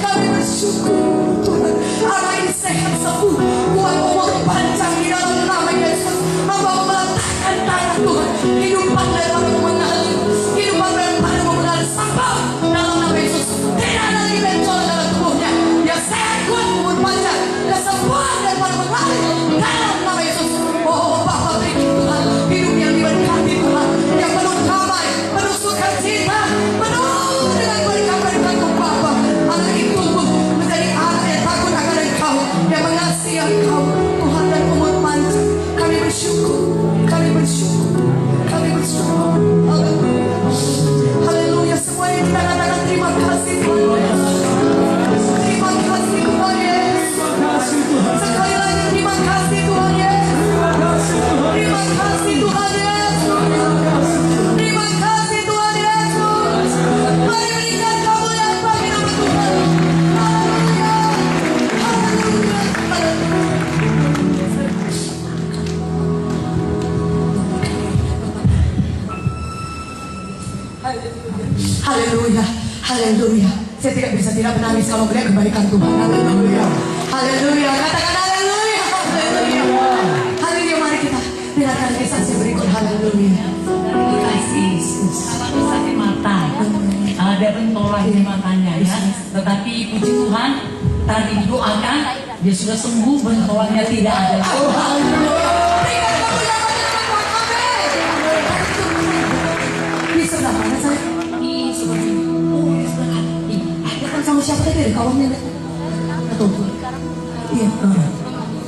Kami bersyukur Tuhan. Anak ini sehat sembuh. Buat umur panjang di dalam nama Yesus. Engkau meletakkan tangan Tuhan. Hidupan daripada mengalir. Hidupan daripada mengalir sampai dalam nama Yesus. Tidak ada lagi benjolan dalam tubuhnya. Dia sehat kuat umur panjang. Kesembuhan daripada mengalir dalam nama Yesus. Oh Bapak berikan Tuhan hidup yang diberkati Tuhan, yang penuh damai, penuh sukacita, penuh dengan berkat-berkat Bapa. Anak itu tumbuh menjadi anak yang takut akan Engkau, yang mengasihi Engkau Tuhan dan umur panjang. Kami bersyukur, kami bersyukur, kami bersyukur. Haleluya, haleluya. Semuanya kita katakan terima kasih Tuhan Yesus. Terima kasih Tuhan Yesus. Sekali lagi terima kasih Tuhan Yesus. Terima kasih Tuhan Yesus. Terima kasih Tuhan Yesus. Mari berikan kemuliaan bagi nama Tuhan. Haleluya. Haleluya. Haleluya. Haleluya. Saya tidak menangis kalau melihat kebaikan Tuhan. Haleluya. Haleluya. Katakan haleluya. Haleluya. Haleluya. Mari kita dengarkan kesaksian berikut. Haleluya. Terima kasih Yesus. Kalau sakit mata, ada bentolan di matanya ya. Tetapi puji Tuhan, tadi didoakan, dia sudah sembuh, bentolannya tidak ada lagi. Oh haleluya. Berikan kemuliaan bagi nama Tuhan. Amin. Di sebelah mana saya? Di sebelah sini. Oh di sebelah kaki. Dia kan sama siapa tadi? Dari kawannya deh. Betul. Iya.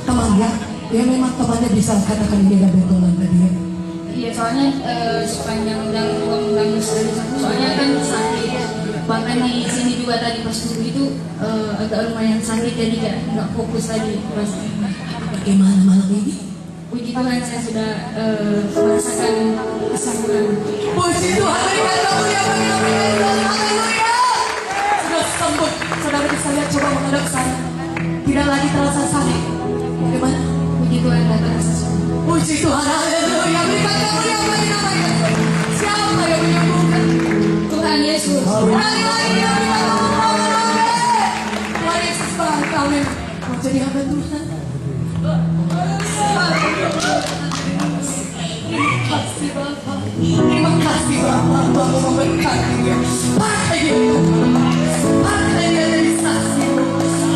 Teman ya. Dia memang temannya bisa katakan dia ada bentolan tadi ya. Iya, soalnya sepanjang undang soalnya kan sakit. Bahkan di sini juga tadi pas dulu itu agak lumayan sakit, jadi nggak fokus tadi pas. Bagaimana malam ini? Puji Tuhan saya sudah merasakan kesembuhan. Puji Tuhan, berikan kemuliaan bagi nama Yesus. Haleluya. Sudah sembuh. Saudara bisa lihat, coba menghadap sana. Tidak lagi terasa sakit. Bagaimana? Puji Tuhan tidak terasa sembuh. Puji Tuhan, haleluya. Berikan kemuliaan bagi nama Yesus. Siapa yang menyembuhkan? Tuhan Yesus. Sekali lagi dia berikan kemuliaan. Tuhan Yesus bangkit. Mau jadi hamba Tuhan. hamba-Mu memberkati dia. Pakai dia Tuhan. Pakai dia jadi saksi.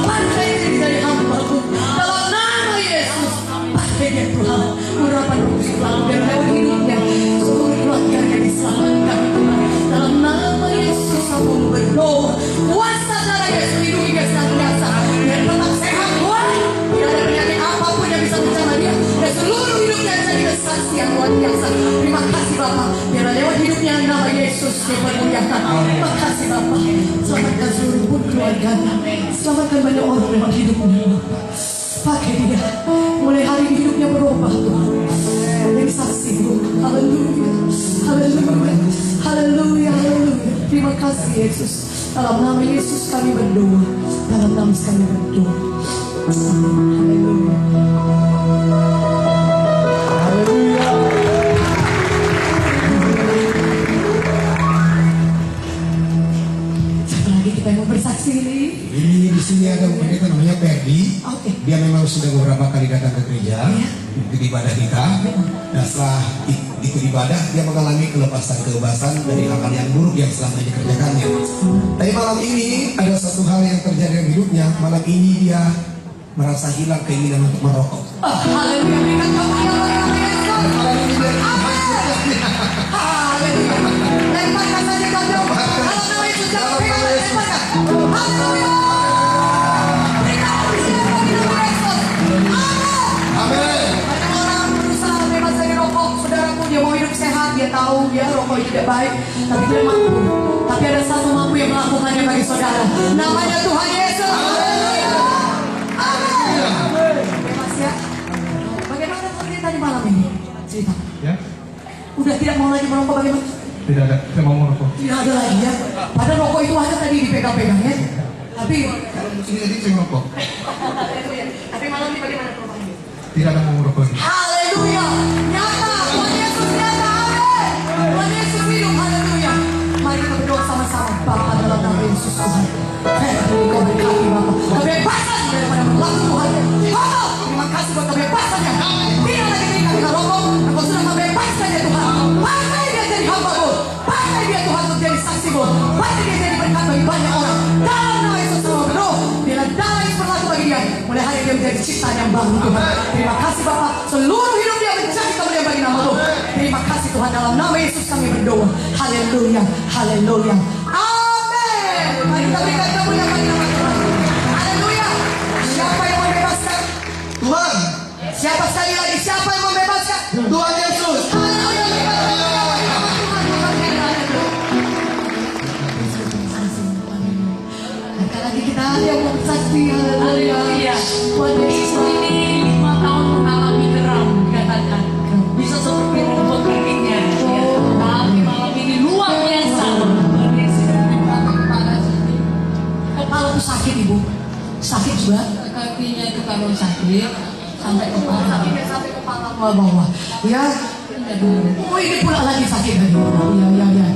Pakai dia jadi hamba-Mu. Dalam nama Yesus. Pakai dia Tuhan. Urapan Roh Kudus biar lewat hidupnya seluruh keluarganya diselamatkan Tuhan. Dalam nama Yesus aku berdoa. Kuasa darah Yesus lindungi dia senantiasa. Biar tetap sehat Tuhan. Tidak ada penyakit apapun yang bisa menjamah dia. Dan seluruh hidupnya jadi kesaksian luar biasa. Terima kasih Bapak. Biar lewat hidupnya nama Yesus dipermuliakan. Terima kasih Bapak. Selamatkan seluruh pun keluarganya. Selamatkan banyak orang lewat hidupnya Bapak. Pakai dia. Mulai hari ini hidupnya berubah Tuhan. Jadi saksi Tuhan. Haleluya. Haleluya. Haleluya. Haleluya. Terima kasih Yesus. Dalam nama Yesus kami berdoa. Dalam nama kami berdoa. Haleluya. Haleluya. Satu lagi kita yang mau bersaksi ini. Ini di sini ada pendeta namanya Perdi. Oke. Dia memang sudah beberapa kali datang ke gereja, ikut ibadah kita. Dan setelah ikut ibadah, dia mengalami kebebasan dari hal-hal yang buruk yang selama ini dikerjakannya. Tapi malam ini ada satu hal yang terjadi dalam hidupnya. Malam ini dia merasa hilang keinginan untuk merokok. Haleluya. Berikan kemuliaan bagi Yesus. Malam ini dia Haleluya. Lemparkan saja kau. Kalau nama Yesus jangan pegang, lemparkan. Haleluya. Berikan kemuliaan bagi nama Yesus. Amin. Amin. Banyak orang berusaha bebas dari rokok. Saudaraku, dia mau hidup sehat. Dia tahu dia rokok itu tidak baik, tapi dia mampu. Tapi ada satu mampu yang melakukannya bagi saudara. Namanya Tuhan Yesus. Haleluya. Amin. Bebas ya. Bagaimana kalau tadi malam ini? Cerita. Ya, Udah tidak mau lagi merokok bagaimana? tidak ada. Saya mau merokok. Tidak ada lagi ya. Padahal rokok itu hanya tadi dipegang-pegang ya. Tapi Ini tadi saya merokok. tapi malam ini bagaimana perubahannya? Tidak ada mau merokok. Haleluya. Nyata. Tuhan Yesus nyata. Amin. Tuhan Yesus hidup. Haleluya. Mari kita berdoa sama-sama. Bapa dalam nama Yesus Tuhan. Kau berkati Bapa. Kebebasan daripada berlaku Tuhan. Bapa, terima kasih buat kebebasannya. Tidak lagi terikat dengan rokok. Engkau sudah membebaskannya Tuhan. Pakai dia jadi hamba-Mu. Pakai dia Tuhan untuk jadi saksi-Mu. Pakai dia jadi berkat bagi banyak orang. Dalam nama Yesus semua berdoa. Bila darah yang berlaku bagi dia. Mulai hari dia menjadi ciptaan yang baru Tuhan. Terima kasih Bapa. Seluruh hidup dia menjadi kemuliaan bagi nama-Mu. Terima kasih Tuhan. Dalam nama Yesus kami berdoa. Haleluya. Haleluya. Amin. Mari kita berikan kemuliaan bagi nama Tuhan. Haleluya. Siapa yang membebaskan? Tuhan, Siapa sekali lagi? Siapa yang membebaskan? Tuhan Yesus. Haleluya. Berikan kemuliaan bagi nama Tuhan. Sekali lagi kita yang bersaksi. Haleluya. Tuhan Yesus ini 5 tahun mengalami geram, dikatakan bisa seperti rumput keringnya. Tapi malam ini luar biasa. Kepala itu sakit Ibu. Sakit juga. Kakinya itu kalau sakit sampai kepala. Sampai kepala bawah. Ya. Oh ini pula lagi sakit lagi. Iya.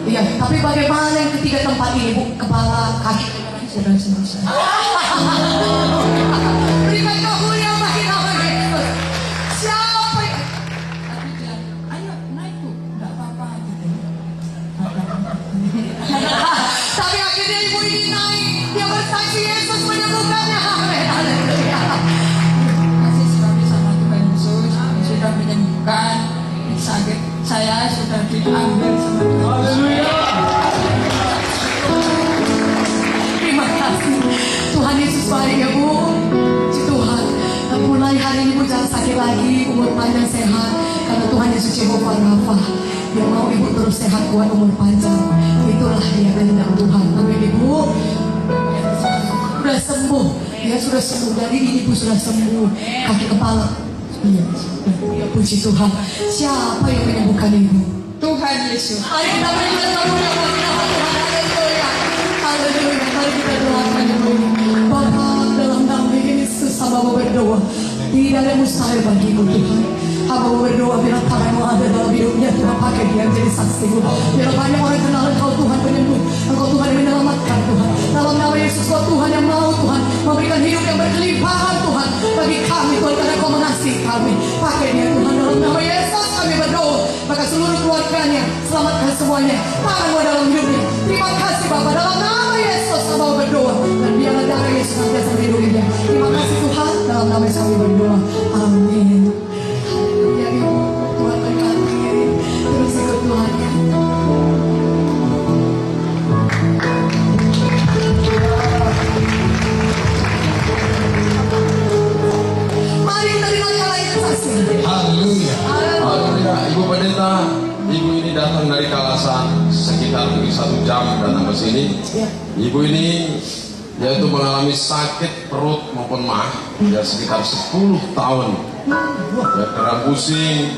Iya. Tapi bagaimana yang ketiga tempat ini Bu? Kepala, kaki sudah selesai. Berikan kemuliaan bagi nama Yesus. Siapa yang ayo naik tuh, nggak apa-apa gitu. Tapi akhirnya ibu ini naik. Dia bersaksi Yesus menyembuhkannya. Haleluya. Kasih sekali sama Tuhan Yesus sudah menyembuhkan sakit saya, sudah diambil sama Tuhan. Haleluya. Terima kasih Tuhan Yesus baik ya Bu. Puji Tuhan. Mulai hari ini Bu jangan sakit lagi, umur panjang sehat. Karena Tuhan Yesus Jehovah Rafa. Dia mau Ibu terus sehat, kuat, umur panjang. Itulah dia kehendak Tuhan. Amin Ibu. Sudah sembuh. Dia sudah sembuh. Dari ini Ibu sudah sembuh. Kaki kepala. Iya. Puji Tuhan. Siapa yang menyembuhkan Ibu? Tuhan Yesus. Ayo kita berikan kemuliaan bagi nama Tuhan. Haleluya. Haleluya. Mari kita doakan Ibu. Bapa dalam nama Yesus hamba berdoa. Tidak ada mustahil bagimu Tuhan. Hamba berdoa bila tanganmu ada dalam hidupnya Tuhan, pakai dia menjadi saksi. Bila banyak orang kenal Engkau Tuhan penyembuh, Engkau Tuhan yang menyelamatkan Tuhan. Dalam nama Yesus Tuhan yang mau Tuhan memberikan hidup yang berkelimpahan Tuhan bagi kami Tuhan, karena Kau mengasihi kami. Pakai dia Tuhan, dalam nama Yesus kami berdoa. maka seluruh keluarganya, selamatkan semuanya. Tanganmu dalam hidupnya. Terima kasih Bapak, dalam nama Yesus kami mau berdoa. Dan biarlah darah Yesus senantiasa melindungi dia. Terima kasih Tuhan, dalam nama Yesus kami berdoa. Amin. Haleluya, Ibu. Tuhan berkati. Terus ikut Tuhan ya. Mari kita dinyanyikan lagi saksi. Haleluya. Haleluya. Ibu Pendeta, ibu ini datang dari Kalasan sekitar mungkin 1 jam datang ke sini. Ibu ini yaitu mengalami sakit perut maupun mah ya sekitar 10 tahun. Ya kena pusing,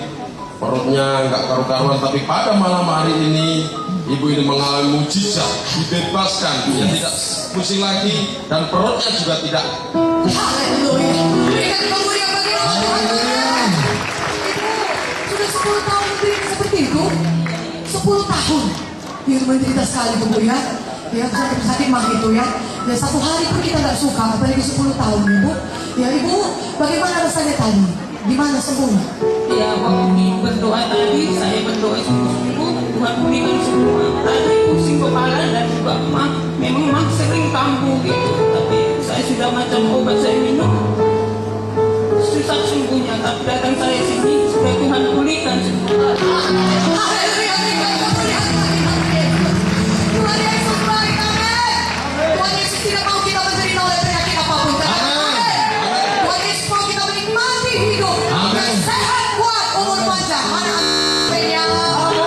perutnya nggak karu-karuan, tapi pada malam hari ini ibu ini mengalami mujizat, dibebaskan, ya tidak pusing lagi dan perutnya juga tidak. Haleluya. Berikan kemuliaan bagi nama Tuhan. Ibu sudah 10 tahun menderita seperti itu. 10 tahun. Dia menderita sekali Bu ya. Ya sakit mah itu ya. Ya 1 hari pun kita nggak suka, apalagi 10 tahun Ibu. Ya Ibu, bagaimana rasanya tadi? Gimana sembuhnya? Ya waktu berdoa tadi, saya berdoa sungguh-sungguh, Tuhan pulihkan semua. Tadi pusing kepala dan juga mah, memang mah sering kambuh gitu. Tapi saya sudah macam obat saya minum, susah sembuhnya. Tapi datang saya sini, sudah Tuhan pulihkan semua. Haleluya. Berikan kemuliaan bagi nama Yesus. Tuhan Yesus baik, amin. Tuhan Yesus tidak mau kita menderita oleh penyakit apapun. Tuhan Yesus mau kita menikmati hidup yang sehat, kuat, umur panjang. Mana amin.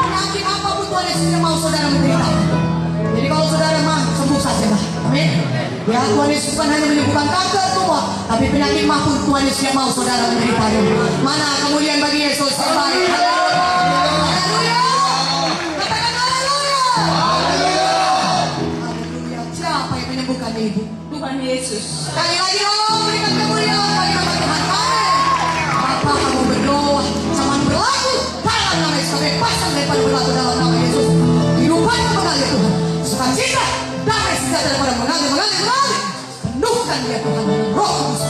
Penyakit apapun Tuhan Yesus tidak mau saudara menderita. Jadi kalau saudara mah sembuh saja lah. Amin. Ya Tuhan Yesus bukan hanya menyembuhkan kanker tumor, tapi penyakit mah pun Tuhan Yesus yang mau saudara menderita. Mana kemuliaan bagi Yesus yang baik. Haleluya. Katakan haleluya. Haleluya. Siapa yang menyembuhkan Ibu? Tuhan Yesus. Sekali lagi dong, berikan kemuliaan bagi nama Tuhan. Amin. Bapak kamu berdoa, zaman berlaku dalam nama Yesus. Kami pasang daripada berlaku dalam nama Yesus. Kehidupanmu mengalir Tuhan. Sukacita, damai sejahtera daripada mengalir. Penuhkan dia Tuhan dengan roh kudus.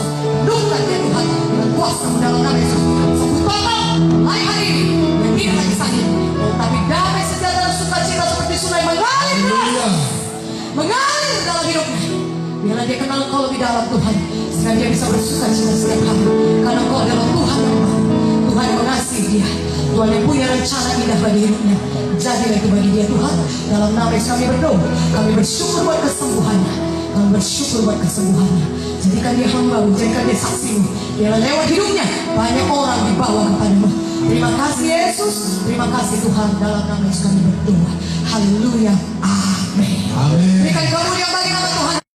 Penuhkan dia Tuhan dengan kuasa-Mu dalam nama Yesus. Sembuh total hari ini. Dan tidak lagi sakit. Tapi damai sejahtera sukacita seperti sungai mengalir terus. Mengalir dalam hidupnya. Biarlah dia kenal Engkau lebih dalam Tuhan, sehingga dia bisa bersuka cita setiap hari. Karena Engkau adalah Tuhan yang baik. Tuhan yang mengasihi dia. Tuhan yang punya rencana indah bagi hidupnya. Jadilah itu bagi dia Tuhan. Dalam nama Yesus kami berdoa. Kami bersyukur buat kesembuhannya. Kami bersyukur buat kesembuhannya. Jadikan dia hamba-Mu, jadikan dia saksi-Mu. Biarlah lewat hidupnya banyak orang dibawa kepada-Mu. Terima kasih Yesus. Terima kasih Tuhan. Dalam nama Yesus kami berdoa. Haleluya. Amin. Amin. Berikan kemuliaan bagi nama Tuhan.